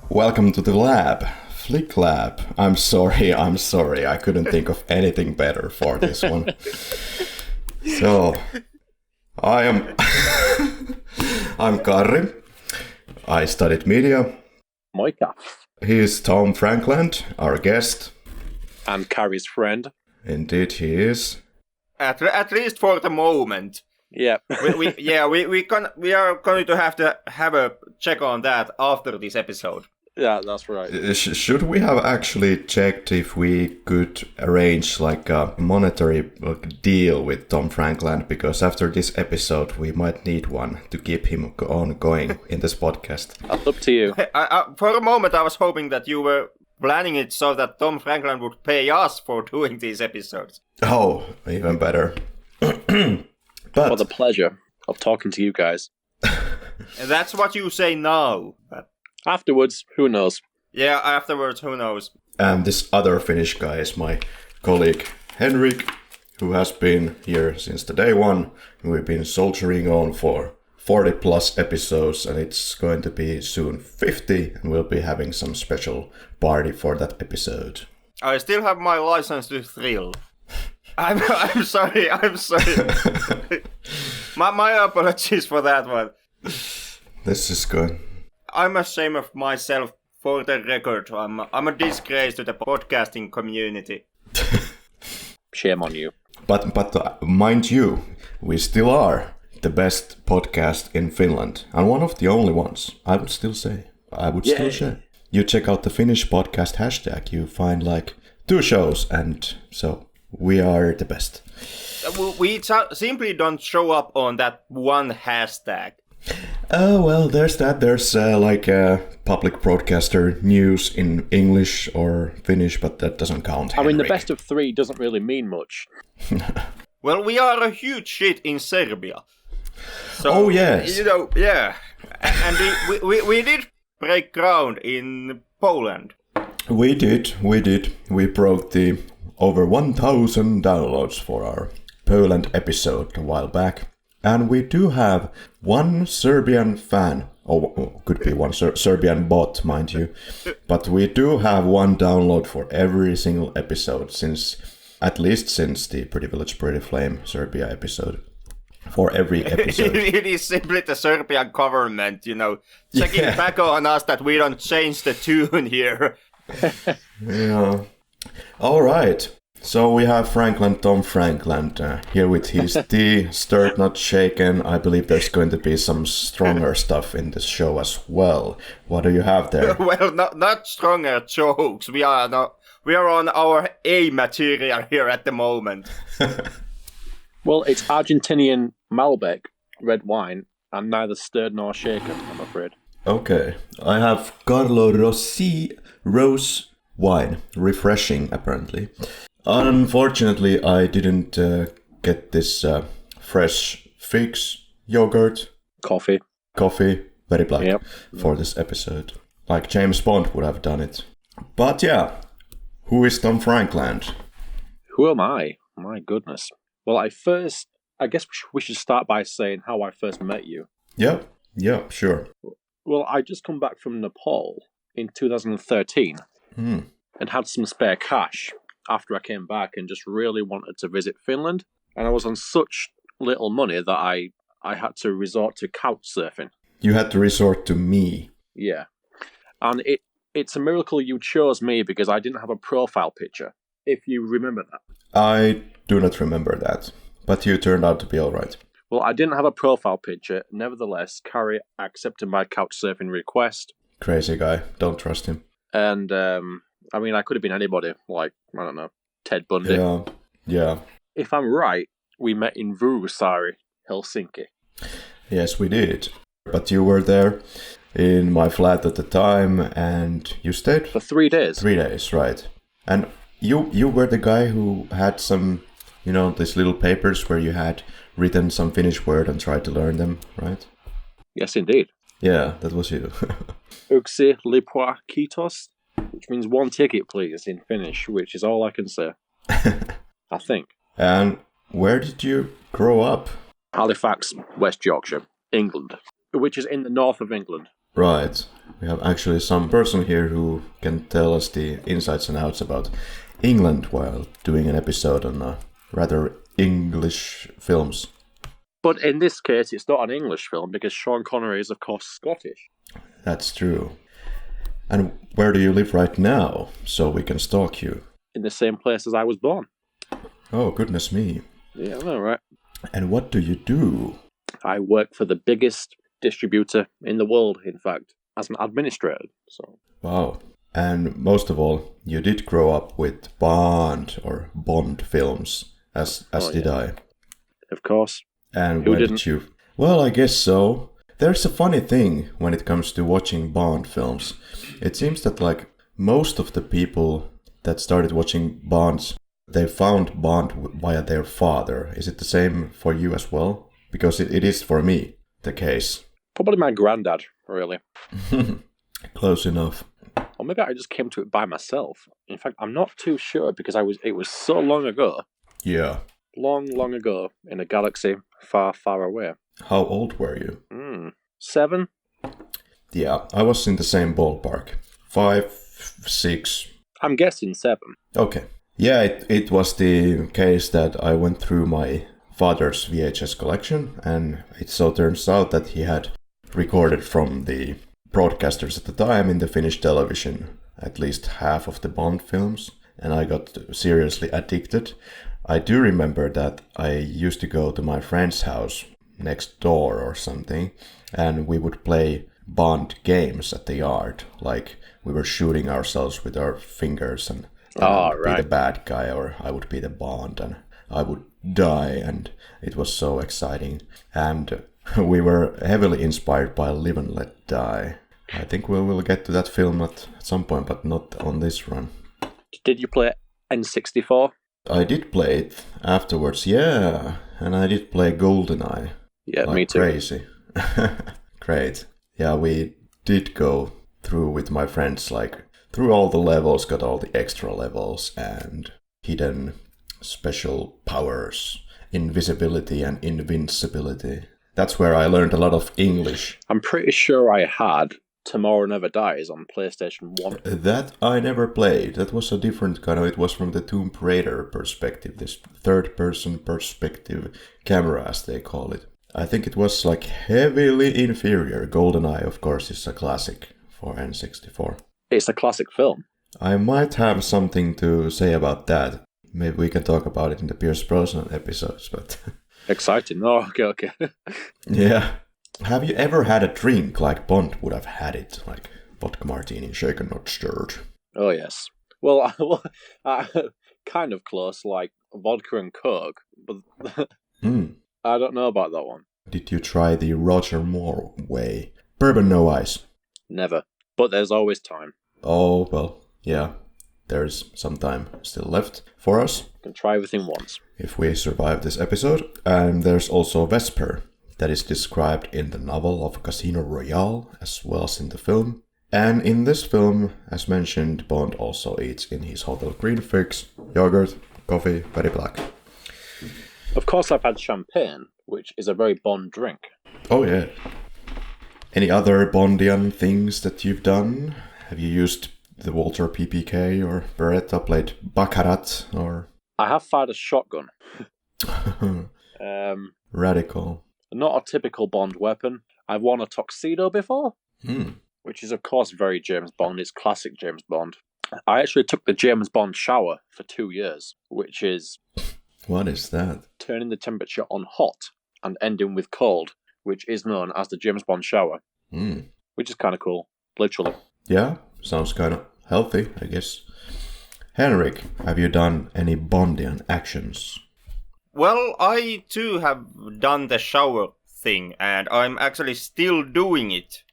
Welcome to the lab, Flick Lab. I'm sorry, I couldn't think of anything better for this one. So, I'm Karri. I studied media. Moika. He is Tom Frankland, our guest. I'm Karri's friend. Indeed, he is. At least for the moment. Yeah. we are going to have a check on that after this episode. Yeah, that's right. Should we have actually checked if we could arrange like a monetary deal with Tom Frankland? Because after this episode, we might need one to keep him on going in this podcast. That's up to you. For a moment, I was hoping that you were planning it so that Tom Frankland would pay us for doing these episodes. Oh, even better. But for the pleasure of talking to you guys. That's what you say now. But afterwards, who knows? Yeah, afterwards, who knows? And this other Finnish guy is my colleague Henrik, who has been here since the day one. We've been soldiering on for 40 plus episodes, and it's going to be soon 50, and we'll be having some special party for that episode. I still have my license to thrill. I'm sorry. my apologies for that one. This is good. I'm ashamed of myself. For the record, I'm a disgrace to the podcasting community. Shame on you. But mind you, we still are the best podcast in Finland, and one of the only ones. I would still say. You check out the Finnish podcast hashtag, you find like 2 shows, and so we are the best. We simply don't show up on that one hashtag. Oh, well, there's that. There's like public broadcaster news in English or Finnish, but that doesn't count. I mean, the best of 3 doesn't really mean much. Well, we are a huge hit in Serbia. So, oh, yes. You know, yeah. And we did break ground in Poland. We did. We broke the over 1,000 downloads for our Poland episode a while back. And we do have one Serbian fan, or could be one Serbian bot, mind you. But we do have one download for every single episode, at least since the Pretty Village, Pretty Flame Serbia episode. For every episode. It is simply the Serbian government, checking back on us that we don't change the tune here. Yeah. All right. So we have Tom Frankland here with his tea, stirred not shaken. I believe there's going to be some stronger stuff in this show as well. What do you have there? Well, not stronger jokes. We are on our A material here at the moment. Well, it's Argentinian Malbec red wine, and neither stirred nor shaken, I'm afraid. Okay, I have Carlo Rossi rose wine, refreshing apparently. Unfortunately, I didn't get this fresh figs yogurt. Coffee, very black, yep. For this episode. Like James Bond would have done it. But yeah, who is Tom Frankland? Who am I? My goodness. Well, I guess we should start by saying how I first met you. Yeah, sure. Well, I just come back from Nepal in 2013 and had some spare cash after I came back and just really wanted to visit Finland. And I was on such little money that I had to resort to couch surfing. You had to resort to me? Yeah. And it's a miracle you chose me because I didn't have a profile picture, if you remember that. I do not remember that, but you turned out to be all right. Well, I didn't have a profile picture. Nevertheless, Karri accepted my couch surfing request. Crazy guy. Don't trust him. And, I mean, I could have been anybody, like, I don't know, Ted Bundy. Yeah. If I'm right, we met in Vuosaari, Helsinki. Yes, we did. But you were there in my flat at the time, and you stayed? For 3 days. 3 days, right. And you were the guy who had some, these little papers where you had written some Finnish word and tried to learn them, right? Yes, indeed. Yeah, that was you. Yksi lipua kiitos, which means 1 ticket, please, in Finnish, which is all I can say. I think. And where did you grow up? Halifax, West Yorkshire, England, which is in the north of England. Right. We have actually some person here who can tell us the insights and outs about England while doing an episode on rather English films. But in this case, it's not an English film because Sean Connery is, of course, Scottish. That's true. And where do you live right now, so we can stalk you? In the same place as I was born. Oh, goodness me. Yeah, I know, right? And what do you do? I work for the biggest distributor in the world, in fact, as an administrator. So. Wow. And most of all, you did grow up with Bond films, as did I. Of course. And Who when didn't? did you? Well, I guess so. There's a funny thing when it comes to watching Bond films. It seems that like most of the people that started watching Bonds, they found Bond via their father. Is it the same for you as well? Because it is for me the case. Probably my granddad, really. Close enough. Or maybe I just came to it by myself. In fact, I'm not too sure because it was so long ago. Yeah. Long ago in a galaxy far, far away. How old were you? 7? Yeah, I was in the same ballpark. 5, 6. I'm guessing 7. Okay. Yeah, it was the case that I went through my father's VHS collection, and it so turns out that he had recorded from the broadcasters at the time in the Finnish television at least half of the Bond films, and I got seriously addicted. I do remember that I used to go to my friend's house next door or something, and we would play Bond games at the yard, like we were shooting ourselves with our fingers, and I would be the bad guy, or I would be the Bond, and I would die, and it was so exciting. And we were heavily inspired by Live and Let Die. I think we will get to that film at some point, but not on this run. Did you play N64? I did play it afterwards, yeah, and I did play GoldenEye. Yeah, like me too. Crazy. Great. Yeah, we did go through with my friends, like, through all the levels, got all the extra levels, and hidden special powers, invisibility and invincibility. That's where I learned a lot of English. I'm pretty sure I had Tomorrow Never Dies on PlayStation 1. That I never played. That was a different kind of, it was from the Tomb Raider perspective, this third-person perspective camera, as they call it. I think it was like heavily inferior. GoldenEye, of course, is a classic for N64. It's a classic film. I might have something to say about that. Maybe we can talk about it in the Pierce Brosnan episodes, but... Exciting. Oh, okay. Yeah. Have you ever had a drink like Bond would have had it? Like vodka martini, shaken not stirred. Oh, yes. Well, kind of close, like vodka and Coke, but I don't know about that one. Did you try the Roger Moore way? Bourbon no ice. Never. But there's always time. Oh, well, yeah. There's some time still left for us. You can try everything once. If we survive this episode. And there's also Vesper, that is described in the novel of Casino Royale, as well as in the film. And in this film, as mentioned, Bond also eats in his Hotel Green Fix, yogurt, coffee, very black. Of course I've had champagne, which is a very Bond drink. Oh yeah. Any other Bondian things that you've done? Have you used the Walter PPK or Beretta, played Baccarat, or... I have fired a shotgun. Radical. Not a typical Bond weapon. I've worn a tuxedo before, which is of course very James Bond. It's classic James Bond. I actually took the James Bond shower for 2 years, which is... What is that? Turning the temperature on hot and ending with cold, which is known as the James Bond shower, which is kind of cool, literally. Yeah, sounds kind of healthy, I guess. Henrik, have you done any Bondian actions? Well, I too have done the shower thing, and I'm actually still doing it,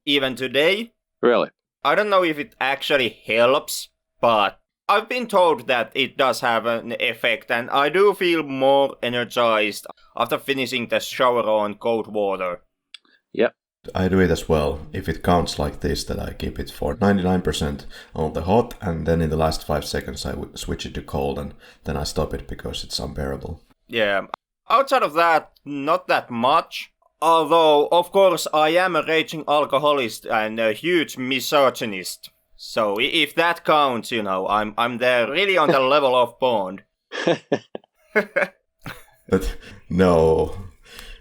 even today. Really? I don't know if it actually helps, but I've been told that it does have an effect, and I do feel more energized after finishing the shower on cold water. Yep. I do it as well. If it counts like this, that I keep it for 99% on the hot, and then in the last 5 seconds I switch it to cold, and then I stop it because it's unbearable. Yeah. Outside of that, not that much. Although, of course, I am a raging alcoholist and a huge misogynist. So if that counts, I'm there really on the level of Bond. But no,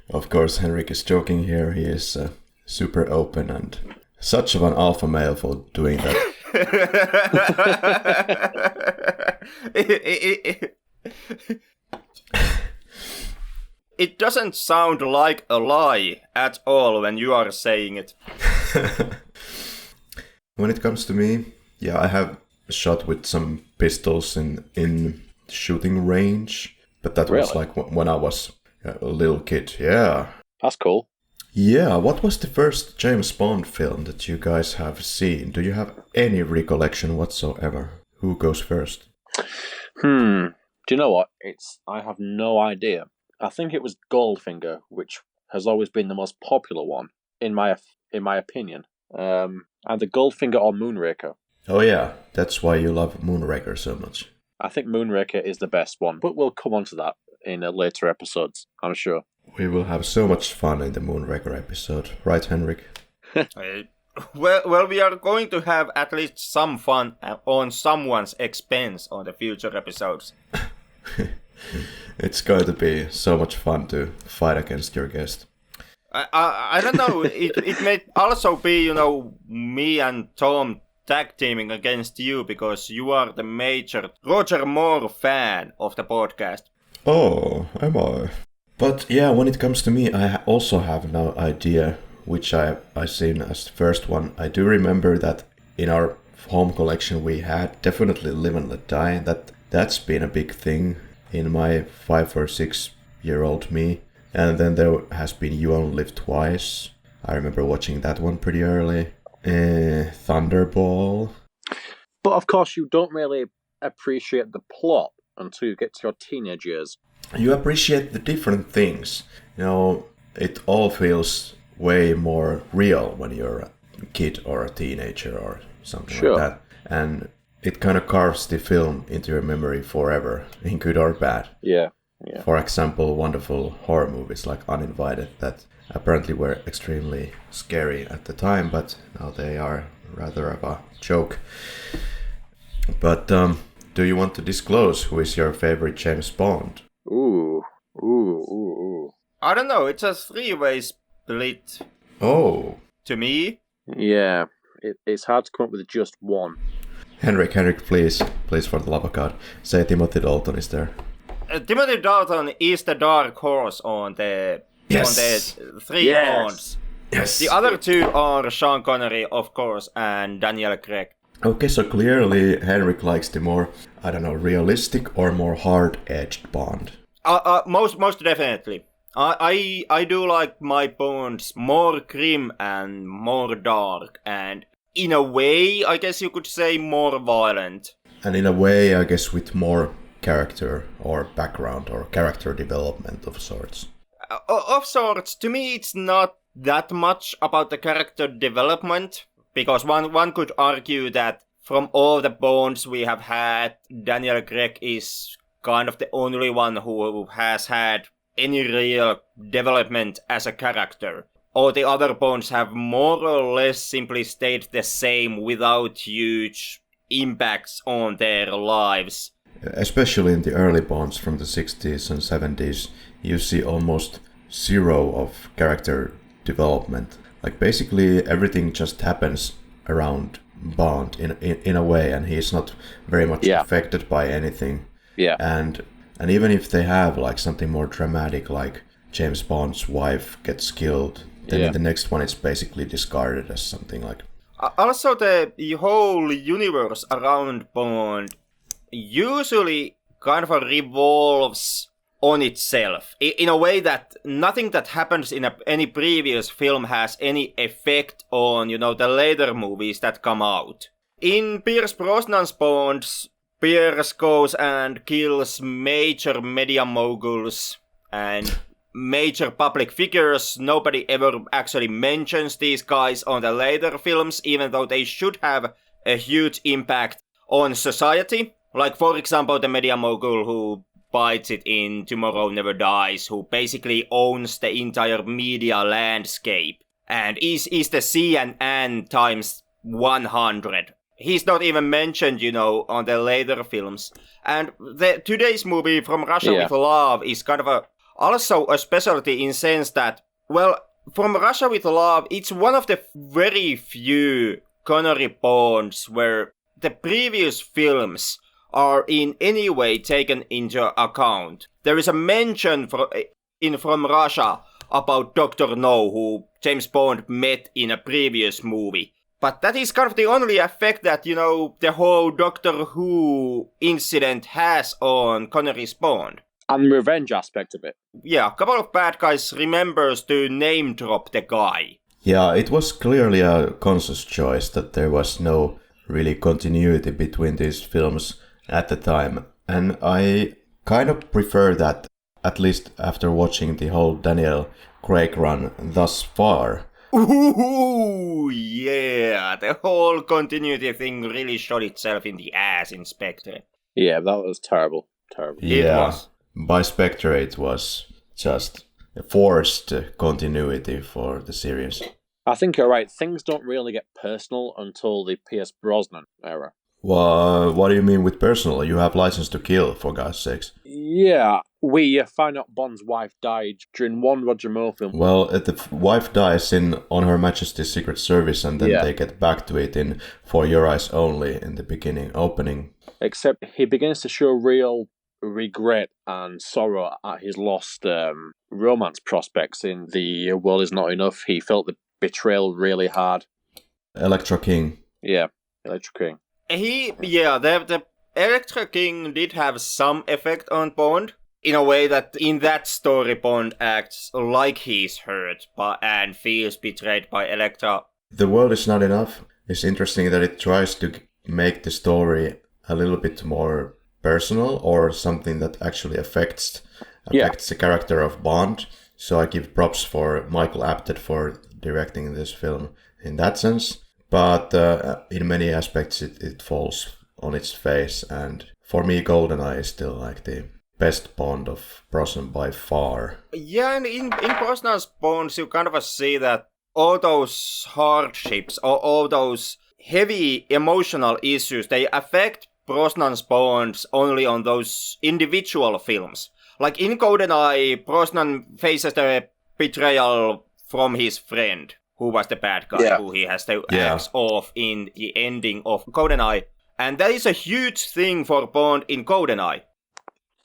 of course, Henrik is joking here. He is super open and such of an alpha male for doing that. It doesn't sound like a lie at all when you are saying it. When it comes to me, yeah, I have shot with some pistols in shooting range, but that was like when I was a little kid. Yeah. That's cool. Yeah, what was the first James Bond film that you guys have seen? Do you have any recollection whatsoever? Who goes first? Do you know what? I have no idea. I think it was Goldfinger, which has always been the most popular one, in my opinion. Either Goldfinger or Moonraker. Oh yeah, that's why you love Moonraker so much. I think Moonraker is the best one, but we'll come on to that in later episodes, I'm sure. We will have so much fun in the Moonraker episode, right, Henrik? Well, we are going to have at least some fun on someone's expense on the future episodes. It's going to be so much fun to fight against your guest. I don't know. It may also be, me and Tom tag teaming against you because you are the major Roger Moore fan of the podcast. Oh, am I? But yeah, when it comes to me, I also have no idea which I seen as the first one. I do remember that in our home collection we had definitely Live and Let Die. That's been a big thing in my 5 or 6 year old me. And then there has been You Only Live Twice. I remember watching that one pretty early. Thunderball. But of course you don't really appreciate the plot until you get to your teenage years. You appreciate the different things. It all feels way more real when you're a kid or a teenager or something like that. And it kind of carves the film into your memory forever, in good or bad. Yeah. For example, wonderful horror movies like Uninvited that apparently were extremely scary at the time, but now they are rather of a joke. But do you want to disclose who is your favorite James Bond? Ooh. I don't know, it's a 3-way split. Oh. To me? Yeah, it's hard to come up with just one. Henrik, please, for the love of God, say Timothy Dalton is there. Timothy Dalton is the dark horse on the 3 Bonds. Yes. The other 2 are Sean Connery, of course, and Daniel Craig. Okay, so clearly Henrik likes the more, realistic or more hard-edged Bond. Most definitely. I do like my Bonds more grim and more dark, and in a way, I guess you could say more violent. And in a way, I guess with more character or background or character development of sorts. Of sorts. To me, it's not that much about the character development, because one could argue that from all the Bonds we have had, Daniel Craig is kind of the only one who has had any real development as a character. All the other Bonds have more or less simply stayed the same without huge impacts on their lives. Especially in the early Bonds from the 60s and 70s, you see almost zero of character development. Like basically everything just happens around Bond in a way, and he's not very much affected by anything. Yeah. And even if they have like something more dramatic, like James Bond's wife gets killed, then in the next one it's basically discarded as something like... Also, the whole universe around Bond usually kind of revolves on itself, in a way that nothing that happens in any previous film has any effect on, the later movies that come out. In Pierce Brosnan's Bonds, Pierce goes and kills major media moguls and major public figures. Nobody ever actually mentions these guys on the later films, even though they should have a huge impact on society. Like, for example, the media mogul who bites it in Tomorrow Never Dies, who basically owns the entire media landscape and is the CNN times 100. He's not even mentioned, on the later films. And today's movie, From Russia with Love, is kind of also a specialty in sense that, well, From Russia with Love, it's one of the very few Connery Bonds where the previous films are in any way taken into account. There is a mention in From Russia about Dr. No, who James Bond met in a previous movie. But that is kind of the only effect that, the whole Doctor Who incident has on Connery's Bond. And the revenge aspect of it. Yeah, a couple of bad guys remembers to name drop the guy. Yeah, it was clearly a conscious choice that there was no really continuity between these films at the time. And I kind of prefer that, at least after watching the whole Daniel Craig run thus far. Ooh, yeah, the whole continuity thing really shot itself in the ass in Spectre. Yeah, that was terrible. Terrible. Yeah, it was. By Spectre it was just a forced continuity for the series. I think you're right. Things don't really get personal until the Pierce Brosnan era. Well, what do you mean with personal? You have License to Kill, for God's sakes. Yeah, we find out Bond's wife died during one Roger Moore film. Well, the wife dies on Her Majesty's Secret Service, and then they get back to it in For Your Eyes Only in the opening. Except he begins to show real regret and sorrow at his lost romance prospects in The World Is Not Enough. He felt the betrayal really hard. Electra King. Yeah, Electra King. The Electra King did have some effect on Bond, in a way that in that story Bond acts like he's hurt and feels betrayed by Electra. The World Is Not Enough. It's interesting that it tries to make the story a little bit more personal, or something that actually affects the character of Bond. So I give props for Michael Apted for directing this film in that sense. But in many aspects it falls on its face, and for me GoldenEye is still like the best Bond of Brosnan by far. Yeah, and in Brosnan's Bonds you kind of see that all those hardships, or all those heavy emotional issues, they affect Brosnan's Bonds only on those individual films. Like in GoldenEye, Brosnan faces the betrayal from his friend, who was the bad guy, who he has to axe off in the ending of GoldenEye. And that is a huge thing for Bond in GoldenEye.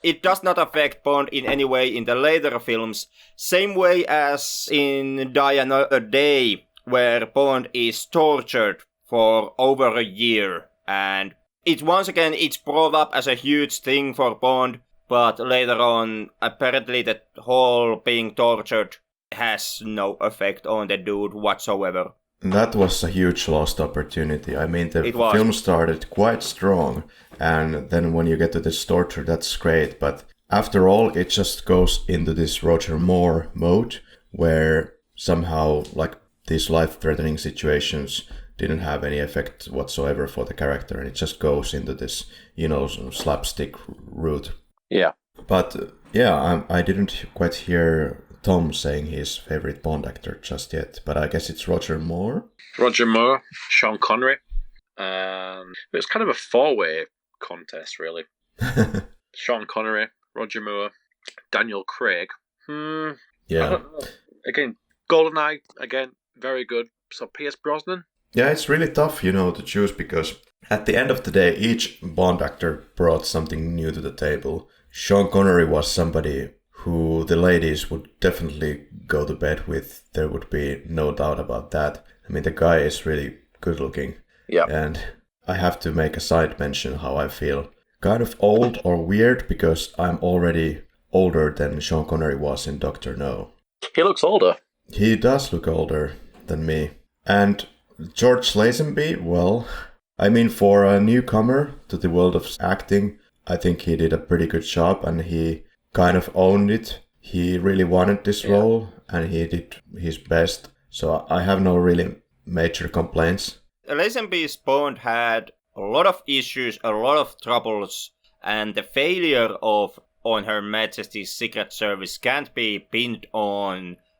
It does not affect Bond in any way in the later films, same way as in Die Another Day, where Bond is tortured for over a year. And it's brought up as a huge thing for Bond, but later on, apparently the whole being tortured has no effect on the dude whatsoever. That was a huge lost opportunity. I mean, the film started quite strong, and then when you get to this torture, that's great. But after all, it just goes into this Roger Moore mode, where somehow, like, these life-threatening situations didn't have any effect whatsoever for the character, and it just goes into this, slapstick route. Yeah. But, I didn't quite hear Tom saying his favorite Bond actor just yet, but I guess it's Roger Moore. Roger Moore, Sean Connery. It's kind of a four-way contest, really. Sean Connery, Roger Moore, Daniel Craig. Yeah. I don't know. Again, GoldenEye, very good. So Pierce Brosnan. Yeah, it's really tough, to choose, because at the end of the day, each Bond actor brought something new to the table. Sean Connery was somebody who the ladies would definitely go to bed with. There would be no doubt about that. I mean, the guy is really good looking. Yeah. And I have to make a side mention how I feel kind of old or weird, because I'm already older than Sean Connery was in Dr. No. He looks older. He does look older than me. And George Lazenby, well, I mean, for a newcomer to the world of acting, I think he did a pretty good job, and he kind of owned it. he really wanted this role and he did his best. So I have no really major complaints. Lazenby's Bond had a lot of issues, a lot of troubles, and the failure of On Her Majesty's Secret Service can't be pinned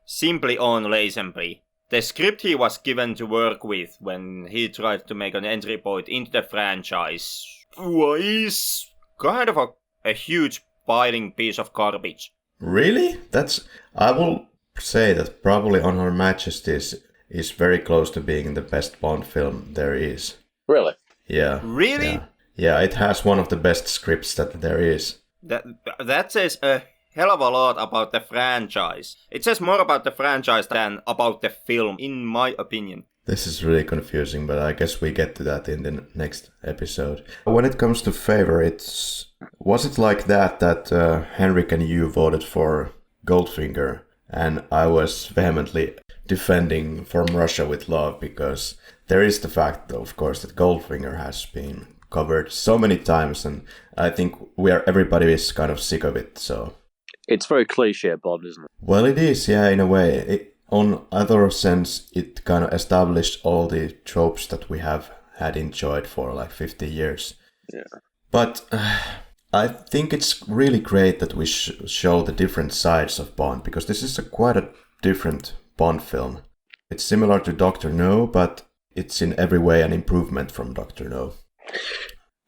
simply on Lazenby. The script he was given to work with when he tried to make an entry point into the franchise is kind of a huge biting piece of garbage. Really? I will say that probably On Her Majesty's is very close to being the best Bond film there is. Really? Yeah. Really? Yeah, it has one of the best scripts that there is. That says a hell of a lot about the franchise. It says more about the franchise than about the film, in my opinion. This is really confusing, but I guess we get to that in the next episode. When it comes to favorites, was it like that Henrik and you voted for Goldfinger, and I was vehemently defending From Russia with Love, because there is the fact, of course, that Goldfinger has been covered so many times, and I think everybody is kind of sick of it, so... It's very cliche Bond, isn't it? Well, it is, yeah, in a way. On other sense, it kind of established all the tropes that we have had enjoyed for like 50 years. Yeah. But I think it's really great that we show the different sides of Bond, because this is quite a different Bond film. It's similar to Dr. No, but it's in every way an improvement from Dr. No.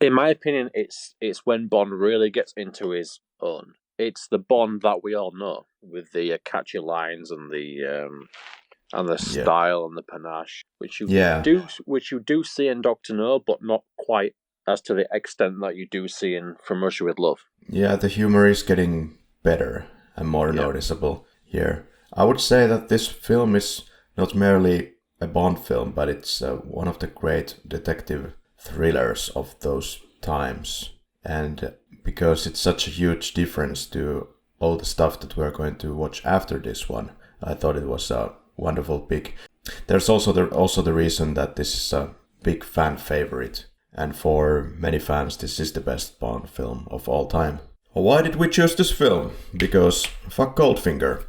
In my opinion, it's when Bond really gets into his own. It's the Bond that we all know, with the catchy lines and the style and the panache, which you do see in Dr. No, but not quite as to the extent that you do see in From Russia with Love. Yeah, the humor is getting better and more noticeable here. I would say that this film is not merely a Bond film, but it's one of the great detective thrillers of those times. And because it's such a huge difference to all the stuff that we're going to watch after this one, I thought it was a wonderful pick. There's also the reason that this is a big fan favorite, and for many fans this is the best Bond film of all time. Why did we choose this film? Because fuck Goldfinger.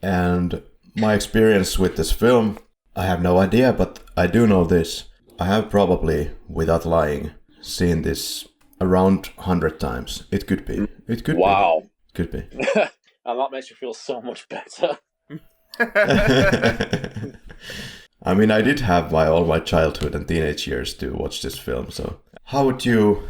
And my experience with this film, I have no idea, but I do know this. I have probably, without lying, seen this around 100 times. It could be. It could be. Wow. Could be. And that makes me feel so much better. I mean, I did have all my childhood and teenage years to watch this film, so... How would you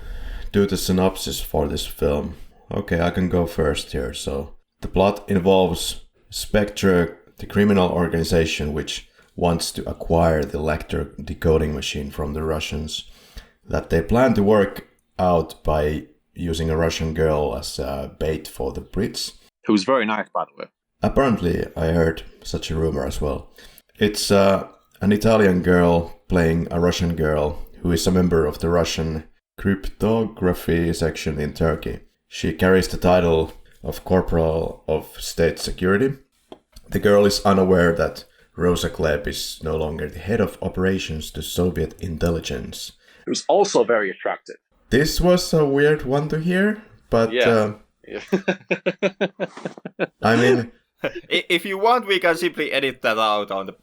do the synopsis for this film? Okay, I can go first here. So, the plot involves Spectre, the criminal organization which wants to acquire the Lecter decoding machine from the Russians, that they plan to work out by using a Russian girl as a bait for the Brits. Who's very nice, by the way. Apparently, I heard such a rumor as well. It's an Italian girl playing a Russian girl who is a member of the Russian cryptography section in Turkey. She carries the title of Corporal of State Security. The girl is unaware that Rosa Klebb is no longer the head of operations to Soviet intelligence. Who's also very attractive. This was a weird one to hear, but yeah. I mean... If you want, we can simply edit that out on the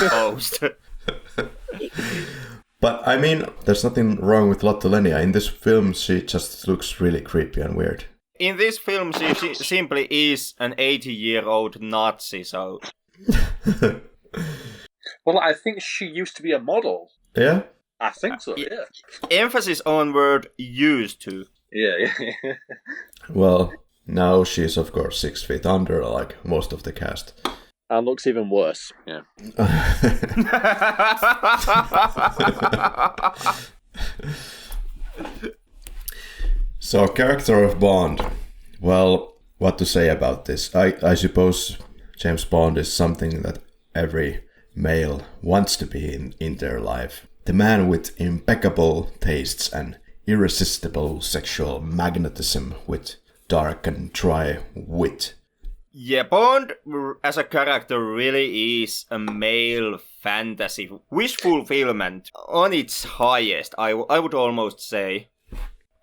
post. But I mean, there's nothing wrong with Lotte Lenya. In this film, she just looks really creepy and weird. In this film, she simply is an 80-year-old Nazi, so... Well, I think she used to be a model. Yeah? I think so, yeah. Emphasis on word used to. Yeah. Well, now she's of course 6 feet under, like most of the cast. And looks even worse, yeah. So, character of Bond. Well, what to say about this? I suppose James Bond is something that every male wants to be in their life. The man with impeccable tastes and irresistible sexual magnetism with dark and dry wit. Yeah, Bond as a character really is a male fantasy wish fulfillment on its highest, I would almost say.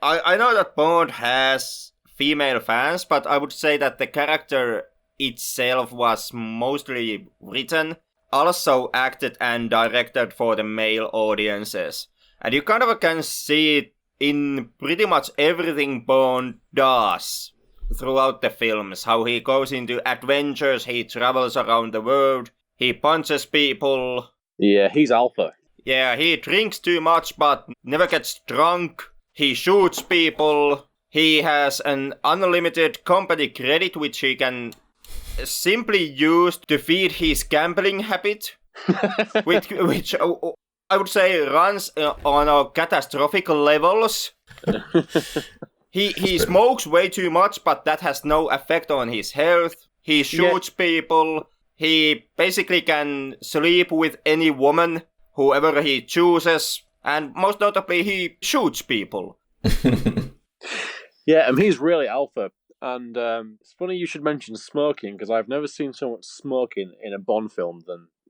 I know that Bond has female fans, but I would say that the character itself was mostly written, also acted and directed for the male audiences. And you kind of can see it in pretty much everything Bond does throughout the films. How he goes into adventures, he travels around the world, he punches people. Yeah, he's alpha. Yeah, he drinks too much but never gets drunk. He shoots people. He has an unlimited company credit which he can simply use to feed his gambling habit, which I would say runs on a catastrophic levels. He smokes way too much, but that has no effect on his health. He shoots people. He basically can sleep with any woman, whoever he chooses. And most notably, he shoots people. Yeah, he's really alpha. And it's funny you should mention smoking, because I've never seen so much smoking in a Bond film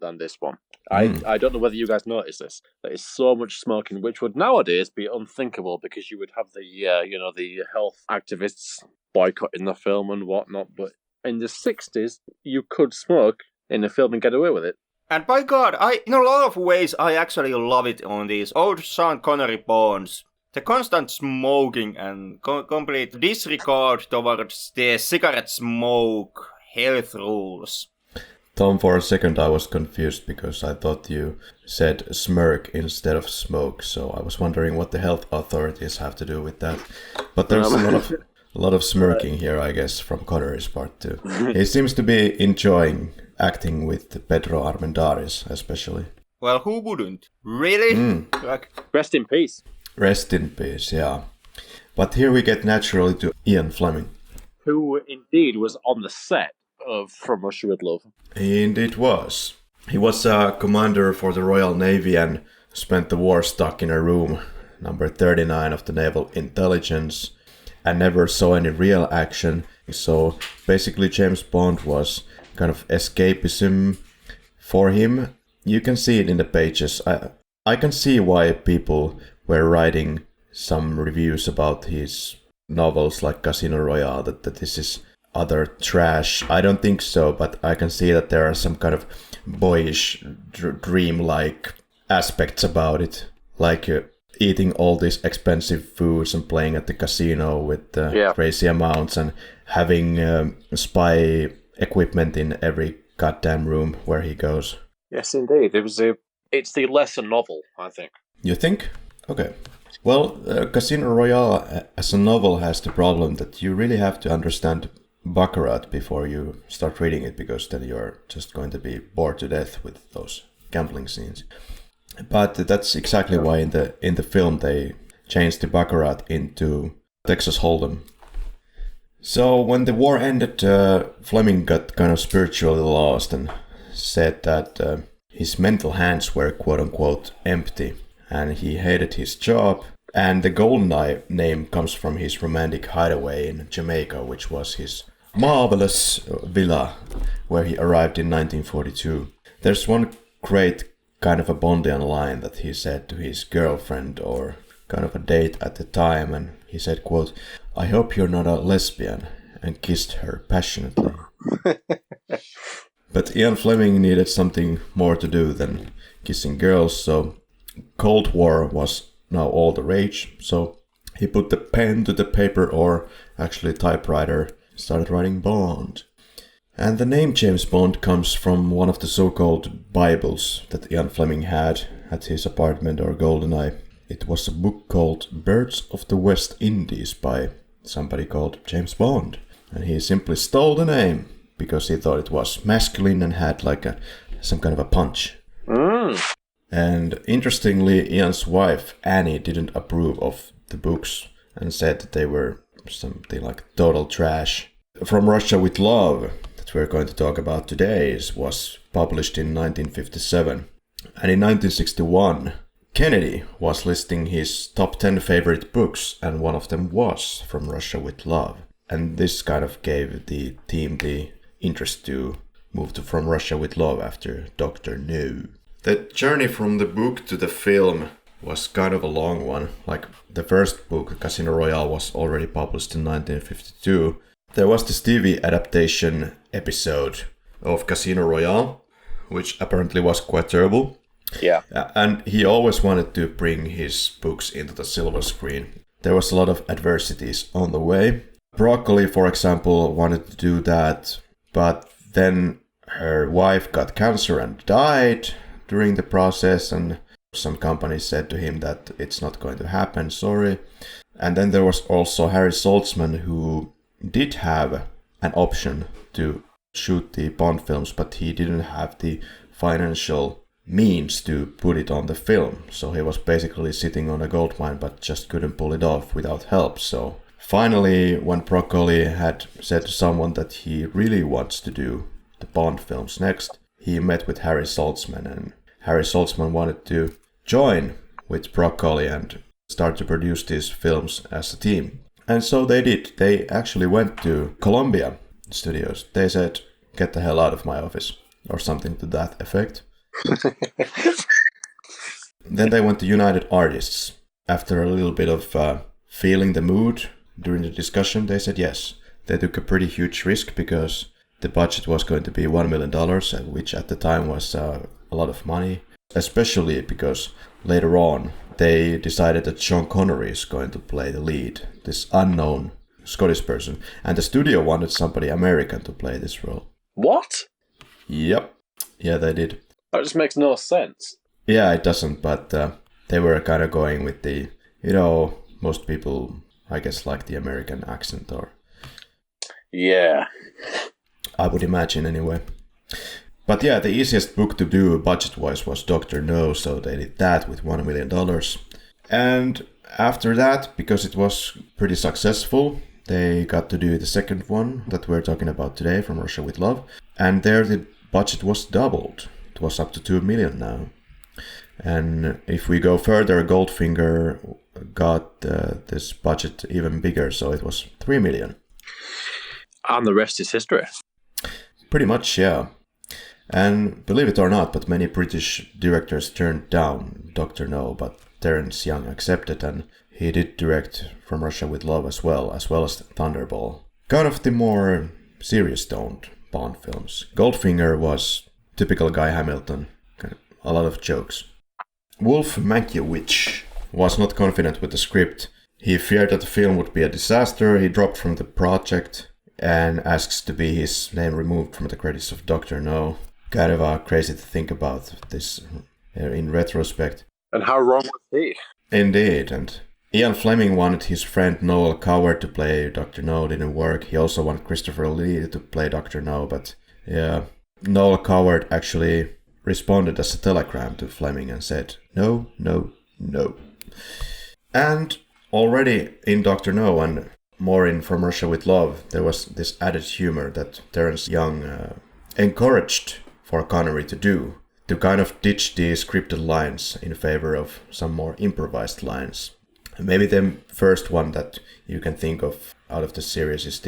than this one. I don't know whether you guys notice this. There is so much smoking, which would nowadays be unthinkable, because you would have the health activists boycotting the film and whatnot. But in the 60s, you could smoke in a film and get away with it. And by God, in a lot of ways, I actually love it on these old Sean Connery Bonds. The constant smoking and complete disregard towards the cigarette smoke health rules. Tom, for a second I was confused because I thought you said smirk instead of smoke, so I was wondering what the health authorities have to do with that. But there's a lot of smirking here, I guess, from Connery's part too. He seems to be enjoying acting with Pedro Armendariz, especially. Well, who wouldn't? Really? Rest in peace. Rest in peace, yeah. But here we get naturally to Ian Fleming. Who indeed was on the set of From Russia with Love. He indeed was. He was a commander for the Royal Navy and spent the war stuck in a room, number 39 of the Naval Intelligence, and never saw any real action. So basically James Bond was kind of escapism for him. You can see it in the pages. I can see why people were writing some reviews about his novels like Casino Royale, that this is utter trash. I don't think so, but I can see that there are some kind of boyish, dream-like aspects about it. Like eating all these expensive foods and playing at the casino with crazy amounts and having spy equipment in every goddamn room where he goes. Yes, indeed. It's the lesser novel, I think. You think? Okay. Well, Casino Royale as a novel has the problem that you really have to understand Baccarat before you start reading it, because then you're just going to be bored to death with those gambling scenes. But that's exactly why in the film they changed the Baccarat into Texas Hold'em. So when the war ended, Fleming got kind of spiritually lost and said that his mental hands were quote-unquote empty, and he hated his job. And the GoldenEye name comes from his romantic hideaway in Jamaica, which was his marvelous villa where he arrived in 1942. There's one great kind of a Bondian line that he said to his girlfriend, or kind of a date at the time, and he said, quote, "I hope you're not a lesbian," and kissed her passionately. But Ian Fleming needed something more to do than kissing girls, so Cold War was now all the rage, so he put the pen to the paper, or actually typewriter, started writing Bond. And the name James Bond comes from one of the so-called Bibles that Ian Fleming had at his apartment or GoldenEye. It was a book called Birds of the West Indies by somebody called James Bond. And he simply stole the name because he thought it was masculine and had like some kind of a punch. And interestingly, Ian's wife, Annie, didn't approve of the books and said that they were something like total trash. From Russia with Love, that we're going to talk about today, was published in 1957. And in 1961, Kennedy was listing his top 10 favorite books, and one of them was From Russia with Love. And this kind of gave the team the interest to move to From Russia with Love after Dr. No. The journey from the book to the film was kind of a long one. Like the first book, Casino Royale, was already published in 1952. There was this TV adaptation episode of Casino Royale, which apparently was quite terrible. Yeah. And he always wanted to bring his books into the silver screen. There was a lot of adversities on the way. Broccoli, for example, wanted to do that, but then her wife got cancer and died during the process, and some companies said to him that it's not going to happen, sorry. And then there was also Harry Saltzman, who did have an option to shoot the Bond films, but he didn't have the financial means to put it on the film. So he was basically sitting on a gold mine, but just couldn't pull it off without help. So finally, when Broccoli had said to someone that he really wants to do the Bond films next, he met with Harry Saltzman, and Harry Saltzman wanted to join with Broccoli and start to produce these films as a team. And so they did. They actually went to Columbia Studios. They said, "Get the hell out of my office," or something to that effect. Then they went to United Artists. After a little bit of feeling the mood during the discussion, they said yes. They took a pretty huge risk because the budget was going to be $1 million, which at the time was a lot of money, especially because later on they decided that Sean Connery is going to play the lead, this unknown Scottish person, and the studio wanted somebody American to play this role. What? Yep. Yeah, they did. That just makes no sense. Yeah, it doesn't, but they were kind of going with the, most people, I guess, like the American accent, or... Yeah. I would imagine, anyway. But yeah, the easiest book to do budget-wise was Dr. No, so they did that with $1 million. And after that, because it was pretty successful, they got to do the second one that we're talking about today, From Russia with Love. And there the budget was doubled. It was up to $2 million now. And if we go further, Goldfinger got this budget even bigger, so it was $3 million. And the rest is history. Pretty much, yeah. And believe it or not, but many British directors turned down Dr. No, but Terence Young accepted, and he did direct From Russia with Love as well as Thunderball. Kind of the more serious-toned Bond films. Goldfinger was typical Guy Hamilton, a lot of jokes. Wolf Mankiewicz was not confident with the script. He feared that the film would be a disaster. He dropped from the project and asks to be his name removed from the credits of Dr. No. Kind of crazy to think about this in retrospect. And how wrong was he? Indeed, and Ian Fleming wanted his friend Noel Coward to play Dr. No, didn't work. He also wanted Christopher Lee to play Dr. No, but yeah, Noel Coward actually responded as a telegram to Fleming and said, no, no, no. And already in Dr. No and more in From Russia with Love, there was this added humor that Terence Young encouraged for Connery to do, to kind of ditch the scripted lines in favor of some more improvised lines. Maybe the first one that you can think of out of the series is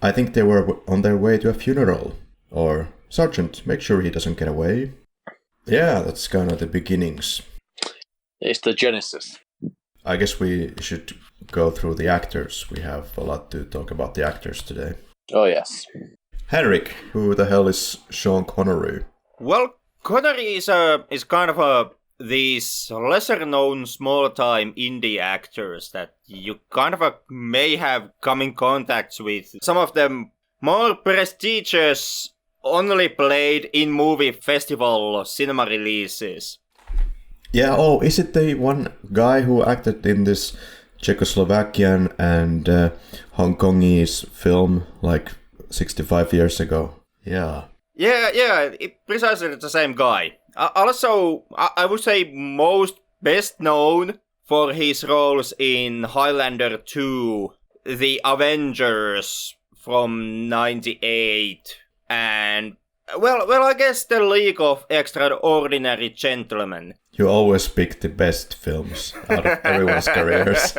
I think they were on their way to a funeral, or Sergeant, make sure he doesn't get away. Yeah, that's kind of the beginnings. It's the genesis. I guess we should go through the actors. We have a lot to talk about the actors today. Oh, yes. Henrik, who the hell is Sean Connery? Well, Connery is kind of these lesser-known, small-time indie actors that you kind of may have come in contact with. Some of them more prestigious, only played in movie festival cinema releases. Yeah, is it the one guy who acted in this Czechoslovakian and Hong Kongese film like 65 years ago? Yeah. Yeah, precisely the same guy. Also, I would say most best known for his roles in Highlander 2, The Avengers from 98, and, well, I guess The League of Extraordinary Gentlemen. You always pick the best films out of everyone's careers.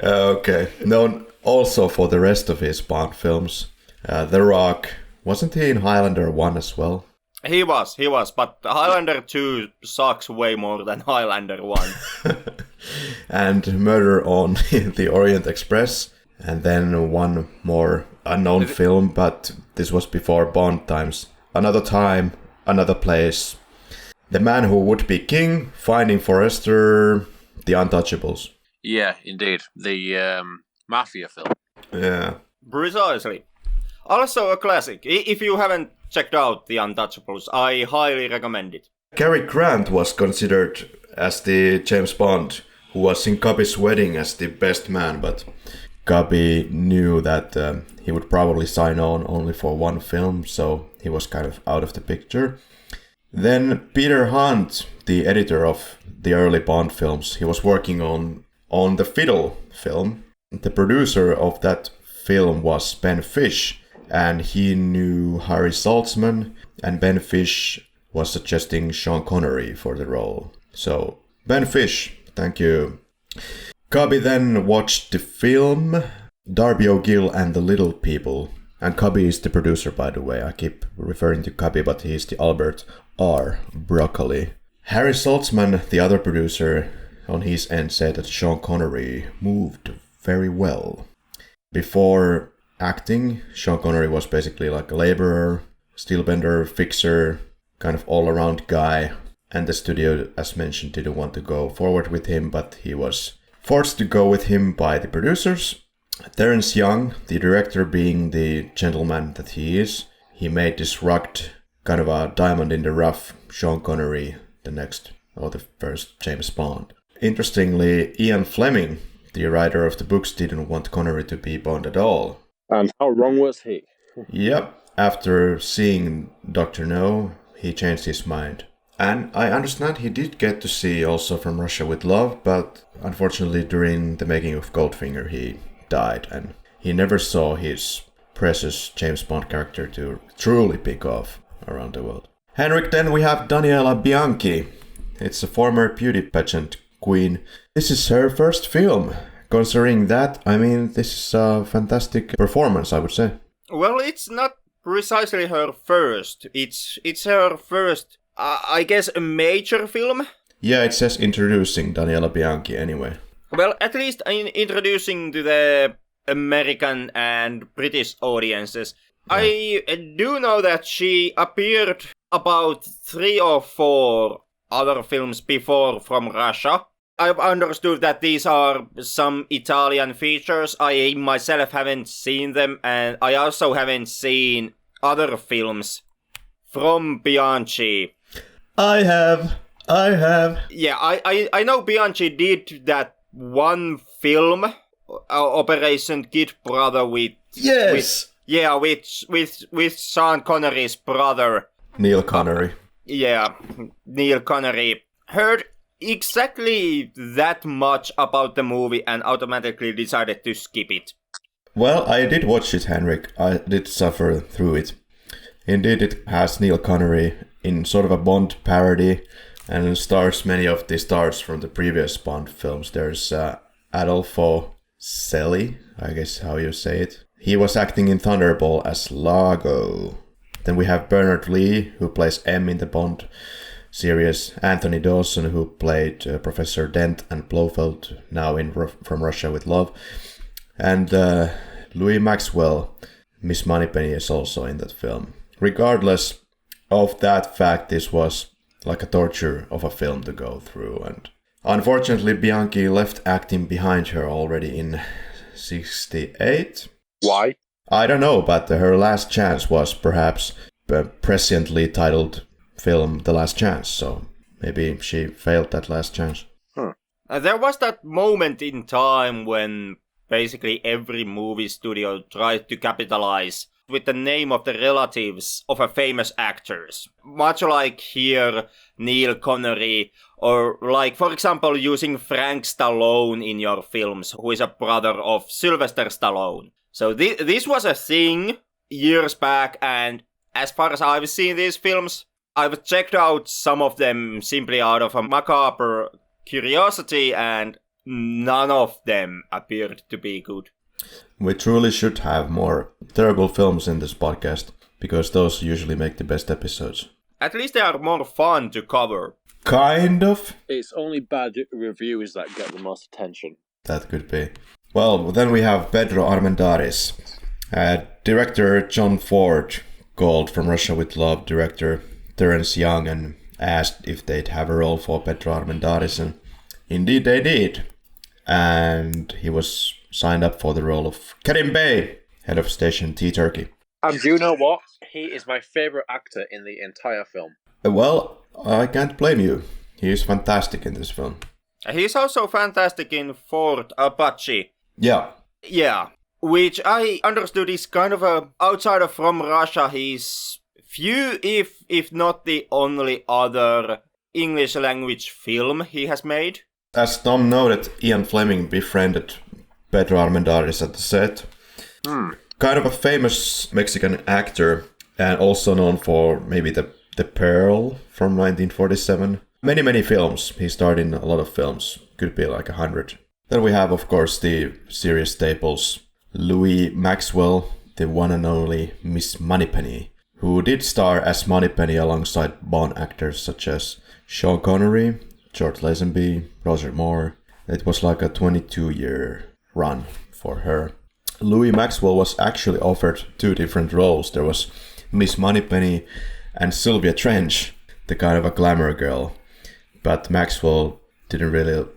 Okay, known also for the rest of his Bond films. The Rock, wasn't he in Highlander 1 as well? He was, but Highlander 2 sucks way more than Highlander 1. And Murder on the Orient Express, and then one more unknown film, but this was before Bond times. Another time, another place. The Man Who Would Be King, Finding Forrester, The Untouchables. Yeah, indeed. The mafia film. Yeah. Precisely. Also a classic. If you haven't checked out The Untouchables, I highly recommend it. Cary Grant was considered as the James Bond who was in Cubby's wedding as the best man, but Cubby knew that he would probably sign on only for one film, so he was kind of out of the picture. Then Peter Hunt, the editor of the early Bond films, he was working on the Fiddle film. The producer of that film was Ben Fish, and he knew Harry Saltzman, and Ben Fish was suggesting Sean Connery for the role. So, Ben Fish, thank you. Cubby then watched the film Darby O'Gill and the Little People. And Cubby is the producer, by the way. I keep referring to Cubby, but he's the Albert R. Broccoli. Harry Saltzman, the other producer, on his end said that Sean Connery moved very well. Before acting, Sean Connery was basically like a laborer, steelbender, fixer, kind of all-around guy. And the studio, as mentioned, didn't want to go forward with him, but he was forced to go with him by the producers. Terence Young, the director, being the gentleman that he is, he made this rugged, kind of a diamond in the rough Sean Connery the first James Bond. Interestingly, Ian Fleming, the writer of the books, didn't want Connery to be Bond at all. And how wrong was he? Yep, after seeing Dr. No, he changed his mind. And I understand he did get to see also From Russia with Love, but unfortunately during the making of Goldfinger he died, and he never saw his precious James Bond character to truly pick off around the world. Henrik, then we have Daniella Bianchi. It's a former beauty pageant queen. This is her first film. Considering that, I mean, this is a fantastic performance, I would say. Well, it's not precisely her first. It's her first, I guess, a major film. Yeah, it says introducing Daniella Bianchi anyway. Well, at least introducing to the American and British audiences. Yeah. I do know that she appeared about 3 or 4 other films before From Russia. I've understood that these are some Italian features. I myself haven't seen them, and I also haven't seen other films from Bianchi. I have. Yeah, I know Bianchi did that one film, Operation Kid Brother, with... Yes! With Sean Connery's brother. Neil Connery. Yeah, Neil Connery. Heard exactly that much about the movie and automatically decided to skip it. Well, I did watch it, Henrik. I did suffer through it. Indeed, it has Neil Connery in sort of a Bond parody and stars many of the stars from the previous Bond films. There's Adolfo Celi, I guess how you say it. He was acting in Thunderball as Largo. Then we have Bernard Lee, who plays M in the Bond series. Anthony Dawson, who played Professor Dent and Blofeld, now in From Russia with Love. And Louis Maxwell, Miss Moneypenny, is also in that film. Regardless of that fact, this was like a torture of a film to go through. And unfortunately, Bianchi left acting behind her already in 1968. Why? I don't know, but her last chance was perhaps a presciently titled film The Last Chance, so maybe she failed that last chance. There was that moment in time when basically every movie studio tried to capitalize with the name of the relatives of a famous actors. Much like here, Neil Connery, or like, for example, using Frank Stallone in your films, who is a brother of Sylvester Stallone. So this was a thing years back, and as far as I've seen these films, I've checked out some of them simply out of a macabre curiosity, and none of them appeared to be good. We truly should have more terrible films in this podcast, because those usually make the best episodes. At least they are more fun to cover. Kind of. It's only bad reviews that get the most attention. That could be. Well, then we have Pedro Armendariz. director John Ford called From Russia with Love director Terence Young and asked if they'd have a role for Pedro Armendariz, and indeed they did. And he was signed up for the role of Kerim Bey, head of station Telkki. And do you know what? He is my favourite actor in the entire film. Well, I can't blame you. He is fantastic in this film. He's also fantastic in Fort Apache. Yeah. Yeah, which I understood is kind of a outsider from Russia. He's few, if not the only other English language film he has made. As Tom noted, Ian Fleming befriended Pedro Armendariz at the set. Kind of a famous Mexican actor, and also known for maybe the Pearl from 1947. Many films. He starred in a lot of films. Could be like 100. Then we have, of course, the series staples. Louis Maxwell, the one and only Miss Moneypenny, who did star as Moneypenny alongside Bond actors such as Sean Connery, George Lazenby, Roger Moore. It was like a 22-year run for her. Louis Maxwell was actually offered 2 different roles. There was Miss Moneypenny and Sylvia Trench, the kind of a glamour girl. But Maxwell didn't really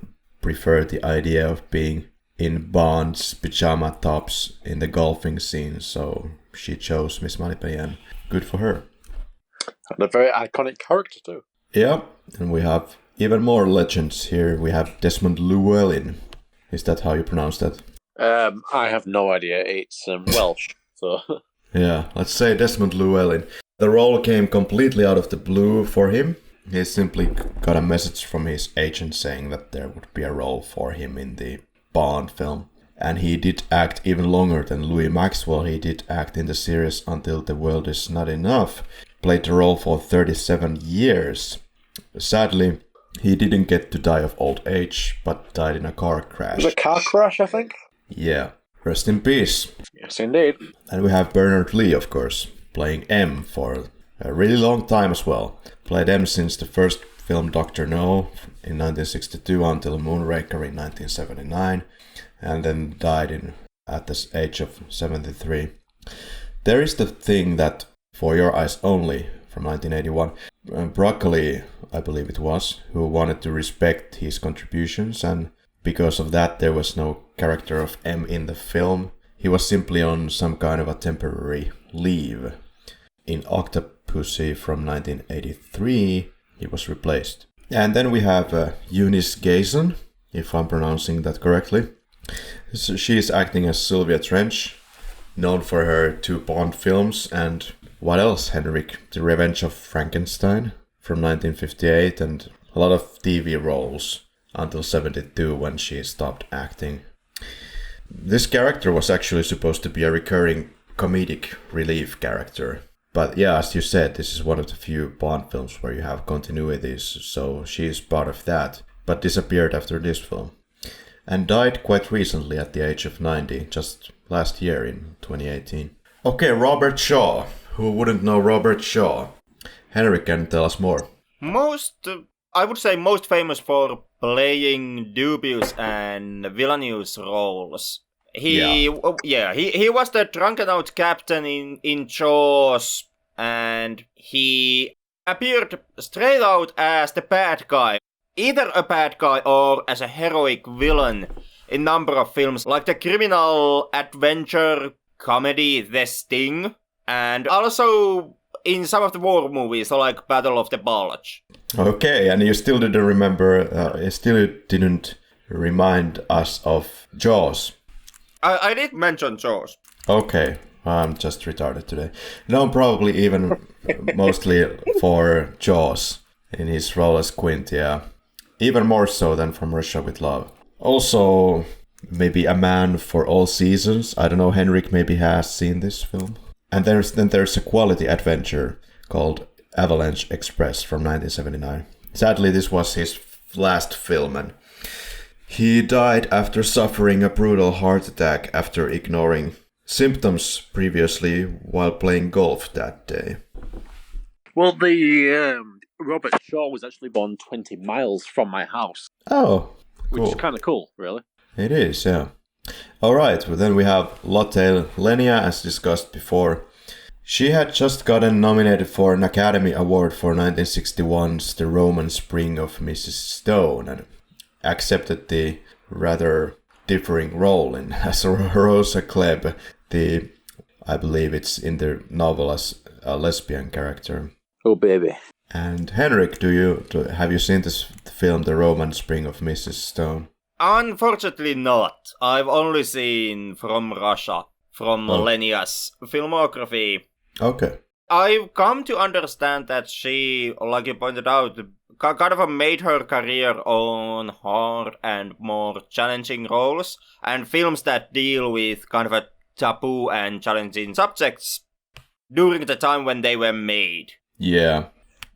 prefer the idea of being in Bond's pajama tops in the golfing scene, so she chose Miss Moneypenny, and good for her. And a very iconic character too. Yeah, and we have even more legends here. We have Desmond Llewellyn. Is that how you pronounce that? I have no idea. It's Welsh, so... Yeah, let's say Desmond Llewellyn. The role came completely out of the blue for him. He simply got a message from his agent saying that there would be a role for him in the Bond film. And he did act even longer than Louis Maxwell. He did act in the series Until the World Is Not Enough. Played the role for 37 years. Sadly, he didn't get to die of old age, but died in a car crash. It was a car crash, I think? Yeah. Rest in peace. Yes, indeed. And we have Bernard Lee, of course, playing M for a really long time as well. Played M since the first film Dr. No in 1962 until Moonraker in 1979, and then died at the age of 73. There is the thing that For Your Eyes Only from 1981, Broccoli, I believe it was, who wanted to respect his contributions, and because of that there was no character of M in the film. He was simply on some kind of a temporary leave. In Octopussy from 1983, he was replaced. And then we have Eunice Gayson, if I'm pronouncing that correctly. So she is acting as Sylvia Trench, known for her 2 Bond films, and what else, Henrik? The Revenge of Frankenstein from 1958, and a lot of TV roles until 72 when she stopped acting. This character was actually supposed to be a recurring comedic relief character. But yeah, as you said, this is one of the few Bond films where you have continuities, so she is part of that, but disappeared after this film. And died quite recently at the age of 90, just last year in 2018. Okay, Robert Shaw. Who wouldn't know Robert Shaw? Henrik can tell us more. I would say most famous for playing dubious and villainous roles. He was the drunken out captain in Jaws, and he appeared straight out as the bad guy, either a bad guy or as a heroic villain in number of films, like the criminal adventure comedy The Sting, and also in some of the war movies, like Battle of the Bulge. Okay, and you still didn't remember, you still didn't remind us of Jaws. I did mention Jaws. Okay, I'm just retarded today. Known probably even mostly for Jaws in his role as Quint, yeah. Even more so than From Russia with Love. Also, maybe A Man for All Seasons. I don't know, Henrik maybe has seen this film. And there's a quality adventure called Avalanche Express from 1979. Sadly, this was his last film, and he died after suffering a brutal heart attack after ignoring symptoms previously while playing golf that day. Well, the Robert Shaw was actually born 20 miles from my house. Oh, cool. Which is kind of cool, really. It is, yeah. Alright, well, then we have Lotte Lenia, as discussed before. She had just gotten nominated for an Academy Award for 1961's The Roman Spring of Mrs. Stone and accepted the rather differing role in as Rosa Klebb, I believe it's in the novel as a lesbian character. Oh, baby. And Henrik, have you seen this film, The Roman Spring of Mrs. Stone? Unfortunately not. I've only seen From Russia, from Lenia's filmography. Okay. I've come to understand that she, like you pointed out, kind of made her career on hard and more challenging roles, and films that deal with kind of a taboo and challenging subjects during the time when they were made. Yeah.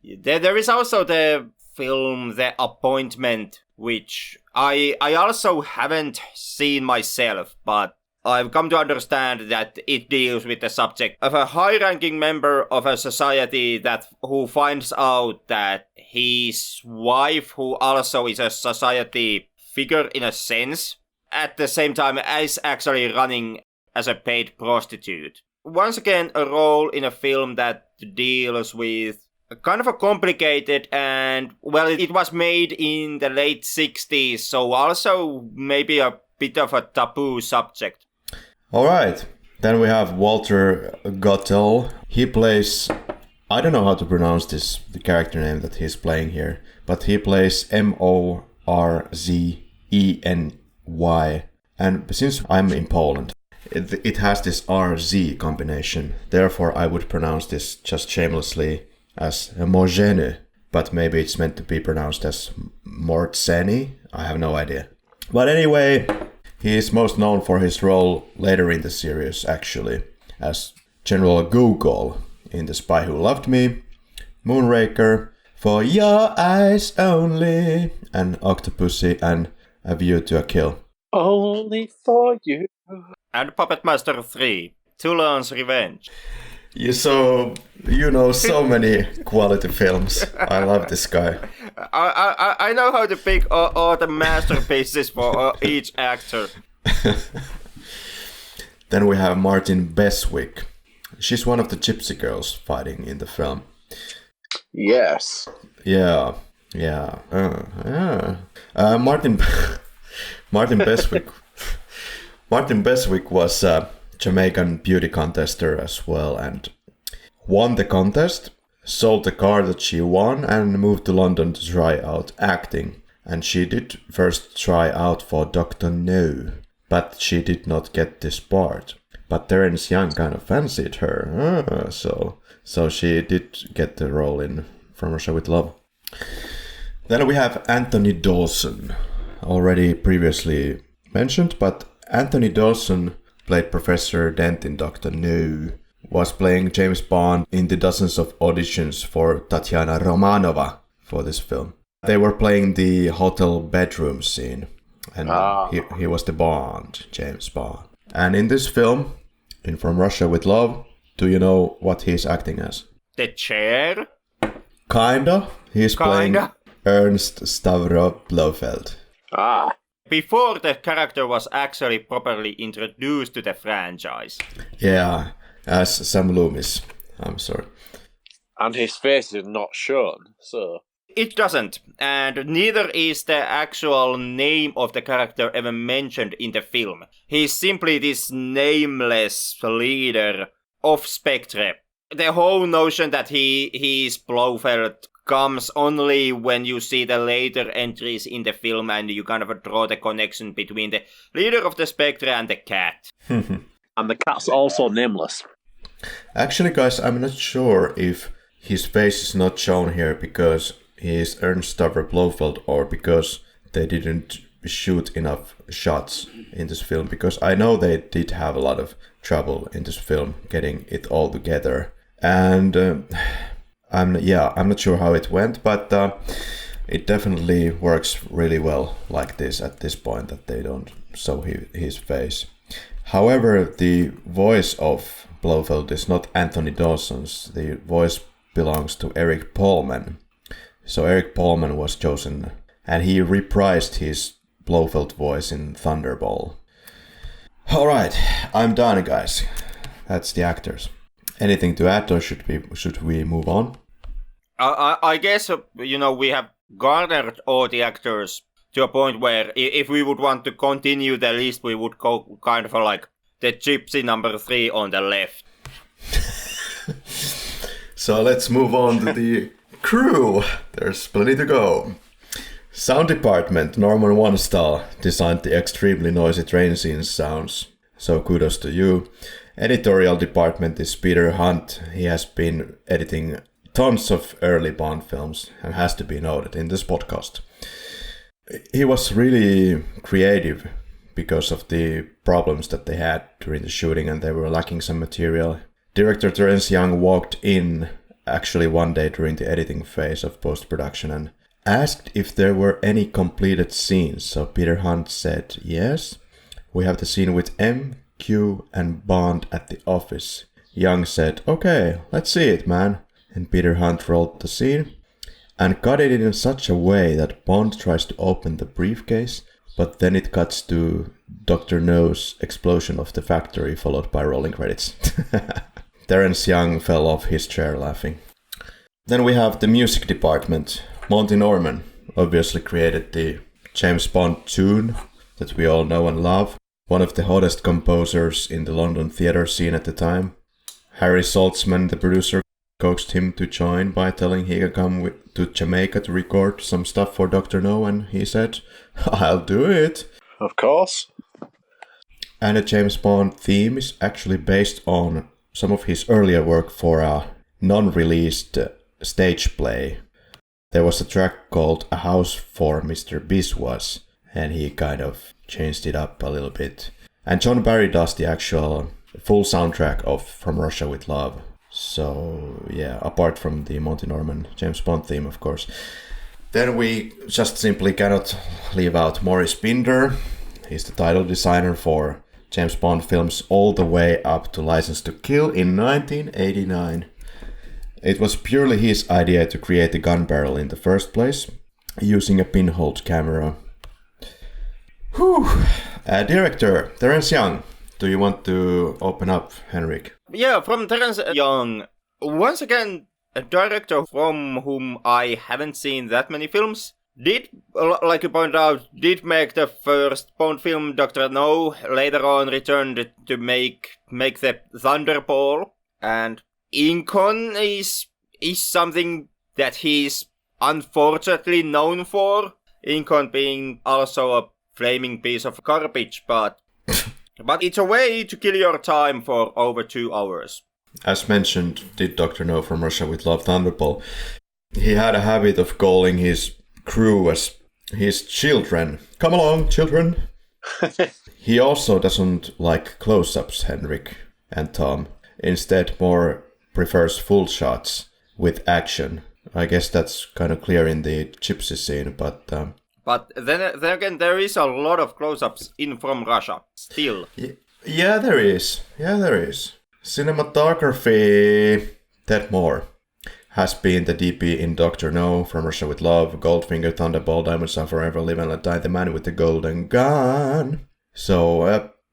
There is also the film The Appointment, which I also haven't seen myself, but I've come to understand that it deals with the subject of a high-ranking member of a society who finds out that his wife, who also is a society figure in a sense, at the same time is actually running as a paid prostitute. Once again, a role in a film that deals with kind of a complicated and, well, it was made in the late 60s, so also maybe a bit of a taboo subject. Alright, then we have Walter Gato. He plays, I don't know how to pronounce the character name that he's playing here, but he plays Morzeny. And since I'm in Poland, it has this RZ combination, therefore I would pronounce this just shamelessly as Morzeny, but maybe it's meant to be pronounced as Morzeny. I have no idea. But anyway, he is most known for his role later in the series, actually, as General Gogol in The Spy Who Loved Me, Moonraker, For Your Eyes Only, and Octopussy, and A View to a Kill. Only for you. And Puppet Master 3, Toulon's Revenge. You know so many quality films. I love this guy. I know how to pick all the masterpieces for each actor. Then we have Martin Beswick. She's one of the gypsy girls fighting in the film. Yes. Yeah. Martin Beswick. Martin Beswick was a Jamaican beauty contester as well, and won the contest, sold the car that she won, and moved to London to try out acting. And she did first try out for Dr. No, but she did not get this part. But Terence Young kind of fancied her, so she did get the role in From Russia with Love. Then we have Anthony Dawson, already previously mentioned, but Anthony Dawson played Professor Dent in Dr. No, was playing James Bond in the dozens of auditions for Tatiana Romanova for this film. They were playing the hotel bedroom scene, and he was the Bond, James Bond. And in this film, in From Russia with Love, do you know what he's acting as? The chair? Kinda. He's playing Ernst Stavro Blofeld. Before the character was actually properly introduced to the franchise. Yeah, as Sam Loomis. I'm sorry. And his face is not shown, so... It doesn't, and neither is the actual name of the character ever mentioned in the film. He's simply this nameless leader of Spectre. The whole notion that he's Blofeld comes only when you see the later entries in the film and you kind of draw the connection between the leader of the Spectre and the cat. And the cat's also nameless. Actually, guys, I'm not sure if his face is not shown here because he is Ernst Stavro Blofeld or because they didn't shoot enough shots in this film, because I know they did have a lot of trouble in this film getting it all together. And I'm not sure how it went, but it definitely works really well like this at this point, that they don't show his face. However, the voice of Blofeld is not Anthony Dawson's. The voice belongs to Eric Pohlman. So Eric Pohlman was chosen, and he reprised his Blofeld voice in Thunderball. Alright, I'm done, guys. That's the actors. Anything to add, or should we move on? I guess, we have garnered all the actors to a point where if we would want to continue the list, we would go kind of like the gypsy number 3 on the left. So let's move on to the crew. There's plenty to go. Sound department, Norman Wanstall designed the extremely noisy train scene sounds. So kudos to you. Editorial department is Peter Hunt. He has been editing tons of early Bond films and has to be noted in this podcast. He was really creative because of the problems that they had during the shooting, and they were lacking some material. Director Terence Young walked in actually one day during the editing phase of post-production and asked if there were any completed scenes. So Peter Hunt said, yes, we have the scene with M, Q and Bond at the office. Young said, okay, let's see it, man. And Peter Hunt rolled the scene and cut it in such a way that Bond tries to open the briefcase, but then it cuts to Dr. No's explosion of the factory followed by rolling credits. Terence Young fell off his chair laughing. Then we have the music department. Monty Norman obviously created the James Bond tune that we all know and love. One of the hottest composers in the London theatre scene at the time. Harry Saltzman, the producer, coaxed him to join by telling he could come to Jamaica to record some stuff for Dr. No, and he said, I'll do it. Of course. And the James Bond theme is actually based on some of his earlier work for a non-released stage play. There was a track called A House for Mr. Biswas, and he kind of changed it up a little bit. And John Barry does the actual full soundtrack of From Russia with Love. So, yeah, apart from the Monty Norman James Bond theme, of course. Then we just simply cannot leave out Maurice Pinter. He's the title designer for James Bond films all the way up to License to Kill in 1989. It was purely his idea to create the gun barrel in the first place, using a pinhole camera. Whew! Director, Terence Young. Do you want to open up, Henrik? Yeah, from Terence Young. Once again, a director from whom I haven't seen that many films. Did, like you pointed out, did make the first Bond film, Dr. No. Later on returned to make the Thunderball. And Incon is something that he's unfortunately known for. Incon being also a flaming piece of garbage, but it's a way to kill your time for over 2 hours. As mentioned, did Dr. No from Russia with Love Thunderball. He had a habit of calling his crew as his children. Come along, children. He also doesn't like close-ups, Henrik and Tom. Instead, more prefers full shots with action. I guess that's kind of clear in the gypsy scene, but then again, there is a lot of close-ups in From Russia, still. Yeah, there is. Cinematography, Ted Moore has been the DP in Dr. No, From Russia with Love, Goldfinger, Thunderball, Diamonds Are Forever, Live and Let Die, The Man with the Golden Gun. So,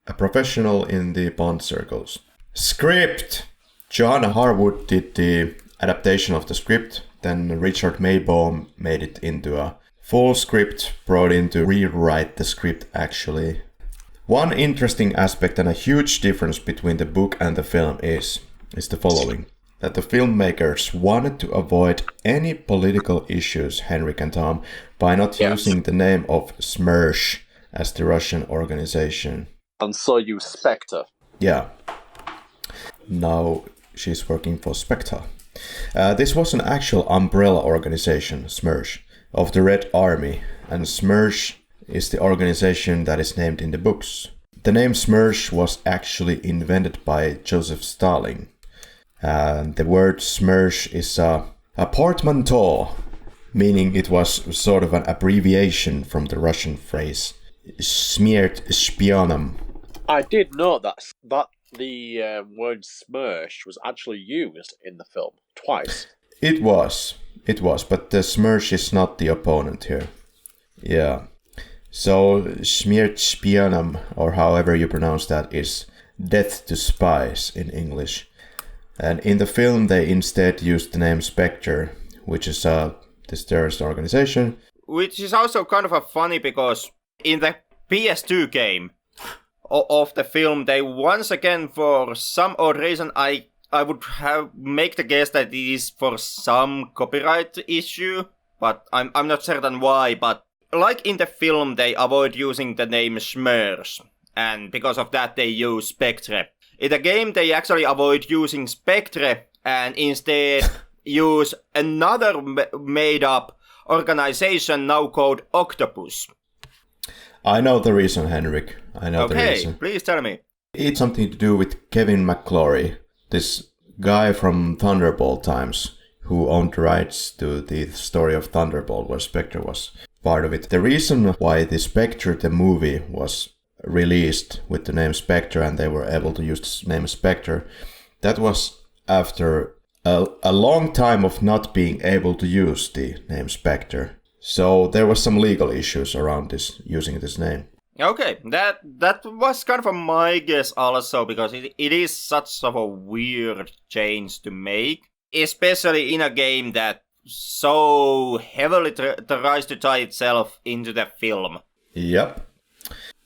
a professional in the Bond circles. Script! Joanna Harwood did the adaptation of the script, then Richard Maybaum made it into a full script, brought in to rewrite the script actually. One interesting aspect and a huge difference between the book and the film is the following. That the filmmakers wanted to avoid any political issues, Henrik and Tom, by not using the name of SMERSH as the Russian organization. And so you Spectre. Yeah. Now she's working for Spectre. This was an actual umbrella organization, SMERSH, of the Red Army, and SMERSH is the organization that is named in the books. The name SMERSH was actually invented by Joseph Stalin. The word SMERSH is a portmanteau, meaning it was sort of an abbreviation from the Russian phrase Smiert Spionam. I did know that the word SMERSH was actually used in the film twice. It was, but the SMERSH is not the opponent here. Yeah. So Schmiertspianum, or however you pronounce that, is death to spies in English. And in the film they instead used the name Spectre, which is this terrorist organization. Which is also kind of funny because in the PS2 game of the film, they once again, for some odd reason, I would make the guess that it is for some copyright issue, but I'm not certain why. But like in the film, they avoid using the name Schmers, and because of that they use Spectre. In the game, they actually avoid using Spectre and instead use another made-up organization now called Octopus. I know the reason, Henrik. I know the reason. Okay, please tell me. It's something to do with Kevin McClory, this guy from Thunderbolt times, who owned the rights to the story of Thunderbolt, where Spectre was part of it. The reason why the Spectre, the movie, was released with the name Spectre and they were able to use the name Spectre, that was after a long time of not being able to use the name Spectre. So there was some legal issues around this, using this name. Okay, that was kind of my guess also, because it is such of a weird change to make, especially in a game that so heavily tries to tie itself into the film. Yep.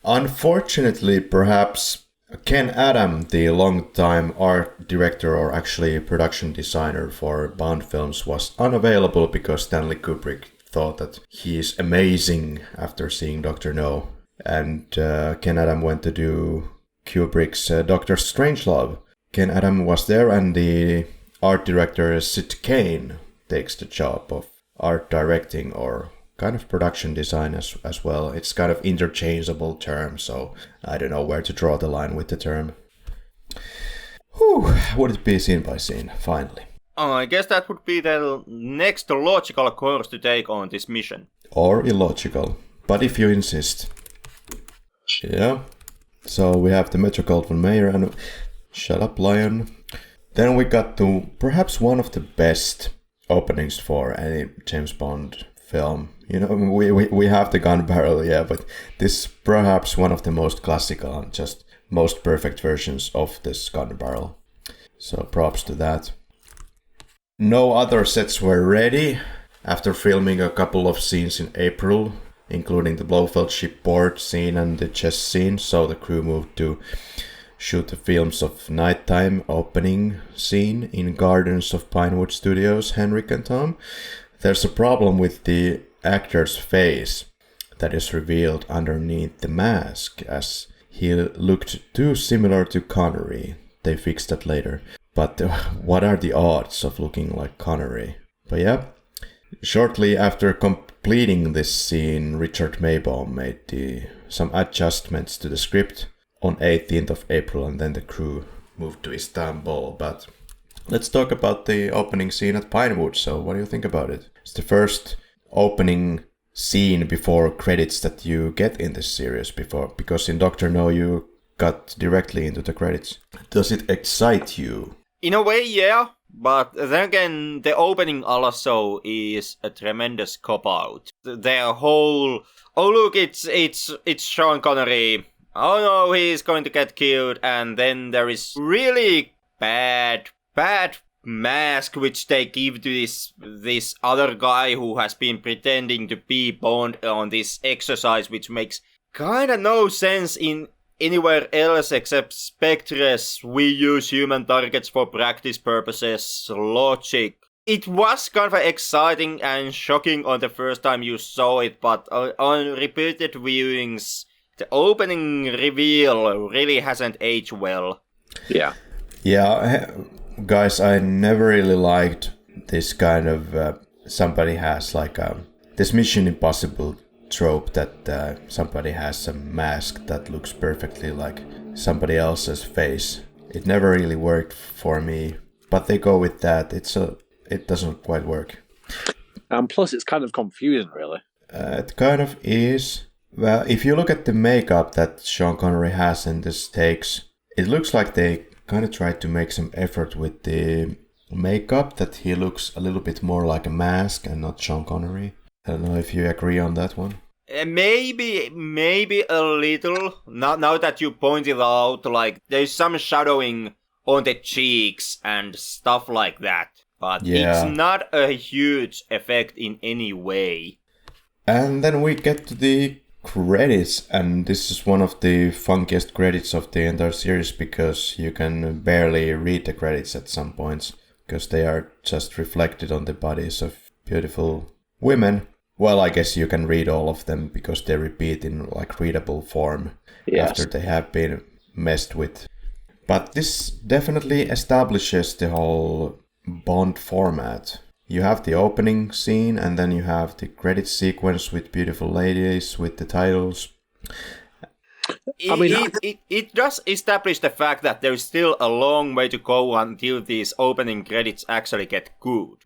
Unfortunately, perhaps Ken Adam, the long-time art director or actually production designer for Bond films, was unavailable because Stanley Kubrick thought that he is amazing after seeing Dr. No. And Ken Adam went to do Kubrick's Dr. Strangelove. Ken Adam was there and the art director Sid Kane takes the job of art directing or kind of production design as well. It's kind of interchangeable term, so I don't know where to draw the line with the term. Whew, would it be scene by scene, finally? I guess that would be the next logical course to take on this mission. Or illogical, but if you insist. Yeah. So we have the Metro Goldwyn Mayer and Shut Up Lion. Then we got to perhaps one of the best openings for any James Bond film. You know, we have the gun barrel, yeah, but this is perhaps one of the most classical and just most perfect versions of this gun barrel. So props to that. No other sets were ready after filming a couple of scenes in April, including the Blofeld shipboard scene and the chess scene, so the crew moved to shoot the films of Nighttime opening scene in Gardens of Pinewood Studios, Henrik and Tom. There's a problem with the actor's face that is revealed underneath the mask, as he looked too similar to Connery. They fixed that later. But what are the odds of looking like Connery? But yeah, shortly after completing this scene, Richard Maybaum made some adjustments to the script on 18th of April, and then the crew moved to Istanbul. But let's talk about the opening scene at Pinewood. So what do you think about it? It's the first opening scene before credits that you get in this series before, because in Dr. No you got directly into the credits. Does it excite you? In a way, yeah, but then again, the opening also is a tremendous cop-out. Their whole, oh look, it's Sean Connery, oh no, he's going to get killed, and then there is really bad mask which they give to this other guy who has been pretending to be Bond on this exercise, which makes kinda no sense in anywhere else except Spectre's "we use human targets for practice purposes" logic. It was kind of exciting and shocking on the first time you saw it, but on repeated viewings, the opening reveal really hasn't aged well. Yeah. Yeah, guys, I never really liked this kind of somebody has like this Mission Impossible trope that somebody has a mask that looks perfectly like somebody else's face. It never really worked for me, but they go with that. It doesn't quite work. And plus, it's kind of confusing, really. It kind of is. Well, if you look at the makeup that Sean Connery has in this takes, it looks like they kind of tried to make some effort with the makeup, that he looks a little bit more like a mask and not Sean Connery. I don't know if you agree on that one. Maybe a little. Now that you pointed out, like, there's some shadowing on the cheeks and stuff like that. But it's not a huge effect in any way. And then we get to the credits, and this is one of the funkiest credits of the entire series because you can barely read the credits at some points because they are just reflected on the bodies of beautiful women. Well, I guess you can read all of them because they repeat in like readable form after they have been messed with. But this definitely establishes the whole Bond format. You have the opening scene and then you have the credit sequence with beautiful ladies with the titles. It does establish the fact that there's still a long way to go until these opening credits actually get good.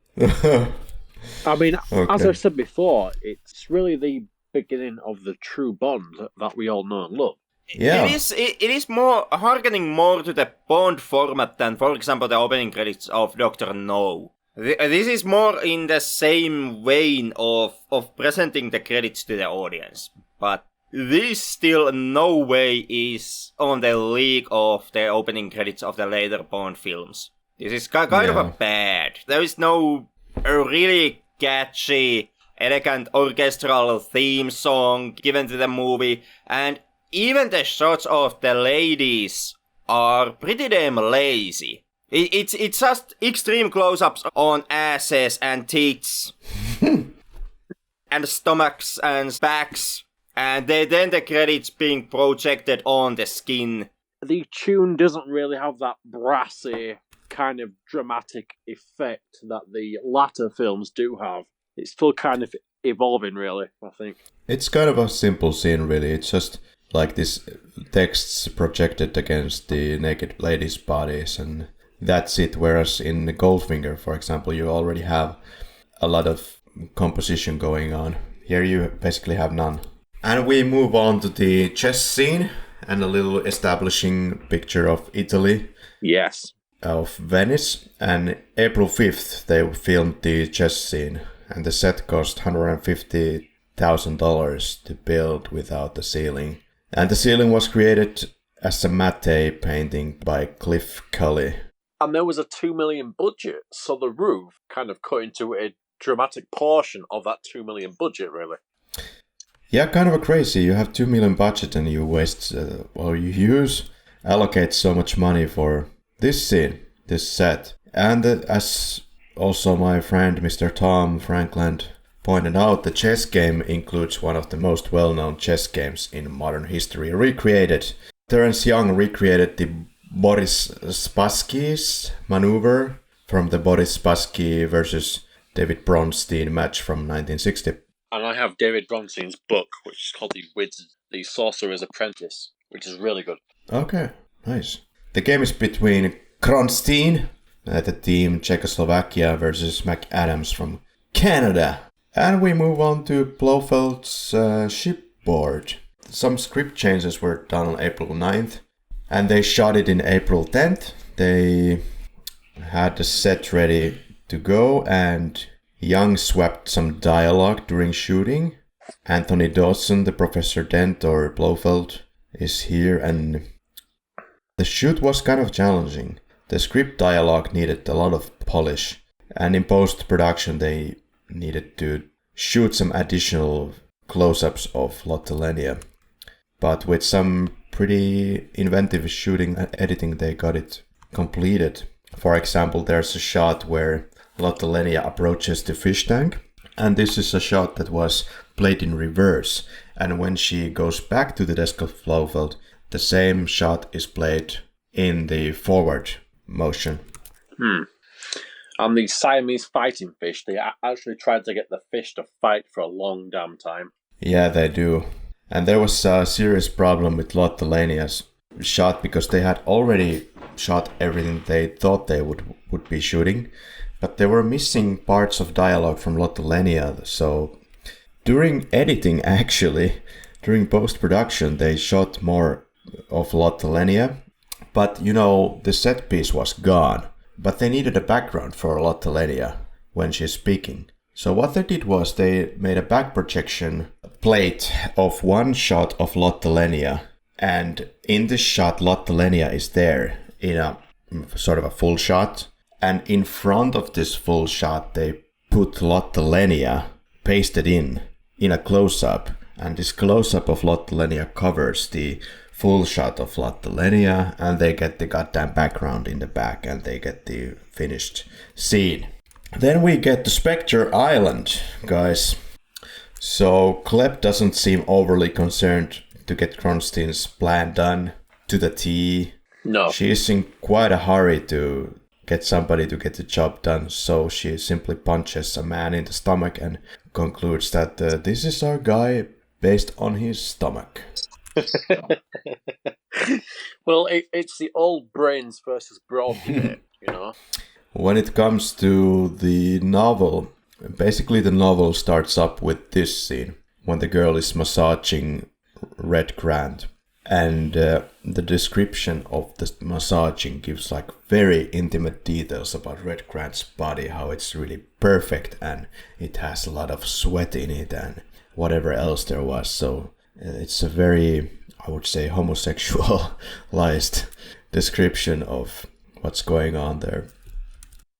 I mean, as I said before, it's really the beginning of the true Bond that we all know and love. Yeah. It is more harkening more to the Bond format than, for example, the opening credits of Dr. No. This is more in the same vein of presenting the credits to the audience. But this still no way is on the league of the opening credits of the later Bond films. This is kind of a bad. There is no a really catchy, elegant orchestral theme song given to the movie, and even the shots of the ladies are pretty damn lazy. It's just extreme close-ups on asses and tits, and stomachs and backs, and then the credits being projected on the skin. The tune doesn't really have that brassy kind of dramatic effect that the latter films do have. It's still kind of evolving, really, I think. It's kind of a simple scene, really. It's just like this texts projected against the naked ladies' bodies, and that's it. Whereas in Goldfinger, for example, you already have a lot of composition going on. Here you basically have none. And we move on to the chess scene and a little establishing picture of Italy. Yes. Of Venice, and April 5th they filmed the chess scene, and the set cost $150,000 to build without the ceiling. And the ceiling was created as a matte painting by Cliff Cully. And there was a $2 million budget, so the roof kind of cut into a dramatic portion of that $2 million budget, really. Yeah, kind of a crazy. You have $2 million budget and you waste, allocate so much money for this scene, this set. And as also my friend Mr. Tom Frankland pointed out, the chess game includes one of the most well-known chess games in modern history recreated. Terence Young recreated the Boris Spassky's maneuver from the Boris Spassky versus David Bronstein match from 1960. And I have David Bronstein's book, which is called The Sorcerer's Apprentice, which is really good. Okay, nice. The game is between Kronstein, the team Czechoslovakia, versus McAdams from Canada. And we move on to Blofeld's shipboard. Some script changes were done on April 9th, and they shot it in April 10th. They had the set ready to go, and Young swapped some dialogue during shooting. Anthony Dawson, the Professor Dent or Blofeld, is here, and the shoot was kind of challenging. The script dialogue needed a lot of polish, and in post-production they needed to shoot some additional close-ups of Lotte Lenya. But with some pretty inventive shooting and editing, they got it completed. For example, there's a shot where Lotte Lenya approaches the fish tank, and this is a shot that was played in reverse. And when she goes back to the desk of Blofeld, the same shot is played in the forward motion. And the Siamese fighting fish, they actually tried to get the fish to fight for a long damn time. Yeah, they do. And there was a serious problem with Lotte Lenya's shot because they had already shot everything they thought they would be shooting, but they were missing parts of dialogue from Lotte Lenya. So during editing, actually, during post-production, they shot more of Lotte Lenya, but the set piece was gone. But they needed a background for Lotte Lenya when she's speaking. So what they did was they made a back projection plate of one shot of Lotte-Lenia. And in this shot, Lotte-Lenia is there in a sort of a full shot. And in front of this full shot, they put Lotte-Lenia pasted in a close-up. And this close-up of Lotte-Lenia covers the full shot of Lotte-Lenia. And they get the goddamn background in the back. And they get the finished scene. Then we get to Spectre Island, guys. So Kleb doesn't seem overly concerned to get Kronstein's plan done to the T. No. She is in quite a hurry to get somebody to get the job done, so she simply punches a man in the stomach and concludes that this is our guy based on his stomach. Well, it's the old brains versus broad debate, you know? When it comes to the novel, basically the novel starts up with this scene, when the girl is massaging Red Grant. And the description of the massaging gives like very intimate details about Red Grant's body, how it's really perfect and it has a lot of sweat in it and whatever else there was. So it's a very, I would say, homosexualized description of what's going on there.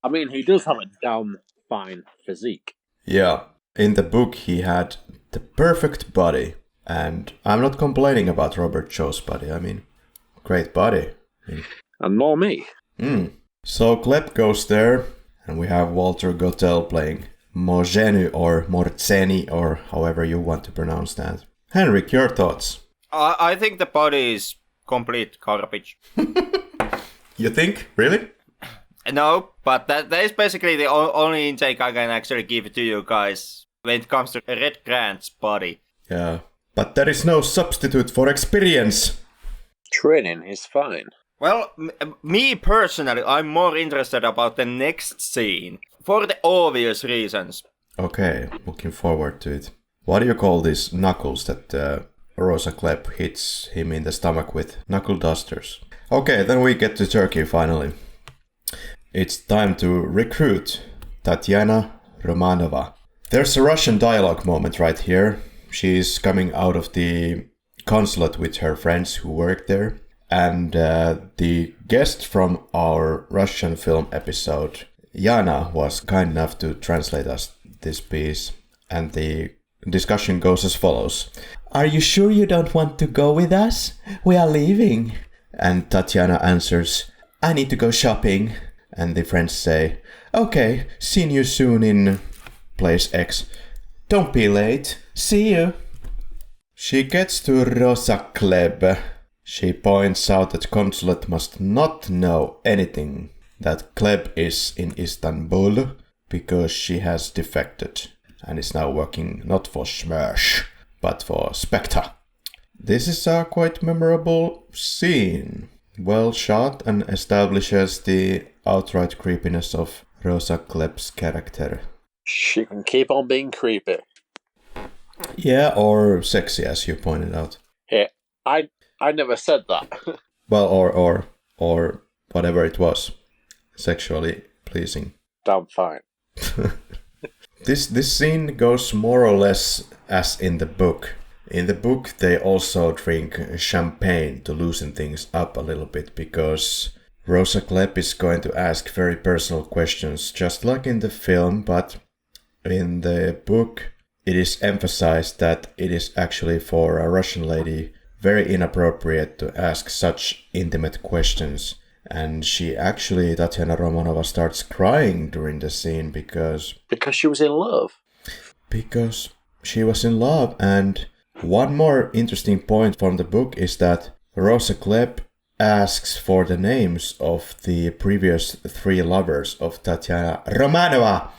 I mean, he does have a damn fine physique. Yeah, in the book he had the perfect body. And I'm not complaining about Robert Joe's body. I mean, great body. And nor me. So Kleb goes there, and we have Walter Gotell playing Mogenu or Morzeni, or however you want to pronounce that. Henrik, your thoughts? I think the body is complete garbage. You think? Really? No, but that is basically the only intake I can actually give to you guys when it comes to Red Grant's body. Yeah, but there is no substitute for experience. Training is fine. Well, me personally, I'm more interested about the next scene, for the obvious reasons. Okay, looking forward to it. What do you call these knuckles that Rosa Klebb hits him in the stomach with? Knuckle dusters. Okay, then we get to Turkey finally. It's time to recruit Tatiana Romanova. There's a Russian dialogue moment right here. She's coming out of the consulate with her friends who work there. And the guest from our Russian film episode, Yana, was kind enough to translate us this piece. And the discussion goes as follows. Are you sure you don't want to go with us? We are leaving. And Tatiana answers, I need to go shopping. And the friends say, okay, see you soon in place X. Don't be late. See you. She gets to Rosa Klebb. She points out that consulate must not know anything that Klebb is in Istanbul because she has defected and is now working not for Smersh but for Spectre. This is a quite memorable scene. Well shot and establishes the outright creepiness of Rosa Klebb's character. She can keep on being creepy. Yeah, or sexy, as you pointed out. Yeah, I never said that. Well, or whatever it was, sexually pleasing. Damn fine. This scene goes more or less as in the book. In the book, they also drink champagne to loosen things up a little bit because Rosa Klebb is going to ask very personal questions, just like in the film, but in the book, it is emphasized that it is actually for a Russian lady very inappropriate to ask such intimate questions. And she actually, Tatiana Romanova, starts crying during the scene because she was in love. Because she was in love. And one more interesting point from the book is that Rosa Klebb asks for the names of the previous 3 lovers of Tatiana Romanova.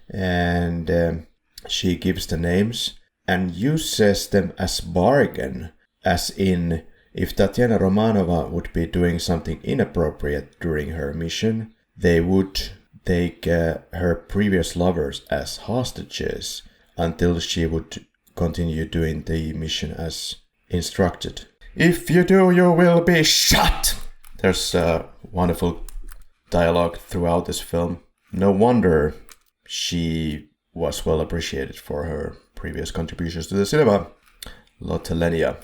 And she gives the names and uses them as bargain, as in if Tatiana Romanova would be doing something inappropriate during her mission, they would take her previous lovers as hostages until she would continue doing the mission as instructed. If you do, you will be shot! There's wonderful dialogue throughout this film. No wonder she was well appreciated for her previous contributions to the cinema, Lotelenia.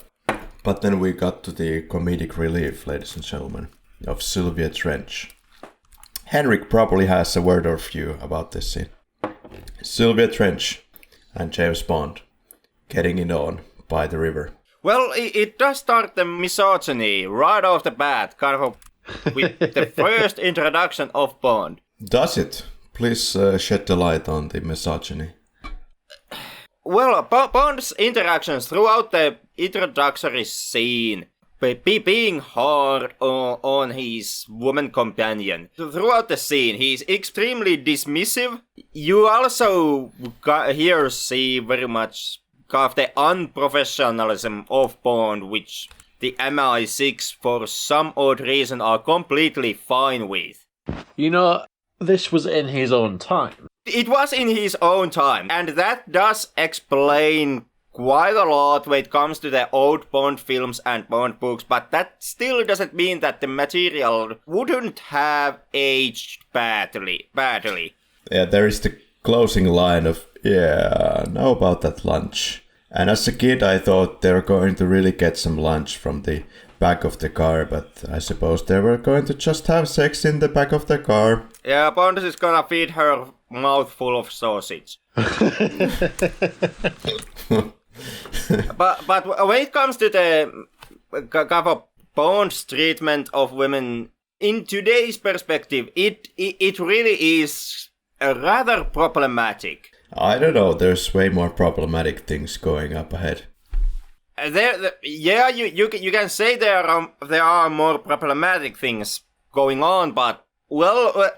But then we got to the comedic relief, ladies and gentlemen, of Sophia Church. Henrik probably has a word or few about this scene. Sophia Church and James Bond getting it on by the river. Well, it does start the misogyny right off the bat, kind of with the first introduction of Bond. Does it? Please shed the light on the misogyny. Well, Bond's interactions throughout the introductory scene, being hard on his woman companion. Throughout the scene, he's extremely dismissive. You also here see very much of the unprofessionalism of Bond, which the MI6 for some odd reason are completely fine with. You know, this was in his own time. It was in his own time, and that does explain quite a lot when it comes to the old Bond films and Bond books, but that still doesn't mean that the material wouldn't have aged badly. Yeah, there is the closing line of, yeah, know about that lunch. And as a kid, I thought they were going to really get some lunch from the back of the car, but I suppose they were going to just have sex in the back of the car. Yeah, Bond is gonna feed her mouth full of sausage. but when it comes to the kind of Bond's treatment of women, in today's perspective, it really is rather problematic. I don't know, there's way more problematic things going up ahead. You can say there are more problematic things going on, but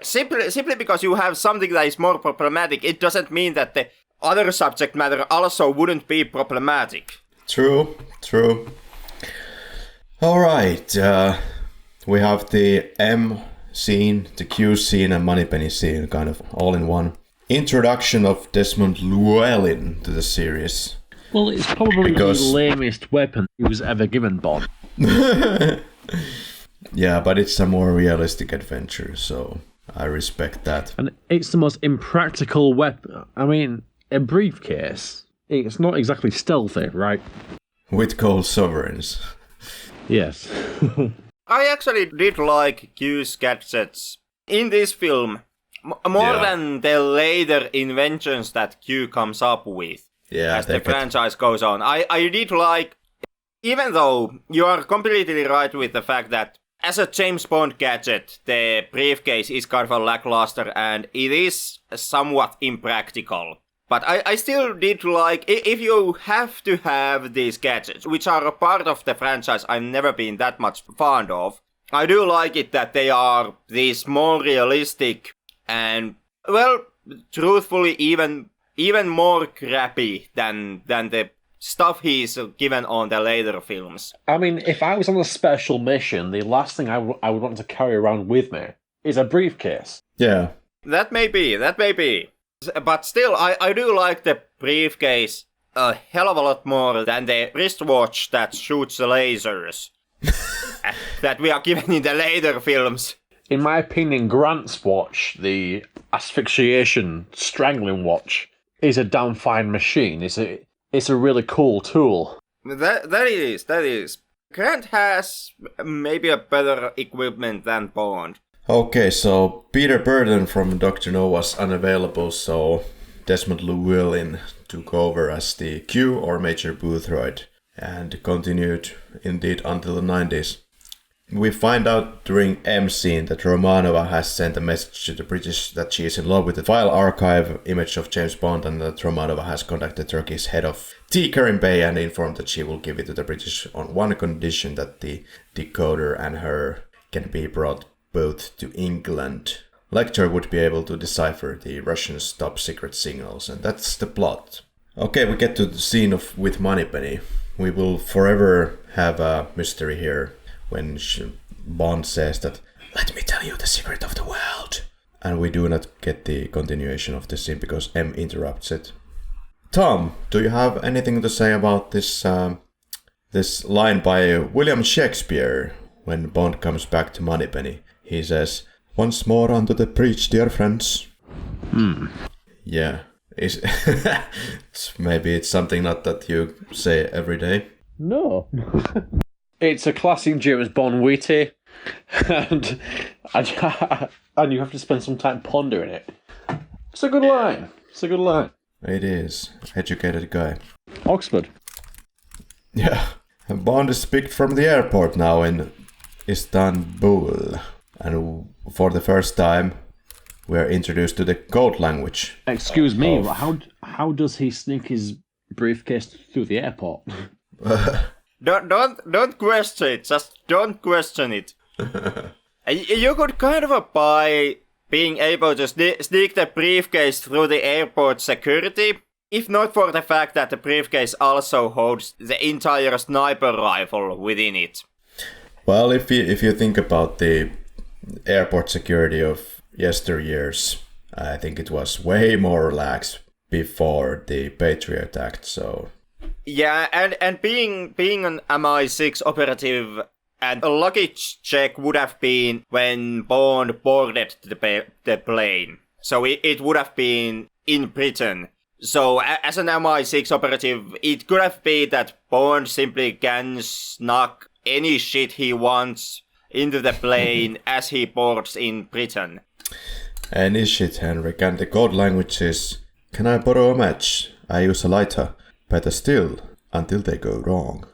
simply because you have something that is more problematic, it doesn't mean that the other subject matter also wouldn't be problematic. True. Alright, we have the M scene, the Q scene, and Moneypenny scene, kind of all in one. Introduction of Desmond Llewellyn to the series. Well, it's probably the lamest weapon he was ever given, Bond. Yeah, but it's a more realistic adventure, so I respect that. And it's the most impractical weapon. I mean, a briefcase, it's not exactly stealthy, right? With gold sovereigns. Yes. I actually did like Q's gadgets in this film more than the later inventions that Q comes up with as the franchise goes on. I did like, even though you are completely right with the fact that as a James Bond gadget, the briefcase is kind of lackluster and it is somewhat impractical. But I still did like, if you have to have these gadgets, which are a part of the franchise I've never been that much fond of, I do like it that they are these more realistic and, well, truthfully, even more crappy than the stuff he's given on the later films. I mean, if I was on a special mission, the last thing I would want to carry around with me is a briefcase. Yeah. That may be. But still, I do like the briefcase a hell of a lot more than the wristwatch that shoots the lasers that we are given in the later films. In my opinion, Grant's watch, the asphyxiation strangling watch, is a damn fine machine. It's a really cool tool. That is. Grant has maybe a better equipment than Bond. Okay, so Peter Burton from Dr. No was unavailable, so Desmond Llewellyn took over as the Q or Major Boothroyd and continued indeed until the 90s. We find out during M scene that Romanova has sent a message to the British that she is in love with the file archive image of James Bond and that Romanova has contacted Turkey's head of T. Kerim Bey and informed that she will give it to the British on one condition, that the decoder and her can be brought both to England. Lecter would be able to decipher the Russians' top secret signals, and that's the plot. Okay, we get to the scene with Moneypenny. We will forever have a mystery here when Bond says that, "Let me tell you the secret of the world." And we do not get the continuation of the scene because M interrupts it. Tom, do you have anything to say about this this line by William Shakespeare when Bond comes back to Moneypenny? He says, "Once more unto the breach, dear friends." Yeah. Maybe it's something not that you say every day. No. It's a classic James Bond witty, and you have to spend some time pondering it. It's a good line. It is. Educated guy. Oxford. Yeah. And Bond is picked from the airport now in Istanbul. And for the first time, we're introduced to the code language. Excuse me, how does he sneak his briefcase through the airport? Don't question it. Just don't question it. You could kind of buy being able to sneak the briefcase through the airport security, if not for the fact that the briefcase also holds the entire sniper rifle within it. Well, if you think about the airport security of yesteryears, I think it was way more lax before the Patriot Act, so... Yeah, and being an MI6 operative, and a luggage check would have been when Bond boarded the plane. So it would have been in Britain. So as an MI6 operative, it could have been that Bond simply can snuck any shit he wants into the plane as he boards in Britain. Any shit, Henrik. And the code language is, can I borrow a match? I use a lighter. Better still, until they go wrong.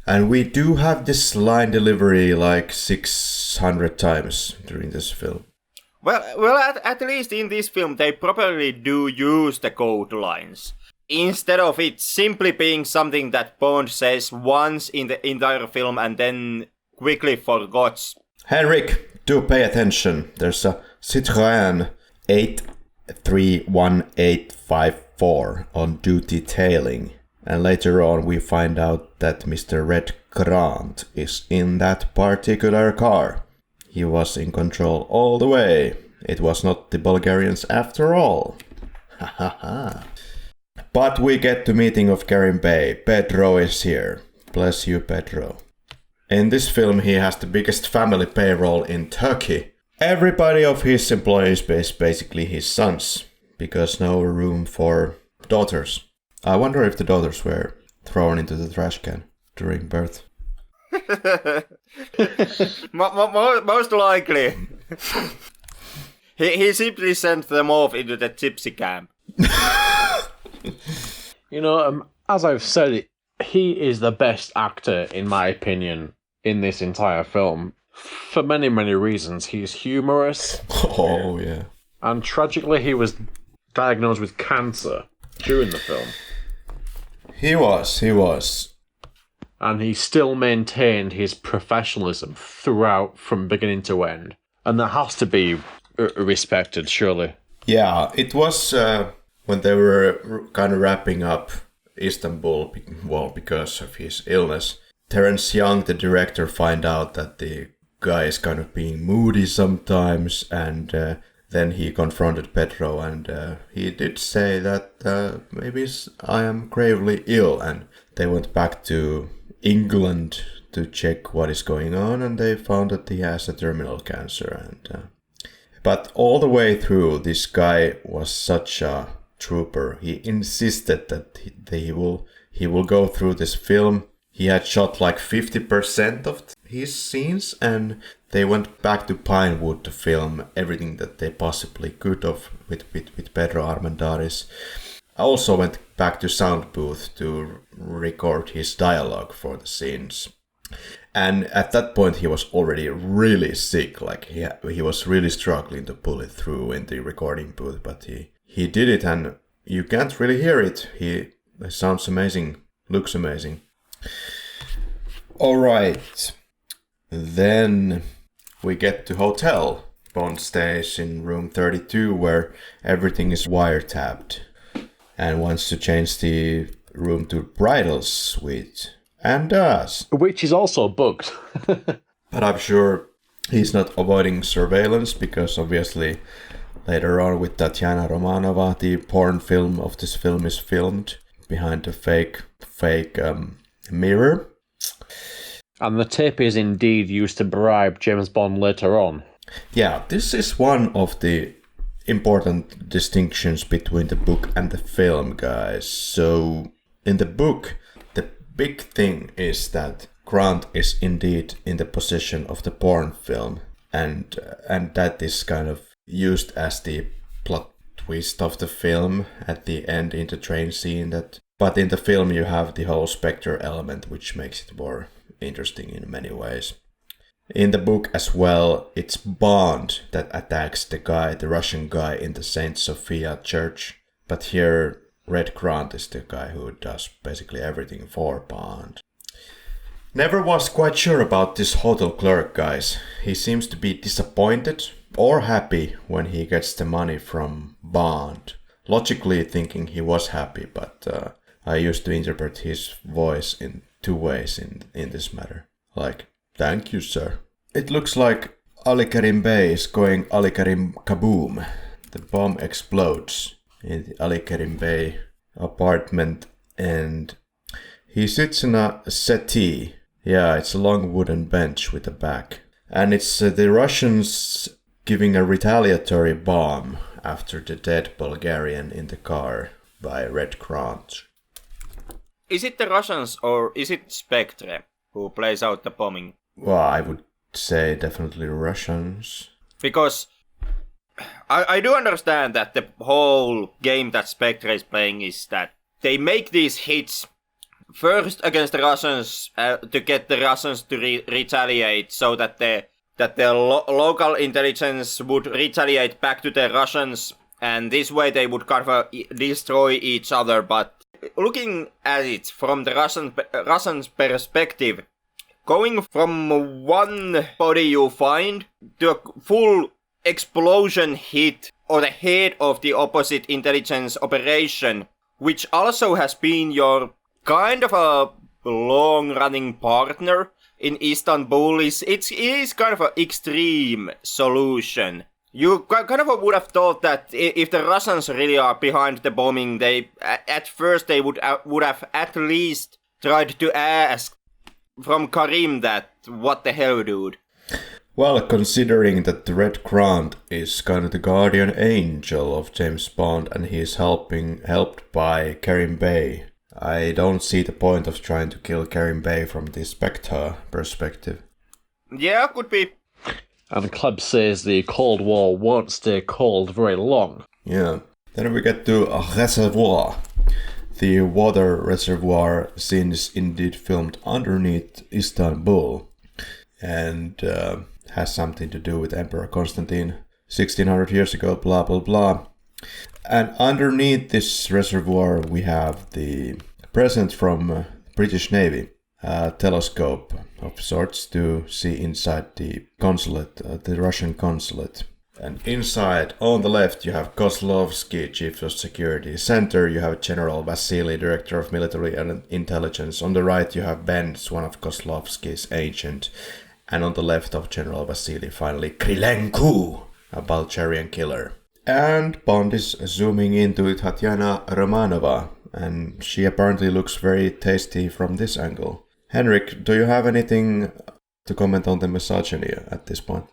And we do have this line delivery like 600 times during this film. Well, at least in this film, they probably do use the code lines. Instead of it simply being something that Bond says once in the entire film and then quickly forgets. Henrik, do pay attention. There's a Citroën 831854 on duty tailing. And later on we find out that Mr. Red Grant is in that particular car. He was in control all the way. It was not the Bulgarians after all. Ha ha ha. But we get to meeting of Karim Bey. Pedro is here. Bless you, Pedro. In this film he has the biggest family payroll in Turkey. Everybody of his employees is basically his sons, because no room for daughters. I wonder if the daughters were thrown into the trash can during birth. Most likely. He simply sent them off into the gypsy camp. As I've said, he is the best actor, in my opinion, in this entire film. For many, many reasons. He's humorous. Oh, yeah. And tragically, he was diagnosed with cancer during the film. He was. And he still maintained his professionalism throughout, from beginning to end. And that has to be respected, surely. Yeah, it was when they were kind of wrapping up Istanbul, well, because of his illness. Terence Young, the director, find out that the guy is kind of being moody sometimes, and then he confronted Pedro, and he did say that maybe I am gravely ill, and they went back to England to check what is going on, and they found that he has a terminal cancer. And but all the way through, this guy was such a trooper. He insisted that he will go through this film. He had shot like 50% of his scenes, and they went back to Pinewood to film everything that they possibly could have with Pedro Armendariz. I also went back to sound booth to record his dialogue for the scenes. And at that point he was already really sick, like he was really struggling to pull it through in the recording booth, but he did it, and you can't really hear it. It sounds amazing, looks amazing. Alright, then we get to hotel. Bond stays in room 32 where everything is wiretapped, and wants to change the room to bridal suite, and does. Which is also booked. But I'm sure he's not avoiding surveillance, because obviously later on with Tatiana Romanova, the porn film of this film is filmed behind a fake mirror. And the tape is indeed used to bribe James Bond later on. Yeah, this is one of the important distinctions between the book and the film, guys. So, in the book, the big thing is that Grant is indeed in the position of the porn film, and that is kind of used as the plot twist of the film at the end in the train scene. But in the film you have the whole Spectre element, which makes it more interesting in many ways. In the book as well, it's Bond that attacks the Russian guy in the Saint Sophia Church. But here, Red Grant is the guy who does basically everything for Bond. Never was quite sure about this hotel clerk, guys. He seems to be disappointed or happy when he gets the money from Bond. Logically thinking he was happy, but I used to interpret his voice in two ways in this matter. Like, thank you, sir. It looks like Ali Karim Bey is going Ali Karim kaboom. The bomb explodes in the Ali Karim Bey apartment and he sits in a settee. Yeah, it's a long wooden bench with a back. And it's the Russians giving a retaliatory bomb after the dead Bulgarian in the car by Red Grant. Is it the Russians or is it Spectre who plays out the bombing? Well, I would say definitely Russians. Because I do understand that the whole game that Spectre is playing is that they make these hits first against the Russians to get the Russians to retaliate, so that the local intelligence would retaliate back to the Russians, and this way they would kind of destroy each other. But looking at it from the Russians' perspective, going from one body you find to a full explosion hit or the head of the opposite intelligence operation, which also has been your kind of a long-running partner in Istanbul, it is kind of an extreme solution. You kind of would have thought that if the Russians really are behind the bombing, they at first they would have at least tried to ask from Karim that, what the hell, dude? Well, considering that the Red Grant is kind of the guardian angel of James Bond and he is helped by Karim Bey, I don't see the point of trying to kill Karim Bey from the Spectre perspective. Yeah, could be. And the club says the Cold War won't stay cold very long. Yeah. Then we get to a reservoir. The water reservoir scene is indeed filmed underneath Istanbul and has something to do with Emperor Constantine 1600 years ago, blah blah blah. And underneath this reservoir we have the present from British Navy, a telescope of sorts to see inside the consulate, the Russian consulate. And inside, on the left, you have Kozlovsky, Chief of Security. Center, you have General Vasily, Director of Military and Intelligence. On the right, you have Benz, one of Kozlovsky's agents. And on the left of General Vasily, finally, Krylenko, a Bulgarian killer. And Bond is zooming into Tatiana Romanova, and she apparently looks very tasty from this angle. Henrik, do you have anything to comment on the misogyny at this point?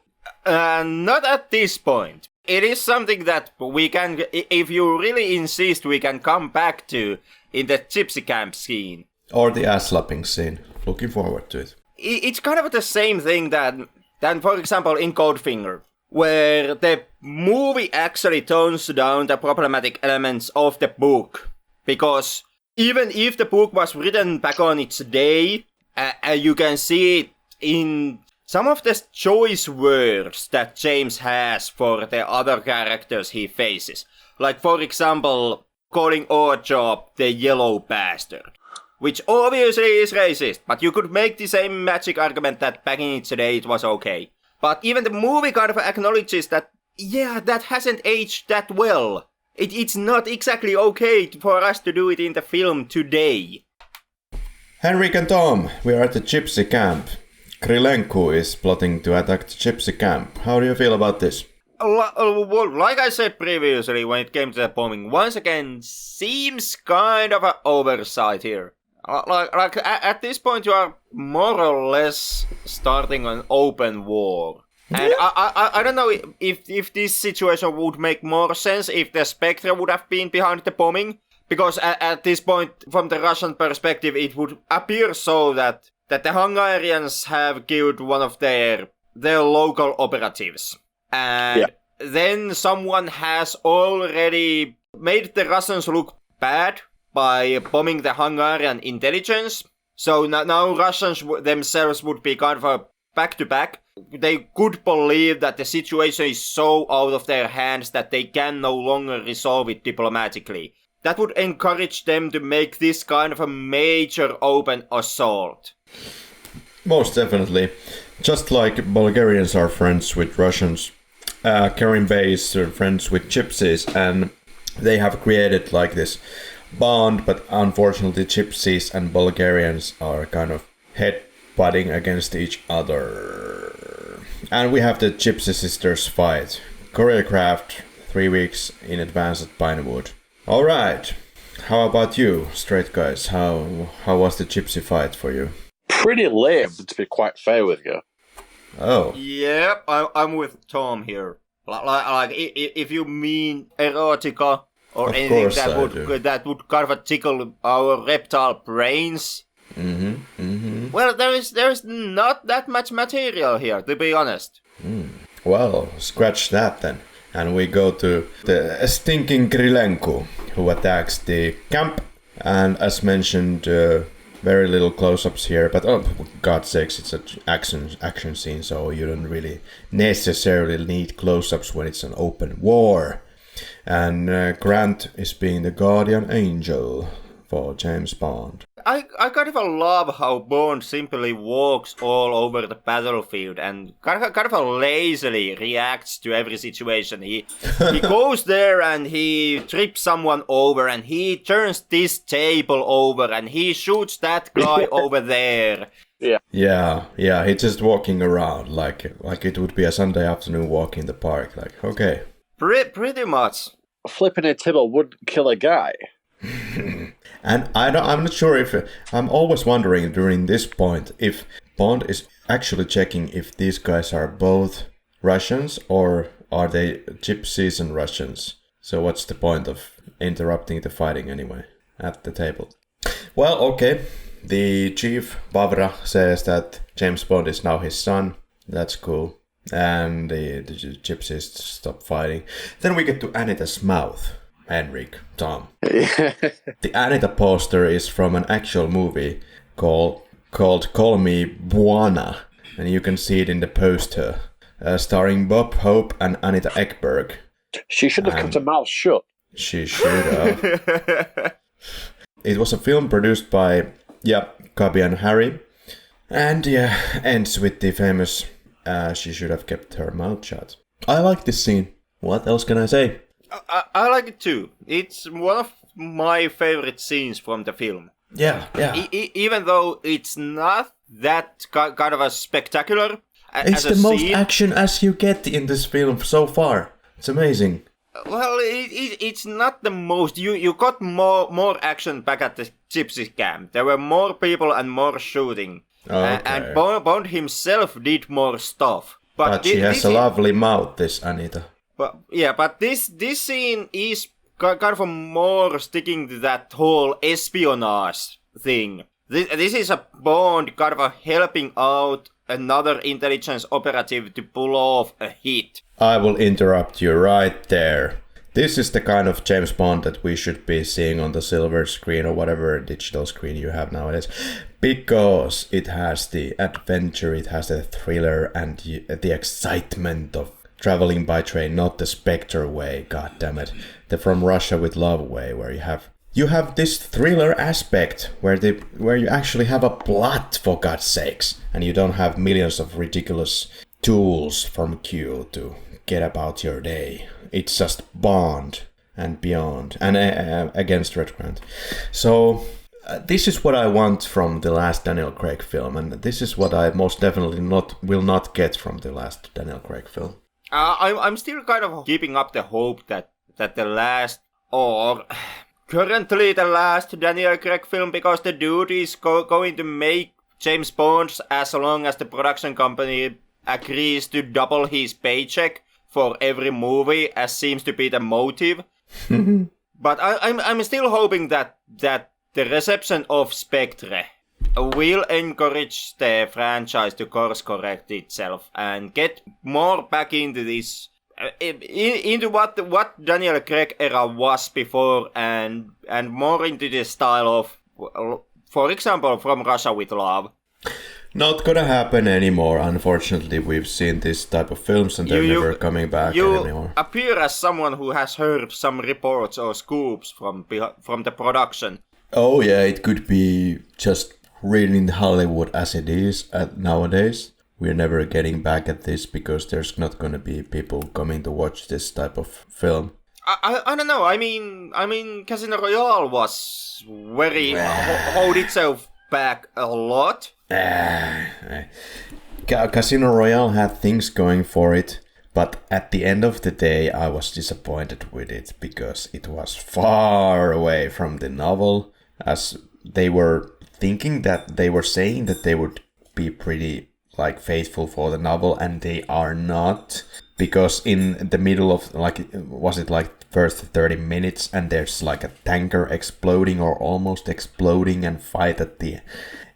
Not at this point. It is something that we can, if you really insist, we can come back to in the gypsy camp scene. Or the ass-slapping scene. Looking forward to it. It's kind of the same thing than for example, in Goldfinger, where the movie actually tones down the problematic elements of the book. Because even if the book was written back on its day, you can see it in some of the choice words that James has for the other characters he faces. Like, for example, calling Oddjob the yellow bastard. Which obviously is racist, but you could make the same magic argument that back in its day it was okay. But even the movie kind of acknowledges that, yeah, that hasn't aged that well. It's not exactly okay for us to do it in the film today. Henrik and Tom, we are at the gypsy camp. Krylenko is plotting to attack the gypsy camp. How do you feel about this? Like I said previously, when it came to the bombing, once again, seems kind of an oversight here. Like at this point, you are more or less starting an open war. And I don't know if this situation would make more sense if the Spectre would have been behind the bombing. Because at this point, from the Russian perspective, it would appear so that the Hungarians have killed one of their local operatives. And then someone has already made the Russians look bad by bombing the Hungarian intelligence. So now Russians themselves would be kind of a back-to-back. They could believe that the situation is so out of their hands that they can no longer resolve it diplomatically. That would encourage them to make this kind of a major open assault. Most definitely. Just like Bulgarians are friends with Russians, Karim Bey is friends with Gypsies, and they have created like this bond, but unfortunately Gypsies and Bulgarians are kind of head-butting against each other. And we have the Gypsy Sisters fight, choreographed 3 weeks in advance at Pinewood. Alright, how about you, straight guys? How was the Gypsy fight for you? Pretty lame, to be quite fair with you. Oh. Yep, I'm with Tom here. Like if you mean erotica or of anything that would kind of tickle our reptile brains. Well, there is not that much material here, to be honest. Well, scratch that then. And we go to the stinking Grilenko, who attacks the camp. And as mentioned, very little close-ups here, but oh, for God's sakes, it's an action scene, so you don't really necessarily need close-ups when it's an open war. And Grant is being the guardian angel for James Bond. I kind of love how Bond simply walks all over the battlefield and kind of lazily reacts to every situation. He goes there and he trips someone over and he turns this table over and he shoots that guy over there. Yeah, he's just walking around like it would be a Sunday afternoon walk in the park. Like, okay. Pretty much. Flipping a table would kill a guy. And I'm not sure if I'm always wondering during this point if Bond is actually checking if these guys are both Russians or are they Gypsies and Russians. So what's the point of interrupting the fighting anyway at the table? Well, okay. The chief Bavra says that James Bond is now his son. That's cool. And the Gypsies stop fighting. Then we get to Anita's mouth. Henrik, Tom. The Anita poster is from an actual movie called Call Me Buona, and you can see it in the poster, starring Bob Hope and Anita Ekberg. She should have kept her mouth shut. She should have. It was a film produced by, Cubby and Harry, and ends with the famous she should have kept her mouth shut. I like this scene. What else can I say? I like it too. It's one of my favorite scenes from the film. Yeah. Even though it's not that kind of a spectacular. It's the most action as you get in this film so far. It's amazing. Well, it's not the most. You got more action back at the Gypsy camp. There were more people and more shooting. Okay. And Bond himself did more stuff. But she has a lovely mouth, this Anita. But this scene is kind of more sticking to that whole espionage thing. This is a Bond kind of helping out another intelligence operative to pull off a hit. I will interrupt you right there. This is the kind of James Bond that we should be seeing on the silver screen or whatever digital screen you have nowadays. Because it has the adventure, it has the thriller and the excitement of traveling by train, not the Spectre way, goddammit. The From Russia with Love way, where you have this thriller aspect where you actually have a plot, for God's sakes, and you don't have millions of ridiculous tools from Q to get about your day. It's just Bond and beyond, and against Red Grant. So this is what I want from the last Daniel Craig film, and this is what I most definitely will not get from the last Daniel Craig film. I'm still kind of keeping up the hope that the last, or currently the last Daniel Craig film, because the dude is going to make James Bond as long as the production company agrees to double his paycheck for every movie, as seems to be the motive. But I'm still hoping that the reception of Spectre will encourage the franchise to course correct itself and get more back into this, into what Daniel Craig era was before, and more into the style of, for example, From Russia with Love. Not gonna happen anymore, unfortunately. We've seen this type of films and they're never coming back anymore. You appear as someone who has heard some reports or scoops from the production. Oh yeah, it could be just reading Hollywood as it is nowadays. We're never getting back at this because there's not gonna be people coming to watch this type of film. I don't know. I mean, Casino Royale was very hold itself back a lot. Casino Royale had things going for it, but at the end of the day I was disappointed with it because it was far away from the novel, as they were thinking that they were saying that they would be pretty like faithful for the novel, and they are not, because in the middle of was it like first 30 minutes and there's like a tanker exploding or almost exploding and fight at the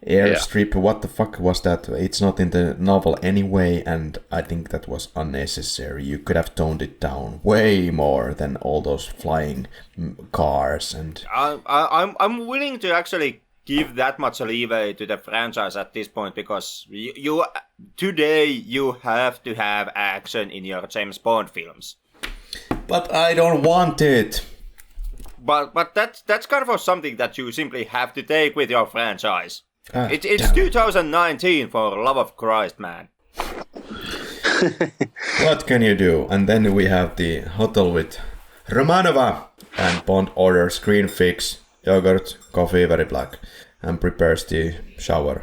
airstrip. What the fuck was that? It's not in the novel anyway, and I think that was unnecessary. You could have toned it down way more than all those flying cars. And I'm willing to actually give that much leeway to the franchise at this point, because you today you have to have action in your James Bond films. But I don't want it. But that's kind of something that you simply have to take with your franchise. It's 2019, for love of Christ, man. What can you do? And then we have the hotel with Romanova, and Bond orders green fix, yogurt, coffee, very black, and prepares the shower.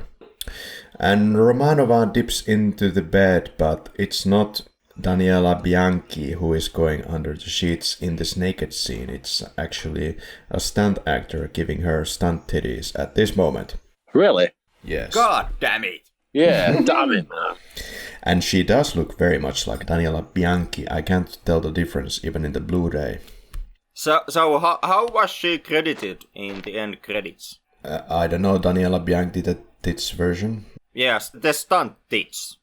And Romanova dips into the bed, but it's not Daniella Bianchi who is going under the sheets in this naked scene. It's actually a stunt actor giving her stunt titties at this moment. Really? Yes. God damn it. Yeah, damn it, man. And she does look very much like Daniella Bianchi. I can't tell the difference even in the Blu-ray. So how was she credited in the end credits? I don't know, Daniella Bianchi, the tits version. Yes, the stunt tits.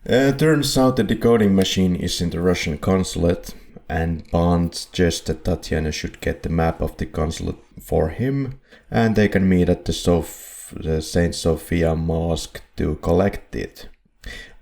Turns out the decoding machine is in the Russian consulate, and Bond suggests that Tatiana should get the map of the consulate for him, and they can meet at the Saint Sophia Mosque to collect it.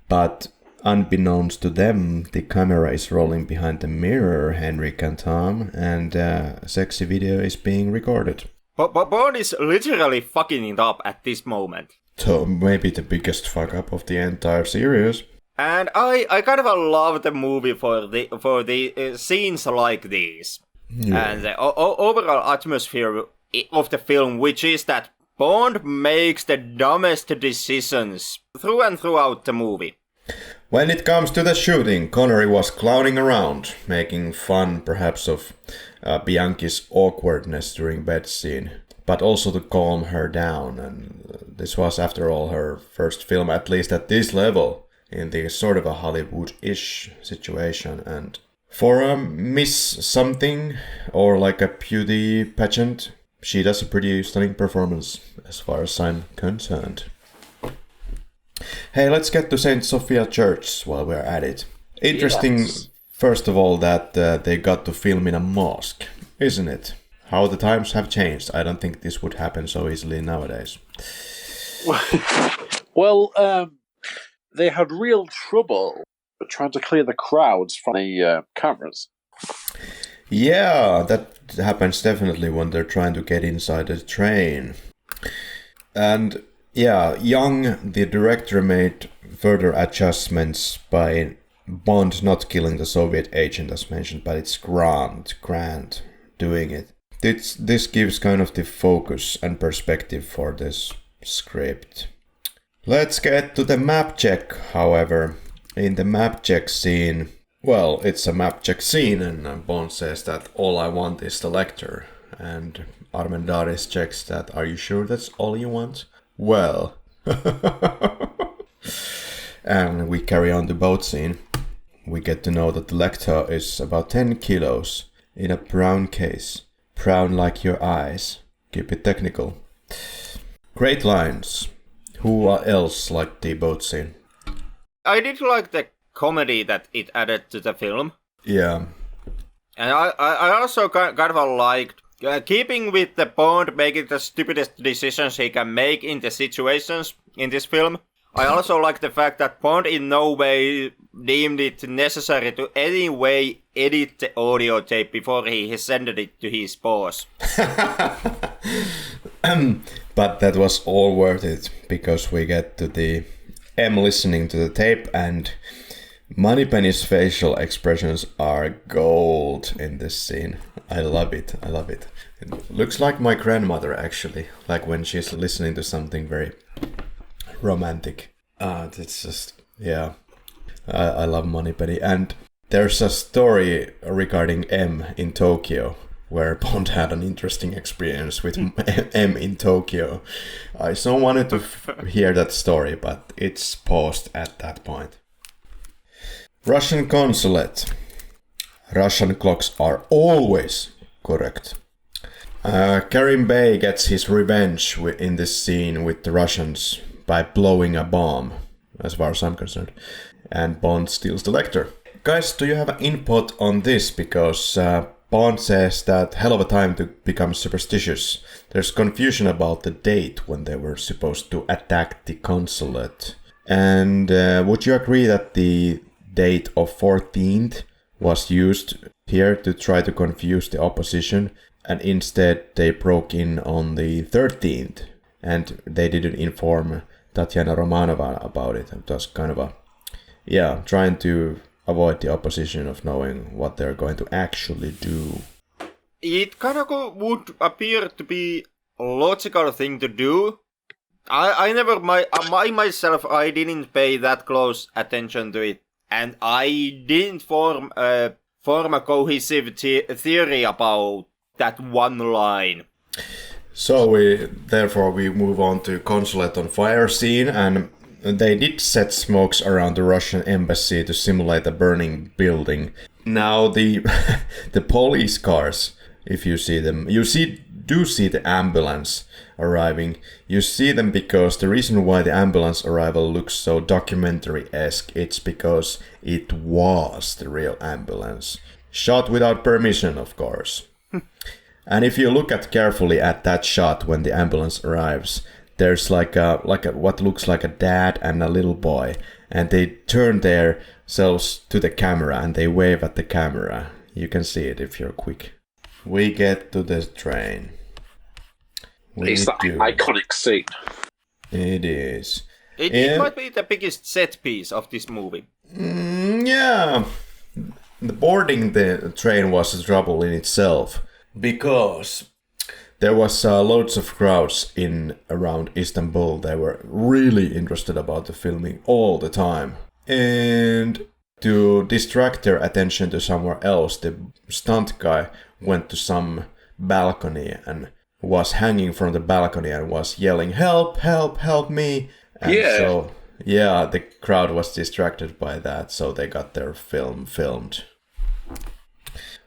But unbeknownst to them, the camera is rolling behind the mirror, Henrik and Tom, and a sexy video is being recorded. But Bond is literally fucking it up at this moment. So maybe the biggest fuck up of the entire series. And I kind of love the movie for the scenes like these. Yeah. And the overall atmosphere of the film, which is that Bond makes the dumbest decisions through and throughout the movie. When it comes to the shooting, Connery was clowning around, making fun perhaps of Bianchi's awkwardness during bed scene, but also to calm her down. And this was, after all, her first film, at least at this level, in the sort of a Hollywood-ish situation. And for a Miss Something, or like a beauty pageant, she does a pretty stunning performance, as far as I'm concerned. Hey, let's get to St. Sophia Church while we're at it. Interesting, yes. First of all, that they got to film in a mosque, isn't it? How the times have changed. I don't think this would happen so easily nowadays. Well, they had real trouble trying to clear the crowds from the cameras. Yeah, that happens definitely when they're trying to get inside a train. And yeah, Young, the director, made further adjustments by Bond not killing the Soviet agent as mentioned, but it's Grant doing it. This gives kind of the focus and perspective for this script. Let's get to the map check, however. In the map check scene, well, it's a map check scene, and Bond says that all I want is the lector. And Armendariz checks that, are you sure that's all you want? Well, And we carry on the boat scene. We get to know that the lector is about 10 kilos in a brown case. Brown like your eyes. Keep it technical. Great lines. Who else liked the boat scene? I did like the comedy that it added to the film. Yeah. And I also kind of liked keeping with the Bond making the stupidest decisions he can make in the situations in this film. I also like the fact that Bond in no way deemed it necessary to any way edit the audio tape before he sent it to his boss. But that was all worth it, because we get to the M listening to the tape, and Moneypenny's facial expressions are gold in this scene. I love it. It looks like my grandmother, actually, like when she's listening to something very romantic. It's just, yeah, I love Moneypenny. And there's a story regarding M in Tokyo, where Bond had an interesting experience with M in Tokyo. I so wanted to hear that story, but it's paused at that point. Russian consulate. Russian clocks are always correct. Karim Bey gets his revenge in this scene with the Russians by blowing a bomb, as far as I'm concerned. And Bond steals the lector. Guys, do you have an input on this? Because Bond says that hell of a time to become superstitious. There's confusion about the date when they were supposed to attack the consulate. And would you agree that the date of 14th was used here to try to confuse the opposition, and instead they broke in on the 13th and they didn't inform Tatiana Romanova about it? It was kind of trying to avoid the opposition of knowing what they're going to actually do. It kind of would appear to be a logical thing to do. I didn't pay that close attention to it, and I didn't form a cohesive theory about that one line. So we move on to consulate on fire scene, and they did set smokes around the Russian embassy to simulate a burning building. Now the police cars, if you see them, do see the ambulance arriving. You see them because the reason why the ambulance arrival looks so documentary-esque, it's because it was the real ambulance. Shot without permission, of course. And if you look carefully at that shot when the ambulance arrives, there's like a what looks like a dad and a little boy, and they turn themselves to the camera and they wave at the camera. You can see it if you're quick. We get to the train. It's that iconic scene. It is. It might be the biggest set piece of this movie. Yeah. The boarding the train was a trouble in itself, because there was loads of crowds around Istanbul. They were really interested about the filming all the time. And to distract their attention to somewhere else, the stunt guy went to some balcony and was hanging from the balcony and was yelling, "Help, help, help me!" And so, the crowd was distracted by that, so they got their film filmed.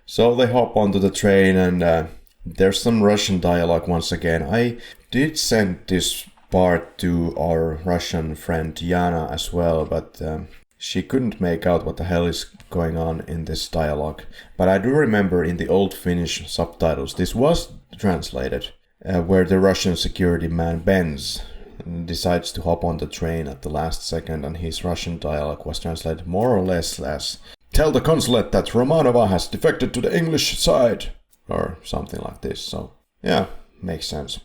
So they hop onto the train, and there's some Russian dialogue once again. I did send this part to our Russian friend Yana as well, but she couldn't make out what the hell is going on in this dialogue. But I do remember in the old Finnish subtitles, this was translated, where the Russian security man Benz decides to hop on the train at the last second, and his Russian dialogue was translated more or less as, "Tell the consulate that Romanova has defected to the English side," or something like this. So, yeah, makes sense.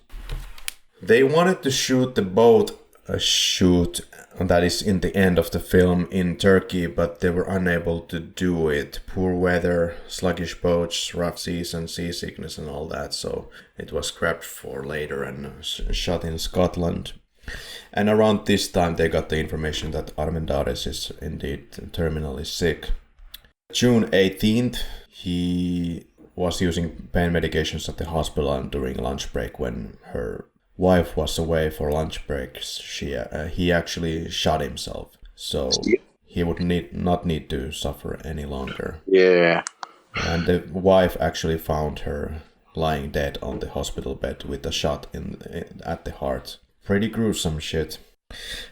They wanted to shoot the boat shoot that is in the end of the film in Turkey, but they were unable to do it. Poor weather, sluggish boats, rough seas and seasickness and all that, so it was scrapped for later and shot in Scotland. And around this time they got the information that Armendariz is indeed terminally sick. June 18th, he was using pain medications at the hospital during lunch break. When her wife was away for lunch breaks, he actually shot himself. so he would not need to suffer any longer. Yeah. And the wife actually found her lying dead on the hospital bed with a shot at the heart. Pretty gruesome shit.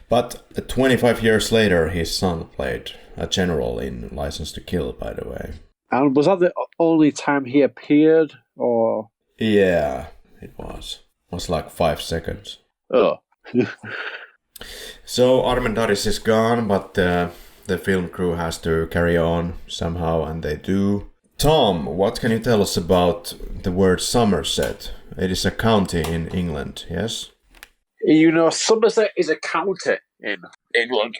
But 25 years later, his son played a general in License to Kill, by the way. And was that the only time he appeared, or...? Yeah, it was. It was like 5 seconds. Oh. So Armendariz is gone, but the film crew has to carry on somehow, and they do. Tom, what can you tell us about the word Somerset? It is a county in England, yes? You know, Somerset is a county in England.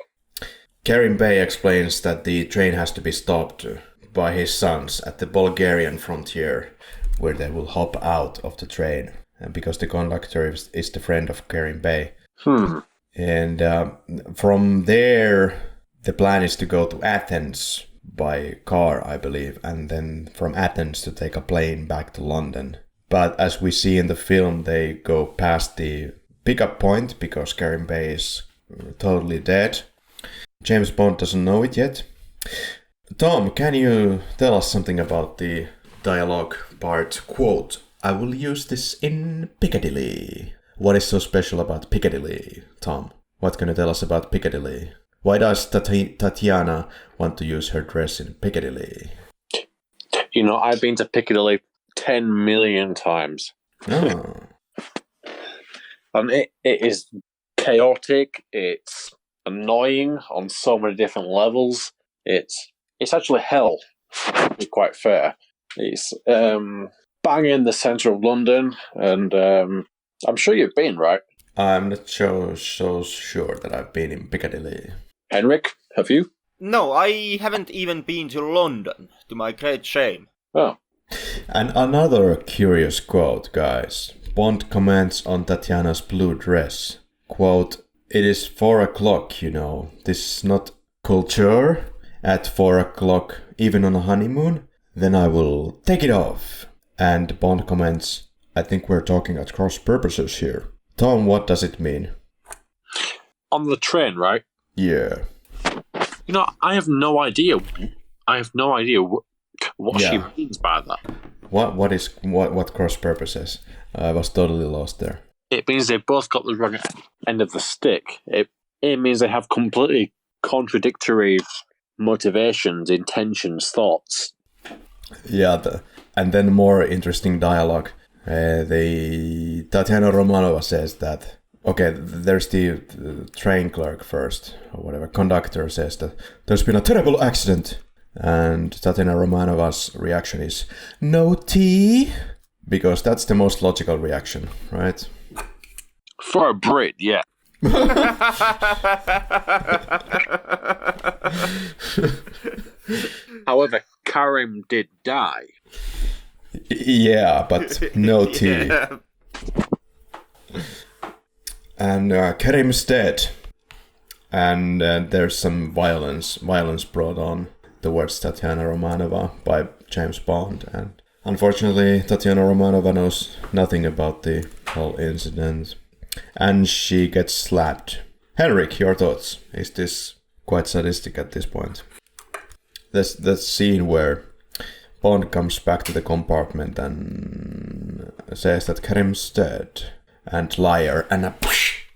Karim Bey explains that the train has to be stopped by his sons at the Bulgarian frontier, where they will hop out of the train, and because the conductor is the friend of Karim Bey. And from there, the plan is to go to Athens by car, I believe, and then from Athens to take a plane back to London. But as we see in the film, they go past the pickup point because Karim Bey is totally dead. James Bond doesn't know it yet. Tom, can you tell us something about the dialogue part? Quote, I will use this in Piccadilly. What is so special about Piccadilly, Tom? What can you tell us about Piccadilly? Why does Tatiana want to use her dress in Piccadilly? You know, I've been to Piccadilly 10 million times. Oh. And it is chaotic, it's annoying on so many different levels. It's actually hell, to be quite fair. It's bang in the centre of London, and I'm sure you've been, right? I'm not so sure that I've been in Piccadilly. Henrik, have you? No, I haven't even been to London, to my great shame. Oh. And another curious quote, guys. Bond comments on Tatiana's blue dress. Quote, it is 4 o'clock, you know. This is not culture. At 4 o'clock, even on a honeymoon, then I will take it off. And Bond comments, I think we're talking at cross purposes here. Tom, what does it mean? On the train, right? Yeah. You know, I have no idea. What she means by that. What cross purposes? I was totally lost there. It means they both got the wrong end of the stick. It means they have completely contradictory motivations, intentions, thoughts. Yeah, and then more interesting dialogue. The Tatiana Romanova says that, okay, there's the train clerk first, or whatever, conductor says that there's been a terrible accident. And Tatiana Romanova's reaction is, no tea? Because that's the most logical reaction, right? For a Brit, yeah. However, Karim did die. Yeah, but no tea. Yeah. And Karim's dead. And there's some violence brought on towards Tatiana Romanova by James Bond. And unfortunately, Tatiana Romanova knows nothing about the whole incident. And she gets slapped. Henrik, your thoughts? Is this quite sadistic at this point? There's the scene where Bond comes back to the compartment and says that Karim's dead. And liar, and a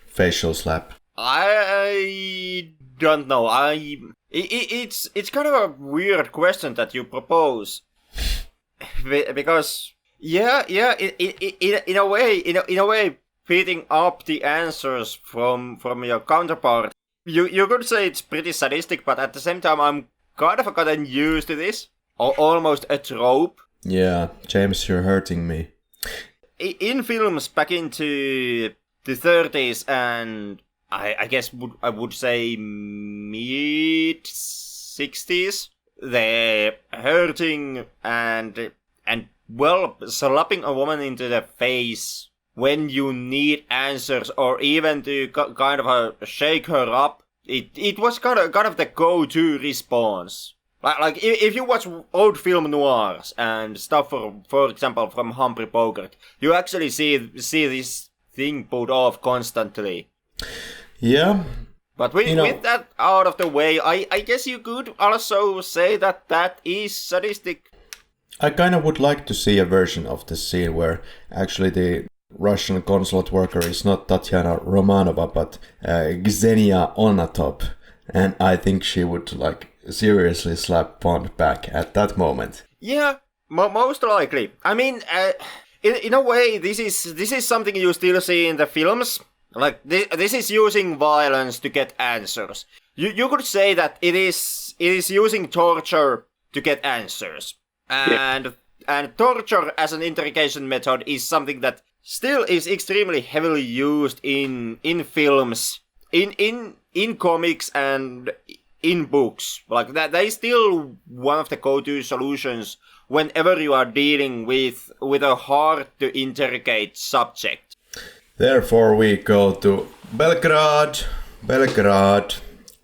facial slap. I don't know. It's kind of a weird question that you propose, because in a way, picking up the answers from your counterpart, you could say it's pretty sadistic, but at the same time, I'm kind of gotten used to this, or almost a trope. Yeah, James, you're hurting me. In films back into the 30s and I guess I would say mid 60s, the hurting and slapping a woman into the face when you need answers, or even to kind of shake her up, it was kind of the go-to response. Like if you watch old film noirs and stuff, for example from Humphrey Bogart, you actually see this thing put off constantly. Yeah, But with that out of the way, I guess you could also say that is sadistic. I kind of would like to see a version of the scene where actually the Russian consulate worker is not Tatiana Romanova, but Xenia Onatop. And I think she would, seriously slap Bond back at that moment. Yeah, most likely. I mean, in a way, this is something you still see in the films. Like, this is using violence to get answers. You could say that it is using torture to get answers. And torture as an interrogation method is something that still is extremely heavily used in films, in comics and in books. Like that is still one of the go-to solutions whenever you are dealing with a hard to interrogate subject. Therefore we go to Belgrade.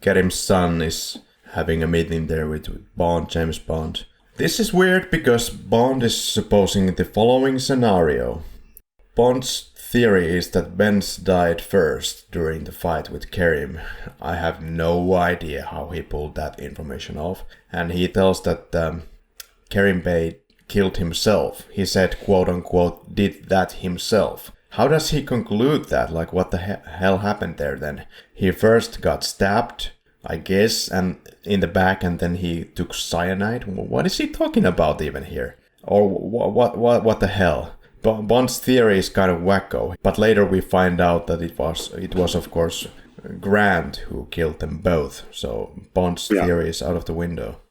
Kerim's son is having a meeting there with Bond, James Bond. This is weird because Bond is supposing the following scenario. Bond's theory is that Benz died first during the fight with Kerim. I have no idea how he pulled that information off. And he tells that Kerim Bey killed himself. He said, quote unquote, did that himself. How does he conclude that? Like, what the hell happened there then? He first got stabbed, I guess, and in the back, and then he took cyanide. What is he talking about even here? Or what the hell? Bond's theory is kind of wacko, but later we find out that it was of course Grant who killed them both. So Bond's theory is out of the window.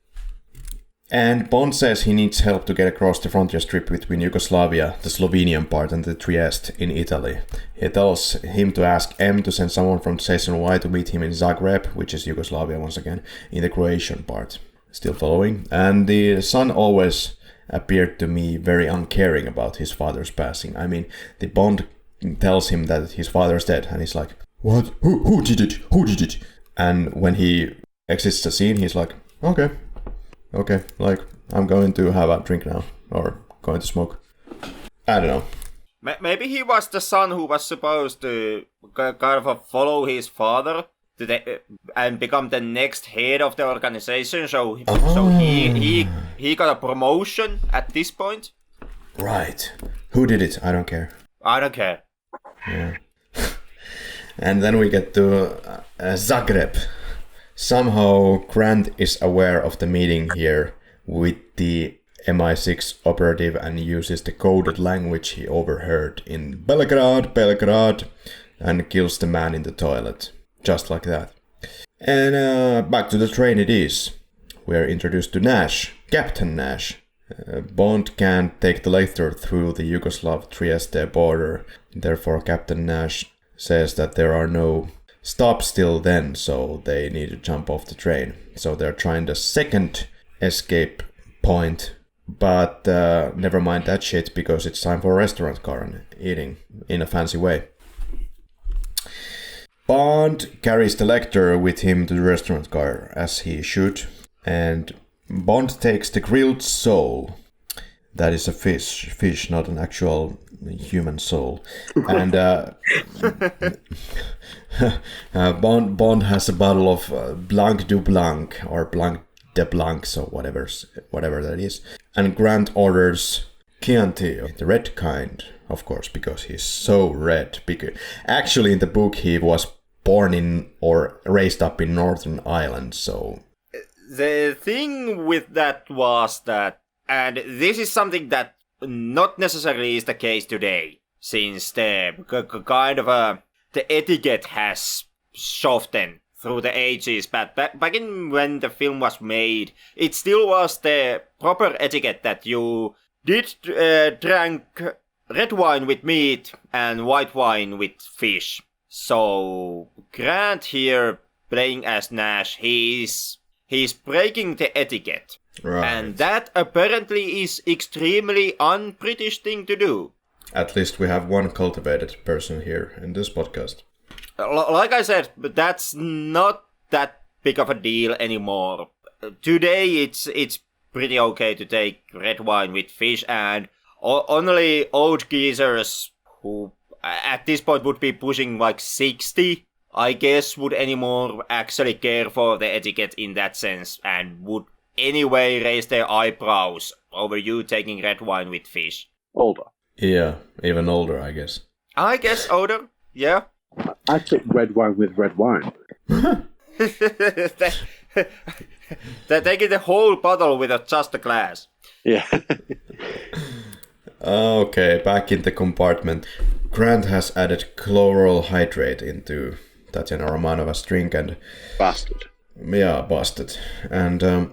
And Bond says he needs help to get across the frontier strip between Yugoslavia, the Slovenian part, and the Trieste in Italy. He tells him to ask M to send someone from Station Y to meet him in Zagreb, which is Yugoslavia once again, in the Croatian part. Still following. And the son always appeared to me very uncaring about his father's passing. I mean, the Bond tells him that his father's dead, and he's like, what? Who did it? Who did it? And when he exits the scene, he's like, okay, like, I'm going to have a drink now, or going to smoke. I don't know. Maybe he was the son who was supposed to kind of follow his father and become the next head of the organization, so he got a promotion at this point. Right. Who did it? I don't care. Yeah. And then we get to Zagreb. Somehow Grant is aware of the meeting here with the MI6 operative and uses the coded language he overheard in Belgrade, and kills the man in the toilet. Just like that. And back to the train it is. We're introduced to Nash, Captain Nash. Bond can't take the later through the Yugoslav-Trieste border. Therefore Captain Nash says that there are no stops till then, so they need to jump off the train. So they're trying the second escape point, but never mind that shit, because it's time for a restaurant car and eating in a fancy way. Bond carries the Lecter with him to the restaurant car, as he should, and Bond takes the grilled sole. That is a fish, not an actual human soul. And Bond has a bottle of Blanc du Blanc, or Blanc de Blanc, so whatever that is. And Grant orders Chianti, the red kind, of course, because he's so red. Actually, in the book, he was born in or raised up in Northern Ireland, so... The thing with that was that, and this is something that not necessarily is the case today, since the kind of the etiquette has softened through the ages, but back in when the film was made, it still was the proper etiquette that you did drank red wine with meat and white wine with fish. So Grant here, playing as Nash, he's breaking the etiquette. Right. And that apparently is extremely un-British thing to do. At least we have one cultivated person here in this podcast. Like I said, but that's not that big of a deal anymore. Today it's pretty okay to take red wine with fish, and only old geezers who at this point would be pushing like 60 I guess would anymore actually care for the etiquette in that sense and would anyway raise their eyebrows over you taking red wine with fish. Older. Yeah, even older, I guess. I guess older, yeah. I take red wine with red wine. They're taking the whole bottle with just a glass. Yeah. Okay, back in the compartment. Grant has added chloral hydrate into Tatiana Romanova's drink and... Bastard. Yeah, busted. And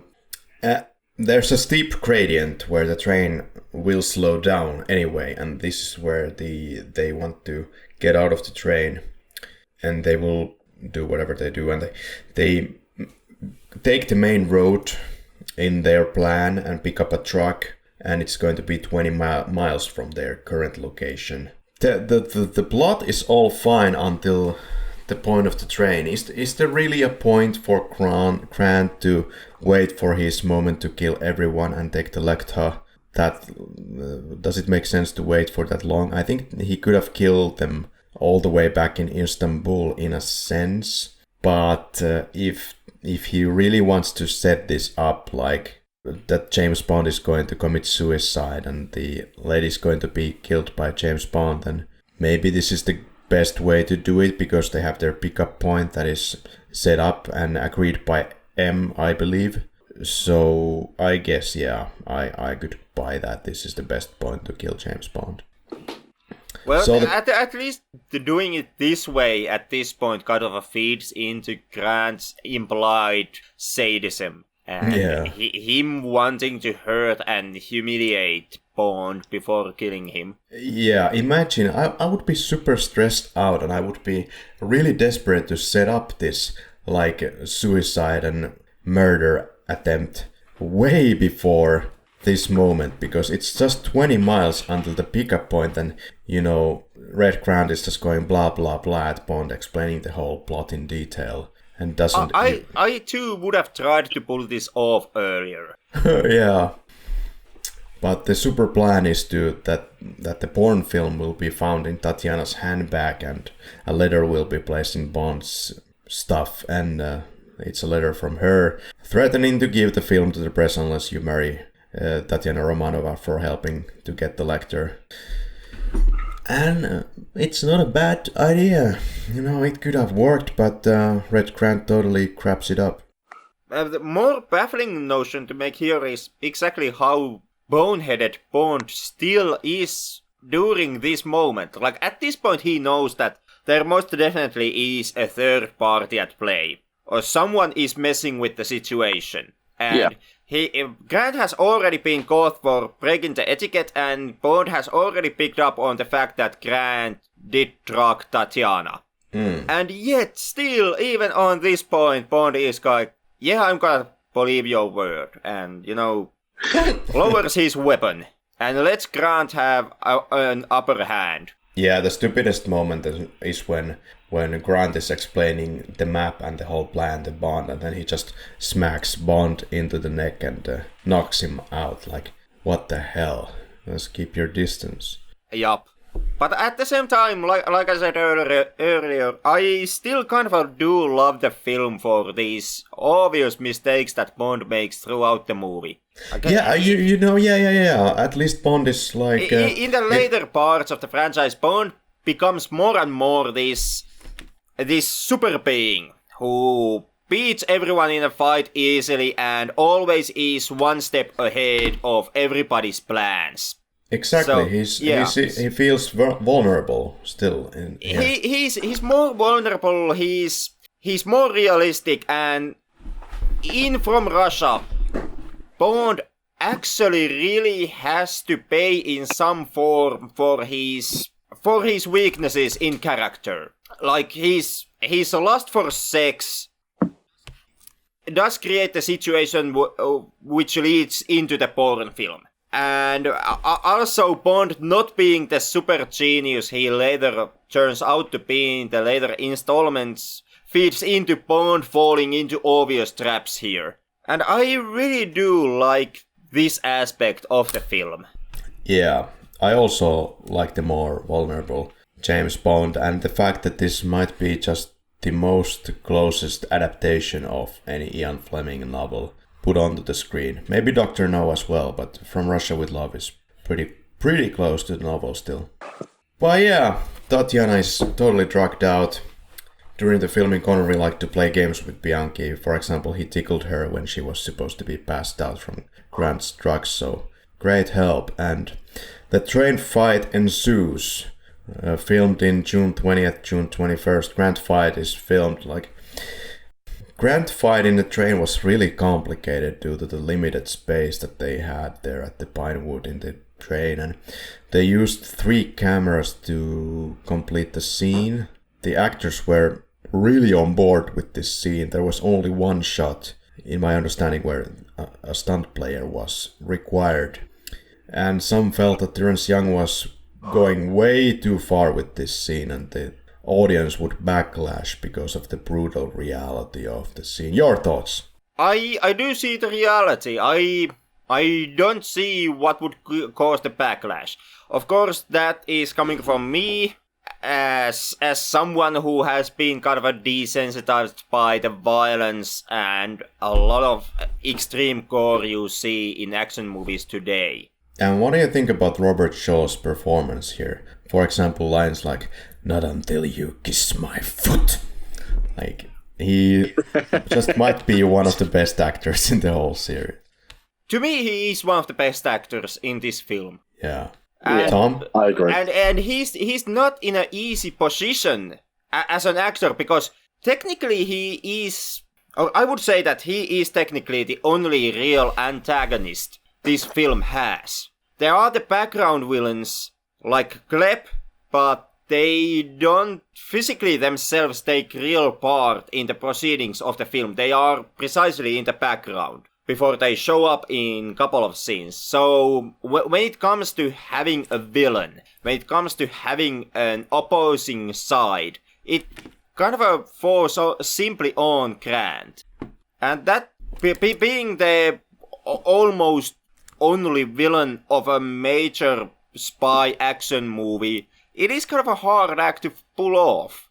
there's a steep gradient where the train will slow down anyway, and this is where they want to get out of the train, and they will do whatever they do, and they take the main road in their plan and pick up a truck, and it's going to be 20 miles from their current location. The plot is all fine until the point of the train. Is there really a point for Grant to wait for his moment to kill everyone and take the Lecta? Does it make sense to wait for that long? I think he could have killed them all the way back in Istanbul in a sense, but if he really wants to set this up like that James Bond is going to commit suicide and the lady is going to be killed by James Bond, then maybe this is the best way to do it, because they have their pickup point that is set up and agreed by M, I believe. So I guess, yeah, I could buy that. This is the best point to kill James Bond. Well, so at least doing it this way at this point kind of feeds into Grant's implied sadism. And him wanting to hurt and humiliate Bond before killing him. Yeah, imagine, I would be super stressed out and I would be really desperate to set up this like suicide and murder attempt way before this moment, because it's just 20 miles until the pickup point, and Red Grant is just going blah blah blah at Bond, explaining the whole plot in detail, and doesn't... I too would have tried to pull this off earlier. Yeah. But the super plan is that the porn film will be found in Tatiana's handbag, and a letter will be placed in Bond's stuff, and it's a letter from her threatening to give the film to the press unless you marry Tatiana Romanova for helping to get the Lecter. And it's not a bad idea. It could have worked, but Red Grant totally craps it up. The more baffling notion to make here is exactly how boneheaded Bond still is during this moment. Like, at this point he knows that there most definitely is a third party at play, or someone is messing with the situation. And Grant has already been caught for breaking the etiquette, and Bond has already picked up on the fact that Grant did drug Tatiana. And yet, still, even on this point, Bond is like, yeah, I'm gonna believe your word, and, lowers his weapon, and lets Grant have an upper hand. Yeah, the stupidest moment is when Grant is explaining the map and the whole plan to Bond, and then he just smacks Bond into the neck and knocks him out. Like, what the hell? Just keep your distance. Yup. But at the same time, like I said earlier, I still kind of do love the film for these obvious mistakes that Bond makes throughout the movie. Yeah, yeah. At least Bond is like... in the later parts of the franchise, Bond becomes more and more this super being who beats everyone in a fight easily and always is one step ahead of everybody's plans. Exactly, So, he feels vulnerable still. He's more vulnerable, he's more realistic, and in From Russia, Bond actually really has to pay in some form for his weaknesses in character. Like, his lust for sex does create a situation which leads into the porn film. And also Bond not being the super genius he later turns out to be in the later installments feeds into Bond falling into obvious traps here. And I really do like this aspect of the film. Yeah, I also like the more vulnerable James Bond, and the fact that this might be just the most closest adaptation of any Ian Fleming novel put onto the screen. Maybe Dr. No as well, but From Russia with Love is pretty close to the novel still. But yeah, Tatiana is totally drugged out. During the filming, Connery liked to play games with Bianchi. For example, he tickled her when she was supposed to be passed out from Grant's drugs, so great help. And the train fight ensues. Filmed in June 20th, June 21st. Grant fight is filmed Grant fight in the train was really complicated due to the limited space that they had there at the Pinewood in the train, and they used 3 cameras to complete the scene. The actors were really on board with this scene. There was only one shot, in my understanding, where a stunt player was required. And some felt that Terence Young was going way too far with this scene, and the audience would backlash because of the brutal reality of the scene. Your thoughts? I do see the reality. I don't see what would cause the backlash. Of course, that is coming from me as someone who has been kind of desensitized by the violence and a lot of extreme gore you see in action movies today. And what do you think about Robert Shaw's performance here? For example, lines like, "Not until you kiss my foot." He just might be one of the best actors in the whole series. To me, he is one of the best actors in this film. Yeah. Tom? I agree. And he's not in an easy position as an actor, because technically he is... I would say that he is technically the only real antagonist this film has. There are the background villains like Gleb, but they don't physically themselves take real part in the proceedings of the film. They are precisely in the background before they show up in a couple of scenes. So when it comes to having a villain, when it comes to having an opposing side, it kind of falls simply on Grant. And that being the almost only villain of a major spy action movie, it is kind of a hard act to pull off.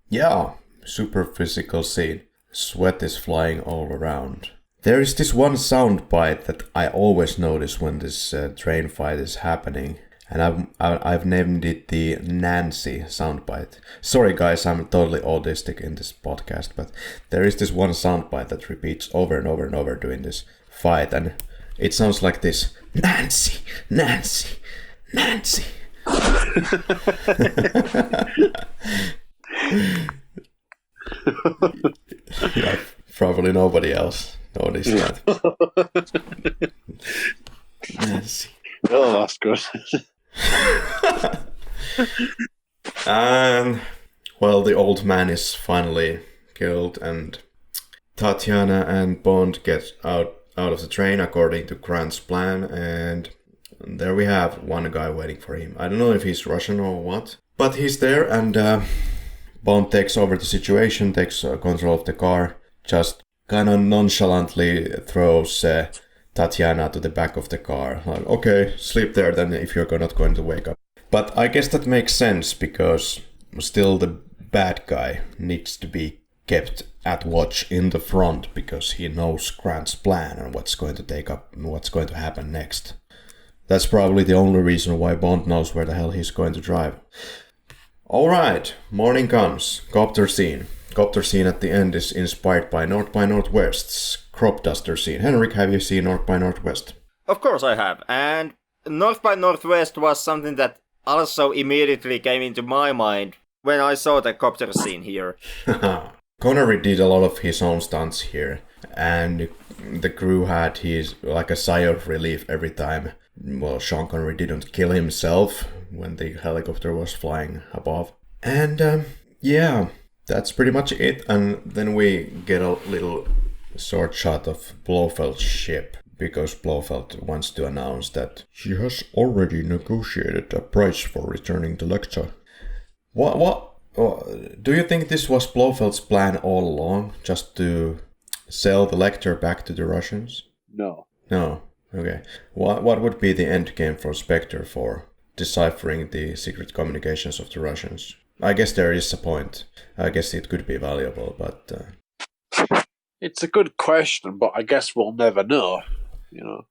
Yeah, super physical scene. Sweat is flying all around. There is this one soundbite that I always notice when this train fight is happening, and I've named it the Nancy soundbite. Sorry guys, I'm totally autistic in this podcast, but there is this one soundbite that repeats over and over and over during this fight, and it sounds like this: Nancy, Nancy, Nancy. Yeah, probably nobody else noticed that. Nancy. Oh, that's good. And, well, the old man is finally killed, and Tatiana and Bond get out of the train according to Grant's plan, and there we have one guy waiting for him. I don't know if he's Russian or what, but he's there, and Bond takes over the situation, takes control of the car, just kind of nonchalantly throws Tatiana to the back of the car. Like, okay, sleep there then if you're not going to wake up. But I guess that makes sense, because still the bad guy needs to be kept at watch in the front, because he knows Grant's plan and what's going to take up and what's going to happen next. That's probably the only reason why Bond knows where the hell he's going to drive. Alright, morning comes. Copter scene. Copter scene at the end is inspired by North by Northwest's crop duster scene. Henrik, have you seen North by Northwest? Of course I have. And North by Northwest was something that also immediately came into my mind when I saw the copter scene here. Connery did a lot of his own stunts here, and the crew had his like a sigh of relief every time. Well, Sean Connery didn't kill himself when the helicopter was flying above. And yeah, that's pretty much it. And then we get a little short shot of Blofeld's ship, because Blofeld wants to announce that she has already negotiated a price for returning the lecture. What? Do you think this was Blofeld's plan all along, just to sell the lecture back to the Russians? No. No. Okay. What would be the end game for Spectre for deciphering the secret communications of the Russians? I guess there is a point. I guess it could be valuable, but... It's a good question, but I guess we'll never know, Yeah.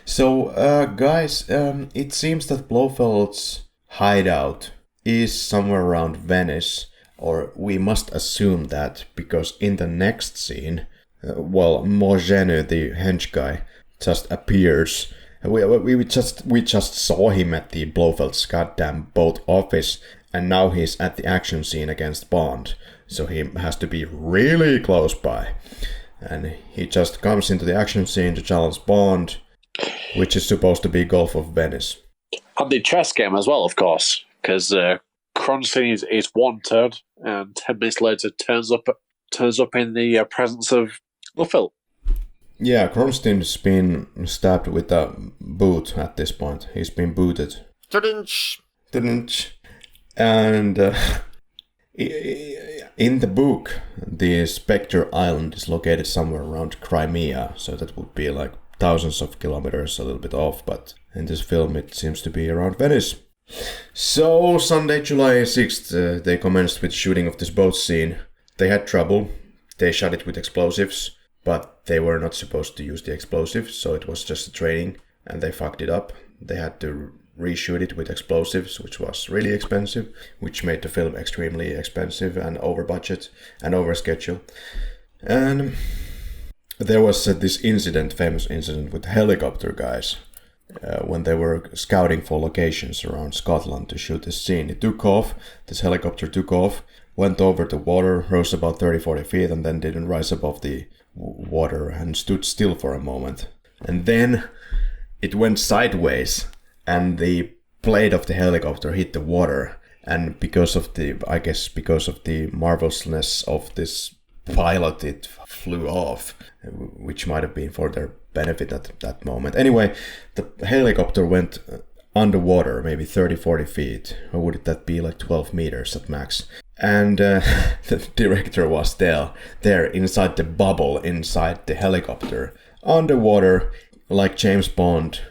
So, guys, it seems that Blofeld's hideout is somewhere around Venice, or we must assume that, because in the next scene, Mogenu, the hench guy, just appears. We just saw him at the Blofeld's goddamn boat office, and now he's at the action scene against Bond, so he has to be really close by. And he just comes into the action scene to challenge Bond, which is supposed to be Gulf of Venice. And the chess game as well, of course, because Kronstein is wanted, and 10 minutes later turns up in the presence of Blofeld. Yeah, Kronstein's been stabbed with a boot at this point. He's been booted. And in the book, the Spectre Island is located somewhere around Crimea, so that would be like thousands of kilometers, a little bit off, but in this film it seems to be around Venice. So, Sunday, July 6th, they commenced with shooting of this boat scene. They had trouble. They shot it with explosives, but they were not supposed to use the explosives, so it was just a training, and they fucked it up. They had to reshoot it with explosives, which was really expensive, which made the film extremely expensive and over budget and over schedule. And there was this famous incident with the helicopter guys. When they were scouting for locations around Scotland to shoot this scene. It took off, this helicopter took off, went over the water, rose about 30-40 feet, and then didn't rise above the water and stood still for a moment. And then it went sideways, and the blade of the helicopter hit the water. And because of the marvelousness of this pilot, it flew off, which might have been for their benefit at that moment. Anyway, the helicopter went underwater, maybe 30-40 feet, or would that be like 12 meters at max? And the director was there inside the bubble, inside the helicopter, underwater, like James Bond,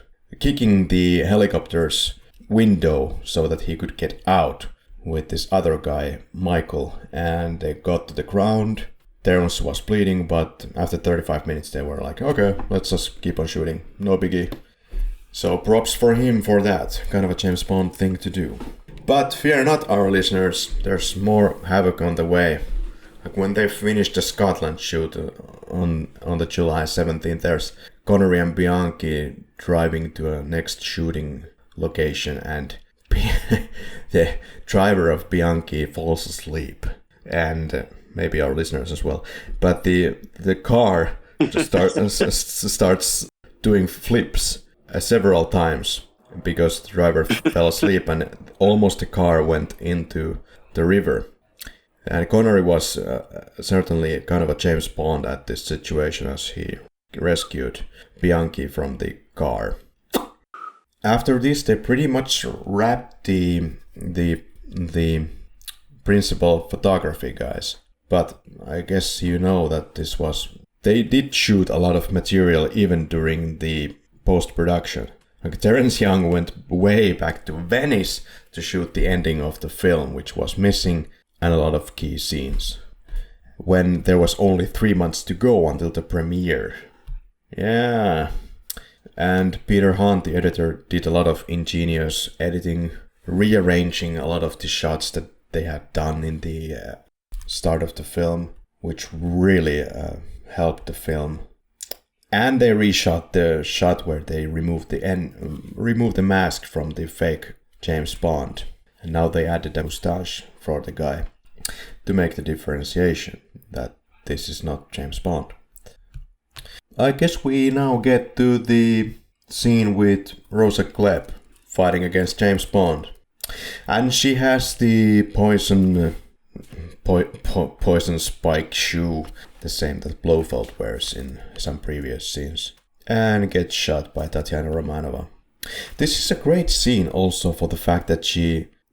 kicking the helicopter's window so that he could get out with this other guy, Michael, and they got to the ground. Terence was bleeding, but after 35 minutes they were like, okay, let's just keep on shooting, no biggie. So props for him for that, kind of a James Bond thing to do. But fear not, our listeners, there's more havoc on the way. Like when they finished the Scotland shoot on the July 17th, there's Connery and Bianchi driving to a next shooting location, and the driver of Bianchi falls asleep, and maybe our listeners as well. But the car just starts doing flips several times because the driver fell asleep, and almost the car went into the river. And Connery was certainly kind of a James Bond at this situation as he rescued Bianchi from the car. After this, they pretty much wrapped the principal photography guys. But I guess you know that they did shoot a lot of material even during the post-production. Like Terence Young went way back to Venice to shoot the ending of the film, which was missing, and a lot of key scenes, when there was only 3 months to go until the premiere. Yeah. And Peter Hunt, the editor, did a lot of ingenious editing, rearranging a lot of the shots that they had done in the start of the film, which really helped the film. And they reshot the shot where they removed the mask from the fake James Bond. And now they added a mustache for the guy to make the differentiation that this is not James Bond. I guess we now get to the scene with Rosa Klebb fighting against James Bond. And she has the poison spike shoe, the same that Blofeld wears in some previous scenes, and gets shot by Tatiana Romanova. This is a great scene also for the fact that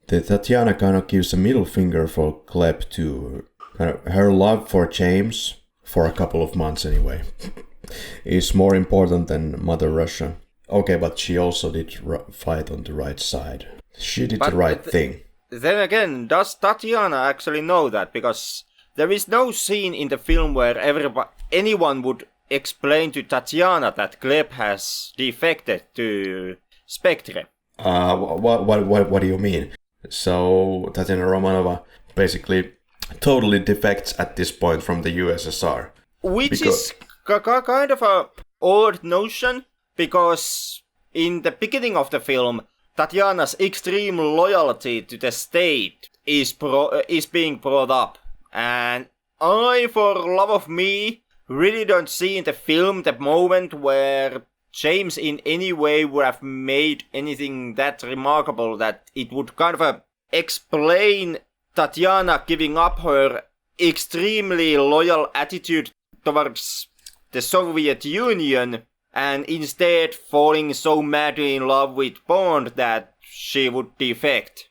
Tatiana kind of gives a middle finger for Klebb to her love for James, for a couple of months anyway, is more important than Mother Russia. Okay, but she also did fight on the right side. She did the right thing. then again, does Tatiana actually know that? Because there is no scene in the film where anyone would explain to Tatiana that Gleb has defected to Spectre. What do you mean? So Tatiana Romanova basically totally defects at this point from the USSR. Which is kind of a odd notion, because in the beginning of the film, Tatiana's extreme loyalty to the state is being brought up. And I, for love of me, really don't see in the film the moment where James in any way would have made anything that remarkable that it would kind of explain Tatiana giving up her extremely loyal attitude towards the Soviet Union and instead falling so madly in love with Bond that she would defect.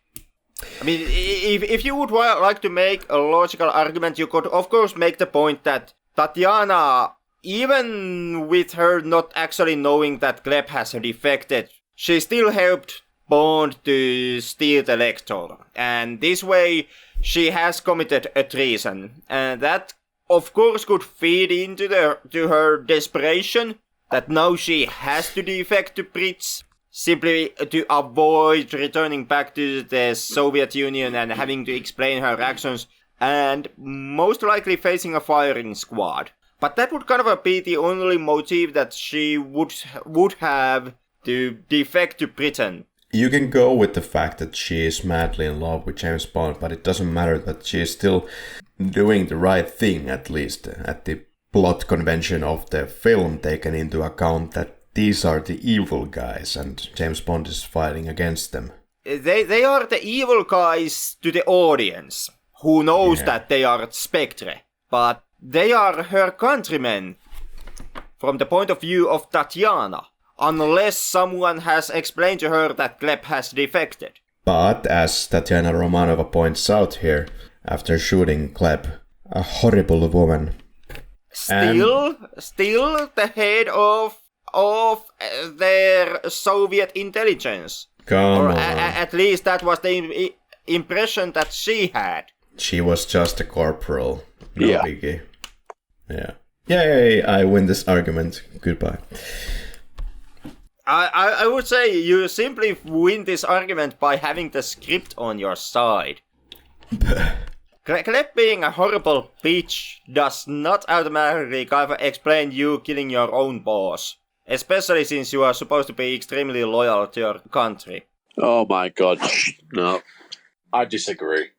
I mean, if you would like to make a logical argument, you could of course make the point that Tatiana, even with her not actually knowing that Gleb has defected, she still helped Bond to steal the Lector. And this way, she has committed a treason. And that, of course, could feed into her desperation, that now she has to defect to Brits, simply to avoid returning back to the Soviet Union and having to explain her actions, and most likely facing a firing squad. But that would kind of be the only motive that she would have to defect to Britain. You can go with the fact that she is madly in love with James Bond, but it doesn't matter that she is still doing the right thing, at least at the plot convention of the film, taken into account that these are the evil guys and James Bond is fighting against them. They are the evil guys to the audience, who knows that they are Spectre, but they are her countrymen from the point of view of Tatiana, unless someone has explained to her that Gleb has defected. But as Tatiana Romanova points out here, after shooting Gleb, a horrible woman. Still the head of their Soviet intelligence. Come on. At least that was the impression that she had. She was just a corporal. No biggie. Yeah. Yay, I win this argument. Goodbye. I would say you simply win this argument by having the script on your side. Gleb being a horrible bitch does not automatically kind of explain you killing your own boss. Especially since you are supposed to be extremely loyal to your country. Oh my god, no. I disagree.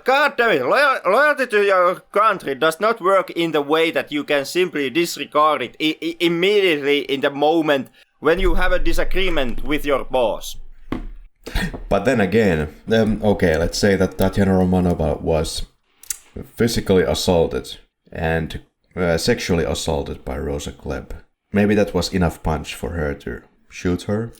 God damn it, loyalty to your country does not work in the way that you can simply disregard it immediately in the moment when you have a disagreement with your boss. But then again, okay, let's say that Tatiana Romanova was physically assaulted and sexually assaulted by Rosa Gleb. Maybe that was enough punch for her to shoot her.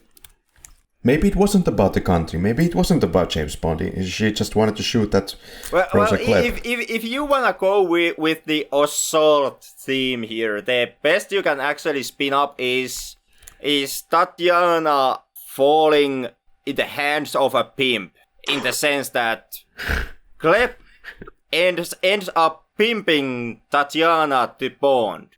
Maybe it wasn't about the country. Maybe it wasn't about James Bond. She just wanted to shoot that Rosa Gleb. If you want to go with the assault theme here, the best you can actually spin up is Tatiana falling in the hands of a pimp. In the sense that Gleb ends up pimping Tatiana to Bond.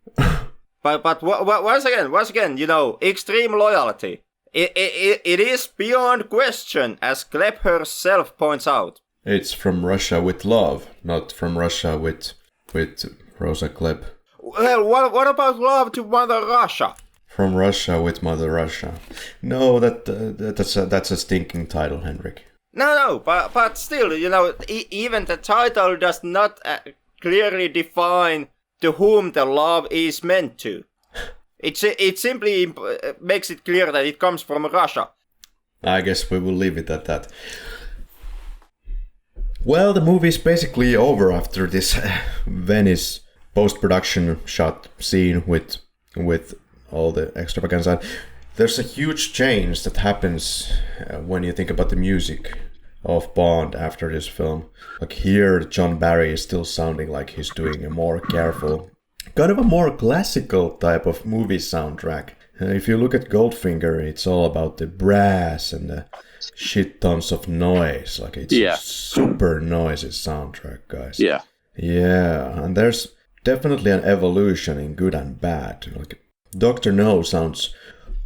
But once again, you know, extreme loyalty. It is beyond question, as Gleb herself points out. It's from Russia with love, not from Russia with Rosa Gleb. Well, what about love to Mother Russia? From Russia with Mother Russia. No, that's a stinking title, Henrik. No, but still, you know, even the title does not clearly define to whom the love is meant to. It simply makes it clear that it comes from Russia. I guess we will leave it at that. Well, the movie is basically over after this Venice post-production shot scene with all the extravaganza. There's a huge change that happens when you think about the music of Bond after this film. Like here, John Barry is still sounding like he's doing a more careful kind of a more classical type of movie soundtrack. If you look at Goldfinger, it's all about the brass and the shit tons of noise. Like it's a super noisy soundtrack, guys. Yeah. Yeah, and there's definitely an evolution in good and bad. Like Dr. No sounds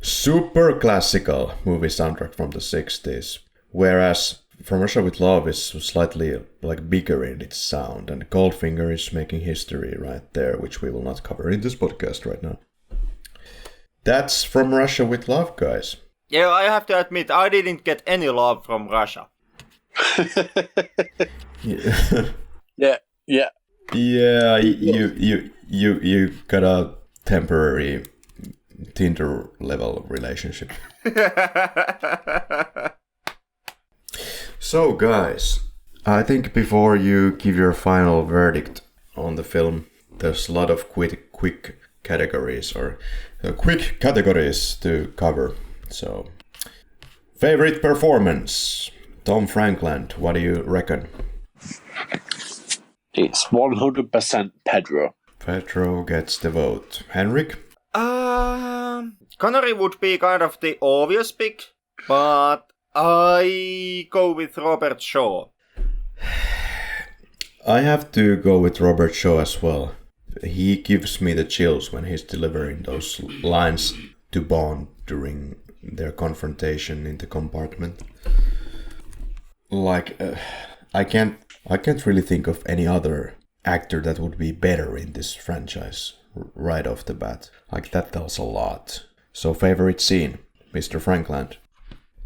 super classical movie soundtrack from the 60s, whereas From Russia with Love is slightly like bigger in its sound, and Goldfinger is making history right there, which we will not cover in this podcast right now. That's From Russia with Love, guys. Yeah, I have to admit, I didn't get any love from Russia. Yeah, you got a temporary Tinder level relationship. So, guys, I think before you give your final verdict on the film, there's a lot of quick categories to cover. So, favorite performance, Tom Frankland. What do you reckon? It's 100% Pedro. Pedro gets the vote. Henrik? Connery would be kind of the obvious pick, but I go with Robert Shaw. I have to go with Robert Shaw as well. He gives me the chills when he's delivering those lines to Bond during their confrontation in the compartment. Like, I can't really think of any other actor that would be better in this franchise right off the bat. Like, that tells a lot. So, favorite scene, Mr. Frankland?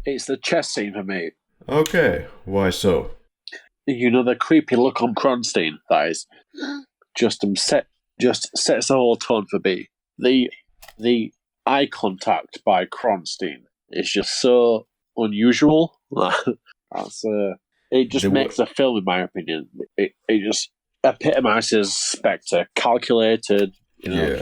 It's the chess scene for me. Okay, why so? You know, the creepy look on Kronstein, that is, just sets the whole tone for me. The eye contact by Kronstein is just so unusual. It just makes the film, in my opinion. It just epitomizes Spectre, calculated. You know. Yeah.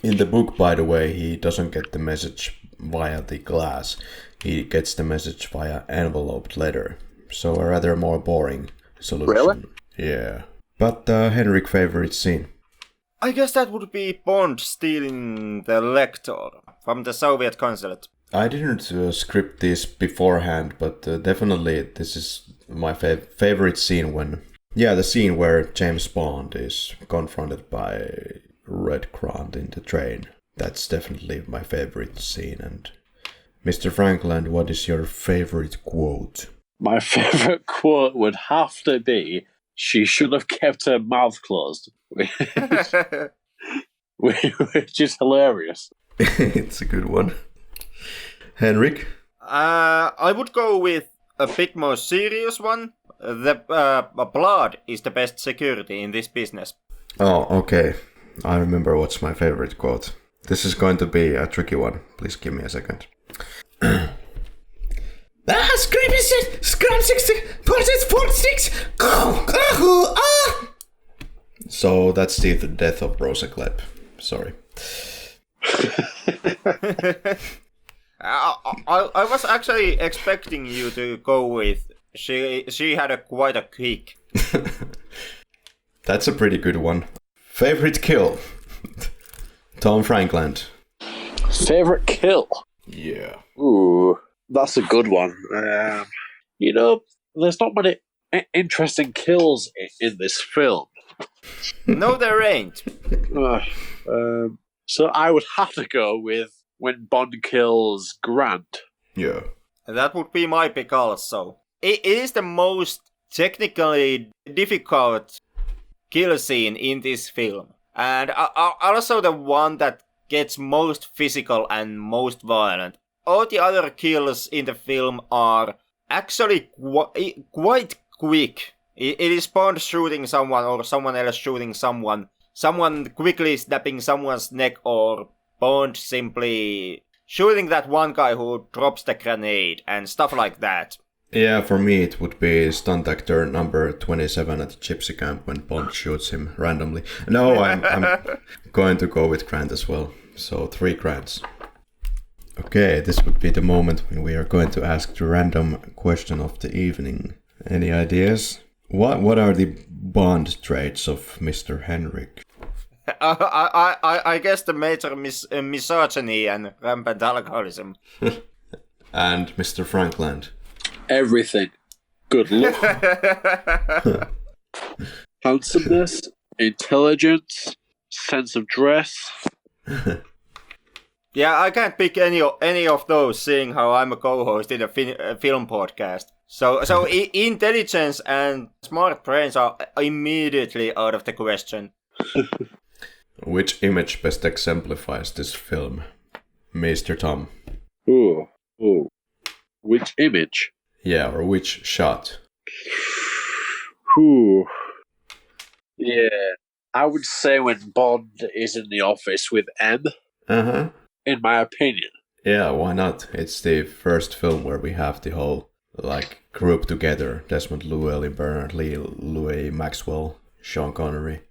In the book, by the way, he doesn't get the message via the glass. He gets the message via enveloped letter. So a rather more boring solution. Really? Yeah. But Henrik, favorite scene? I guess that would be Bond stealing the lector from the Soviet consulate. I didn't script this beforehand, but definitely this is my favorite scene when... Yeah, the scene where James Bond is confronted by Red Grant in the train. That's definitely my favorite scene. And Mr. Frankland, what is your favorite quote? My favorite quote would have to be, "She should have kept her mouth closed," which is hilarious. It's a good one. Henrik? I would go with a bit more serious one. The blood is the best security in this business. Oh, okay. I remember what's my favorite quote. This is going to be a tricky one. Please give me a second. Scram 60, 46. So that's the death of Rosa Klepp. Sorry. I was actually expecting you to go with she had quite a kick. That's a pretty good one. Favorite kill? Tom Frankland. Favorite kill? Yeah. Ooh, that's a good one. You know, there's not many interesting kills in this film. No, there ain't. So I would have to go with when Bond kills Grant. Yeah. That would be my pick also. It is the most technically difficult kill scene in this film. And also the one that gets most physical and most violent. All the other kills in the film are actually quite quick. It is Bond shooting someone or someone else shooting someone. Someone quickly snapping someone's neck, or Bond simply shooting that one guy who drops the grenade and stuff like that. Yeah, for me it would be stunt actor number 27 at the Gypsy Camp when Bond shoots him randomly. No, I'm going to go with Grant as well. So 3 Grants. Okay, this would be the moment when we are going to ask the random question of the evening. Any ideas? What are the Bond traits of Mr. Henrik? I guess the major misogyny and rampant alcoholism. And Mr. Frankland. Everything. Good look. Handsomeness, intelligence, sense of dress. Yeah, I can't pick any of those, seeing how I'm a co-host in a film podcast. So intelligence and smart brains are immediately out of the question. Which image best exemplifies this film, Mr. Tom? Ooh. Which image? Yeah, or which shot? Ooh. Yeah. I would say when Bond is in the office with M. Uh-huh. In my opinion. Yeah, why not? It's the first film where we have the whole, group together. Desmond Llewellyn, Bernard Lee, Louis Maxwell, Sean Connery.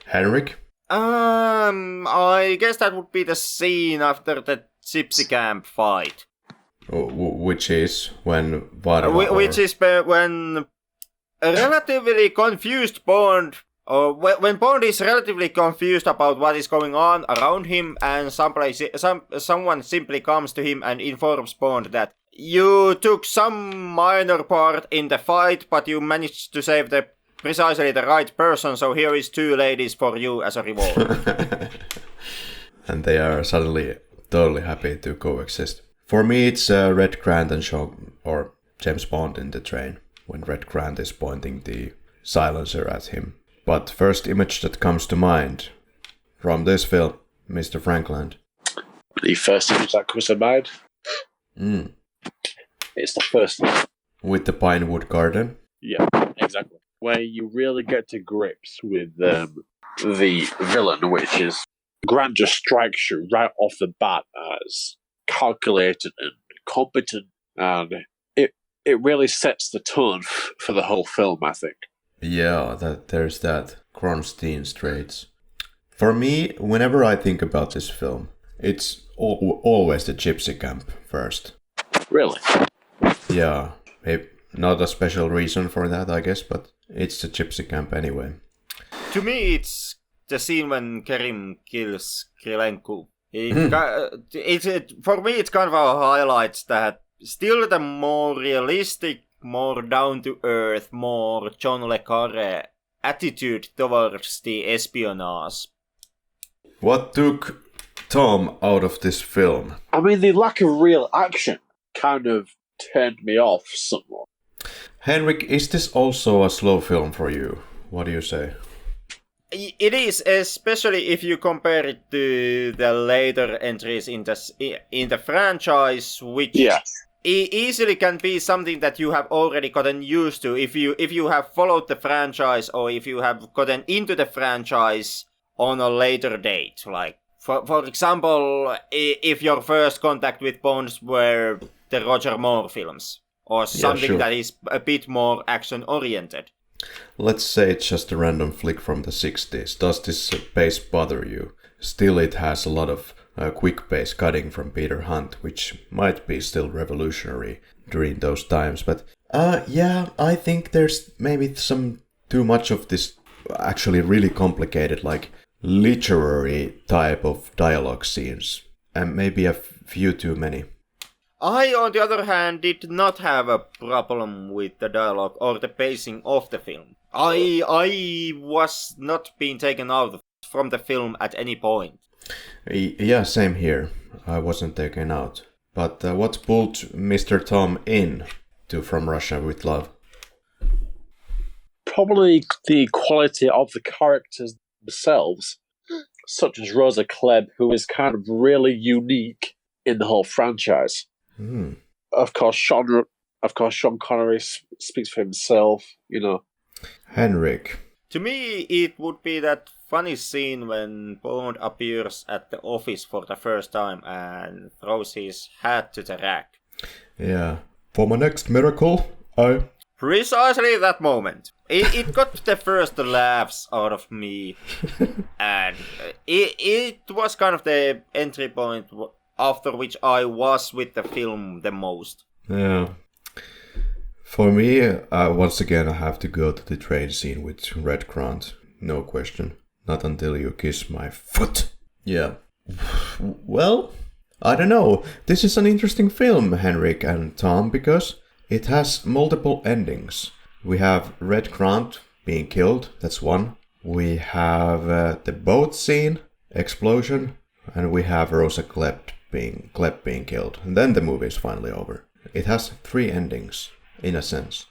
Henrik? I guess that would be the scene after the Gypsy Camp fight. Which is when... Which is when a relatively confused Bond... Or when Bond is relatively confused about what is going on around him, and someone simply comes to him and informs Bond that you took some minor part in the fight, but you managed to save precisely the right person, so here is 2 ladies for you as a reward. And they are suddenly totally happy to coexist. For me, it's Red Grant and James Bond in the train, when Red Grant is pointing the silencer at him. But first image that comes to mind from this film, Mr. Frankland. The first image that comes to mind? It's the first one. With the Pinewood Garden? Yeah, exactly. Where you really get to grips with the villain, which is Grant just strikes you right off the bat as calculated and competent, and it really sets the tone for the whole film, I think. Yeah, there's that Kronstein's traits. For me, whenever I think about this film, it's always the Gypsy Camp first. Really? Yeah, maybe not a special reason for that, I guess, but it's the Gypsy Camp anyway. To me, it's the scene when Kerim kills Krylenko. For me, it's kind of a highlight that still the more realistic, more down-to-earth, more John le Carré attitude towards the espionage. What took Tom out of this film? I mean, the lack of real action kind of turned me off somewhat. Henrik, is this also a slow film for you? What do you say? It is, especially if you compare it to the later entries in the franchise, which easily can be something that you have already gotten used to if you have followed the franchise, or if you have gotten into the franchise on a later date. Like, for example, if your first contact with Bonds were the Roger Moore films, or something that is a bit more action-oriented. Let's say it's just a random flick from the 60s. Does this pace bother you? Still, it has a lot of quick pace cutting from Peter Hunt, which might be still revolutionary during those times. But yeah, I think there's maybe some too much of this actually really complicated, like literary type of dialogue scenes, and maybe a few too many. I, on the other hand, did not have a problem with the dialogue or the pacing of the film. I was not being taken out from the film at any point. Yeah, same here. I wasn't taken out. But what pulled Mr. Tom in to From Russia with Love? Probably the quality of the characters themselves, such as Rosa Klebb, who is kind of really unique in the whole franchise. Of course, Sean Connery speaks for himself, you know. Henrik. To me, it would be that funny scene when Bond appears at the office for the first time and throws his hat to the rack. Yeah. For my next miracle, I... Precisely that moment. It got the first laughs out of me. And it was kind of the entry point after which I was with the film the most. Yeah. For me, once again, I have to go to the train scene with Red Grant. No question. Not until you kiss my foot. Yeah. Well, I don't know. This is an interesting film, Henrik and Tom, because it has multiple endings. We have Red Grant being killed, that's one. We have the boat scene, explosion, and we have Rosa Klepp being killed. And then the movie is finally over. It has 3 endings, in a sense.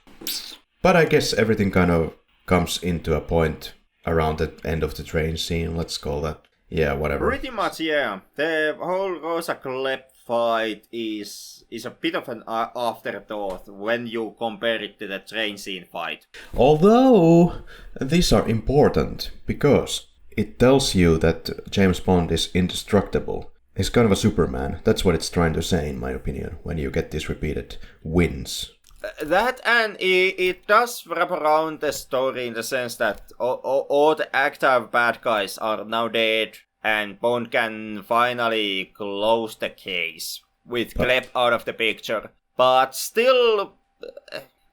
But I guess everything kind of comes into a point around the end of the train scene, let's call that. Yeah, whatever. Pretty much, yeah. The whole Rosa Klepp fight is a bit of an afterthought when you compare it to the train scene fight. Although, these are important, because it tells you that James Bond is indestructible. He's kind of a Superman. That's what it's trying to say, in my opinion, when you get these repeated wins. That, and it does wrap around the story in the sense that all the active bad guys are now dead, and Bond can finally close the case with Klepp out of the picture. But still,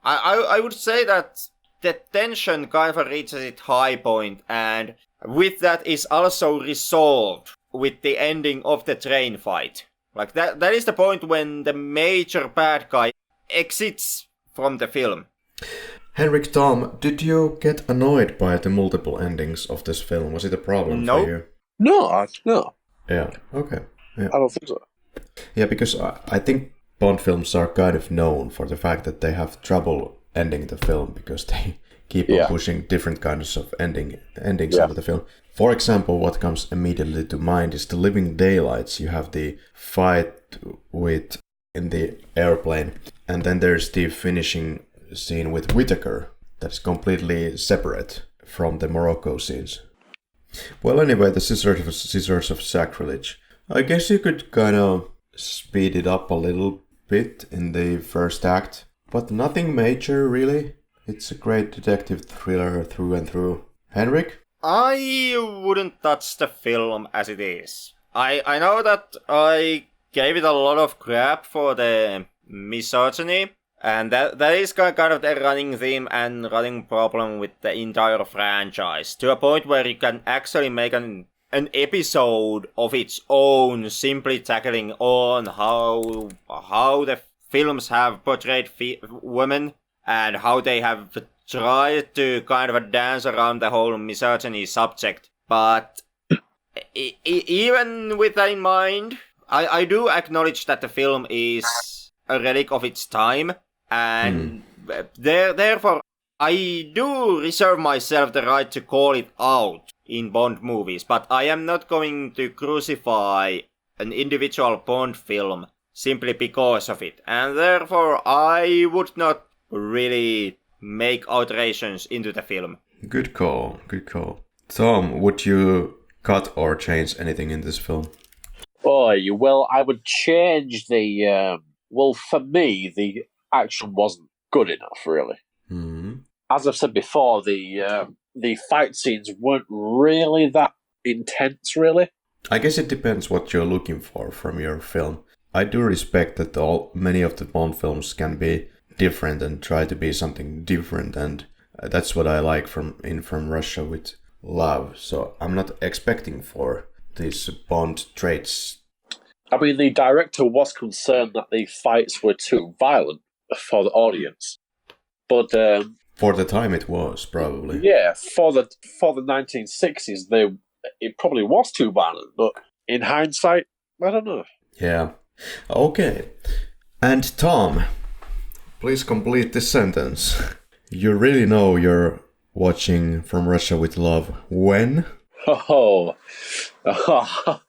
I would say that the tension kind of reaches its high point, and with that is also resolved with the ending of the train fight. Like that is the point when the major bad guy exits from the film. Henrik, Tom, did you get annoyed by the multiple endings of this film? Was it a problem for you? No. Yeah, okay. Yeah. I don't think so. Yeah, because I think Bond films are kind of known for the fact that they have trouble ending the film because they keep on pushing different kinds of endings into the film. For example, what comes immediately to mind is The Living Daylights. You have the fight in the airplane, and then there's the finishing scene with Whittaker that's completely separate from the Morocco scenes. Well, anyway, the Scissors of Sacrilege. I guess you could kind of speed it up a little bit in the first act, but nothing major, really. It's a great detective thriller through and through. Henrik? I wouldn't touch the film as it is. I know that I gave it a lot of crap for the misogyny, and that is kind of the running theme and running problem with the entire franchise, to a point where you can actually make an episode of its own, simply tackling on how the films have portrayed women and how they have tried to kind of dance around the whole misogyny subject. But even with that in mind, I do acknowledge that the film is a relic of its time, and therefore I do reserve myself the right to call it out in Bond movies, but I am not going to crucify an individual Bond film simply because of it, and therefore I would not really make alterations into the film. Good call. Tom, would you cut or change anything in this film? Oh, well, I would change the... for me, the action wasn't good enough, really. Mm-hmm. As I've said before, the fight scenes weren't really that intense, really. I guess it depends what you're looking for from your film. I do respect that many of the Bond films can be different and try to be something different, and that's what I like from Russia with Love. So I'm not expecting for these Bond traits. I mean, the director was concerned that the fights were too violent for the audience, but for the time it was probably. Yeah, for the 1960s, it probably was too violent. But in hindsight, I don't know. Yeah. Okay. And Tom, please complete this sentence. You really know you're watching From Russia with Love when? Oh, I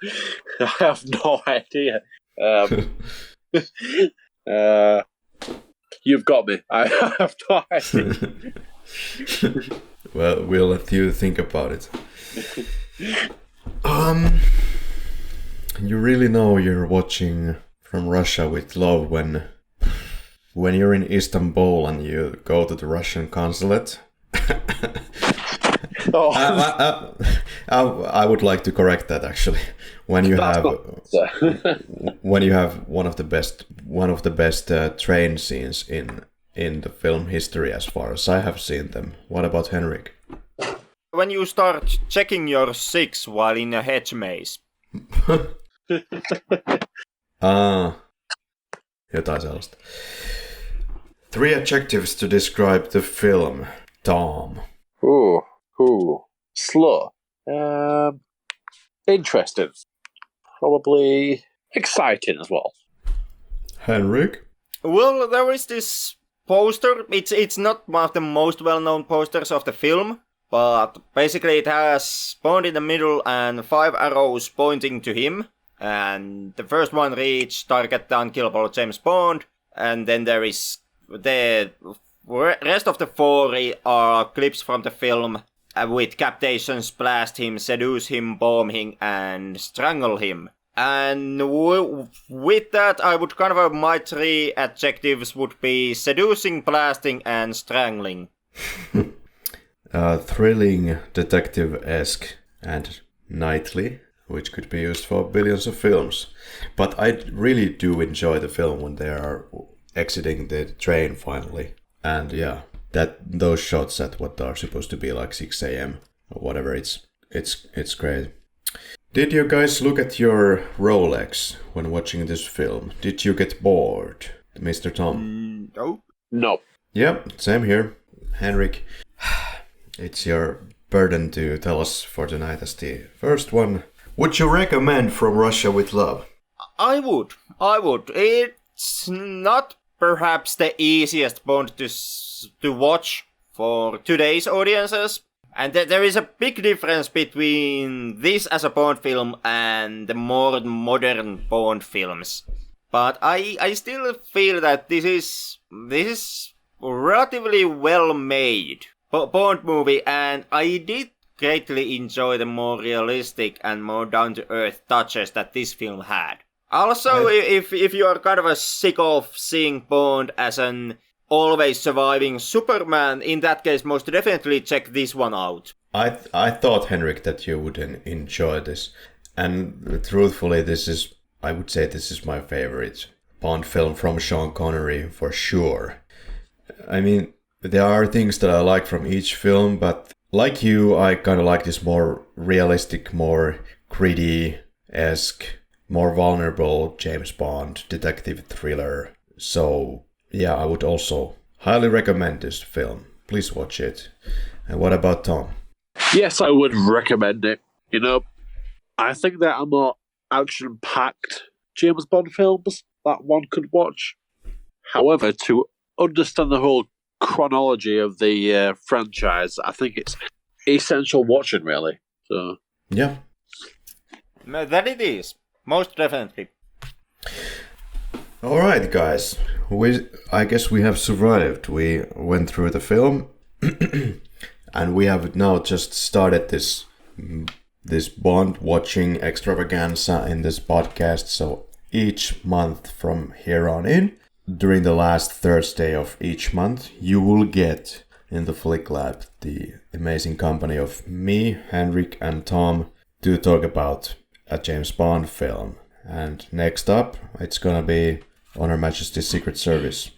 have no idea. You've got me. I have no idea. Well, we'll let you think about it. You really know you're watching From Russia with Love when you're in Istanbul and you go to the Russian consulate. I would like to correct that, actually. When you have one of the best train scenes in the film history, as far as I have seen them. What about Henrik? when you start checking your 6 while in a hedge maze. Jotain sellaista. 3 adjectives to describe the film. Tom. Slow. Interesting. Probably exciting as well. Henrik? Well, there is this poster. It's not one of the most well-known posters of the film, but basically it has Bond in the middle and 5 arrows pointing to him. And the first one reads target the unkillable James Bond, and then there is the rest of the 4 are clips from the film with captations blast him, seduce him, bomb him, and strangle him. And with that, I would my 3 adjectives would be seducing, blasting, and strangling. Thrilling, detective-esque, and knightly, which could be used for billions of films. But I really do enjoy the film when they are exiting the train finally. And yeah, those shots at what are supposed to be like 6 a.m. or whatever, it's great. Did you guys look at your Rolex when watching this film? Did you get bored, Mr. Tom? No. Yep, same here. Henrik, it's your burden to tell us for tonight as the first one. Would you recommend From Russia with Love? I would. It's not perhaps the easiest Bond to watch for today's audiences. And there is a big difference between this as a Bond film and the more modern Bond films. But I still feel that this is relatively well made Bond movie, and I did greatly enjoy the more realistic and more down-to-earth touches that this film had. Also, if you are sick of seeing Bond as an always surviving Superman, in that case, most definitely check this one out. I thought, Henrik, that you would enjoy this. And truthfully, I would say this is my favorite Bond film from Sean Connery, for sure. I mean, there are things that I like from each film, but like you, I kind of like this more realistic, more gritty-esque, more vulnerable James Bond detective thriller. So yeah, I would also highly recommend this film. Please watch it. And what about Tom? Yes, I would recommend it. You know, I think there are more action-packed James Bond films that one could watch. However, to understand the whole chronology of the franchise, I think it's essential watching, really. So yeah. That it is. Most definitely. Alright, guys. I guess we have survived. We went through the film and we have now just started this Bond watching extravaganza in this podcast. So each month from here on in, during the last Thursday of each month, you will get in the Flick Lab the amazing company of me, Henrik, and Tom to talk about a James Bond film. And next up, it's gonna be On Her Majesty's Secret Service.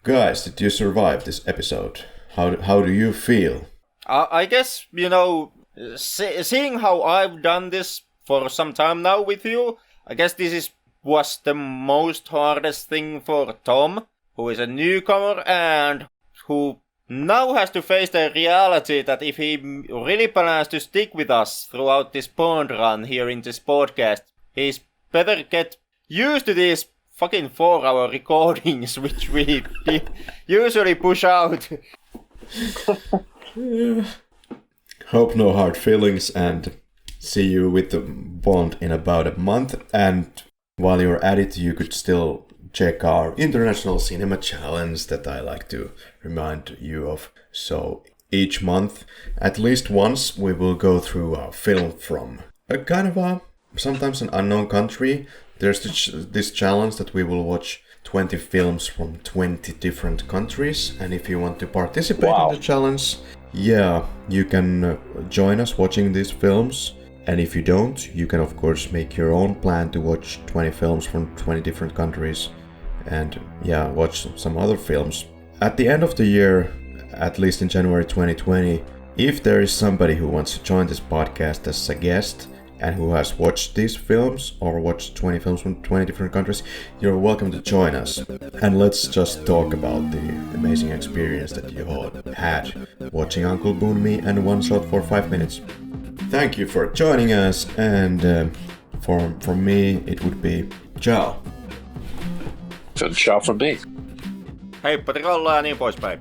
Guys, did you survive this episode? How do you feel? I guess, seeing how I've done this for some time now with you, I guess this was the most hardest thing for Tom, who is a newcomer and who now has to face the reality that if he really plans to stick with us throughout this Bond run here in this podcast, he's better get used to these fucking 4-hour recordings which we usually push out. Hope no hard feelings, and see you with the Bond in about a month. And while you're at it, you could still check our International Cinema Challenge that I like to remind you of. So each month, at least once, we will go through a film from a kind of a sometimes an unknown country. There's this challenge that we will watch 20 films from 20 different countries, and if you want to participate in the challenge, yeah, you can join us watching these films. And if you don't, you can of course make your own plan to watch 20 films from 20 different countries and yeah, watch some other films. At the end of the year, at least in January 2020, If there is somebody who wants to join this podcast as a guest and who has watched these films or watched 20 films from 20 different countries, you're welcome to join us. And let's just talk about the amazing experience that you all had watching Uncle Boone Me and One Shot for 5 minutes. Thank you for joining us, and from me it would be ciao. Ciao from me. Heippa trollaan ja niin poispäin.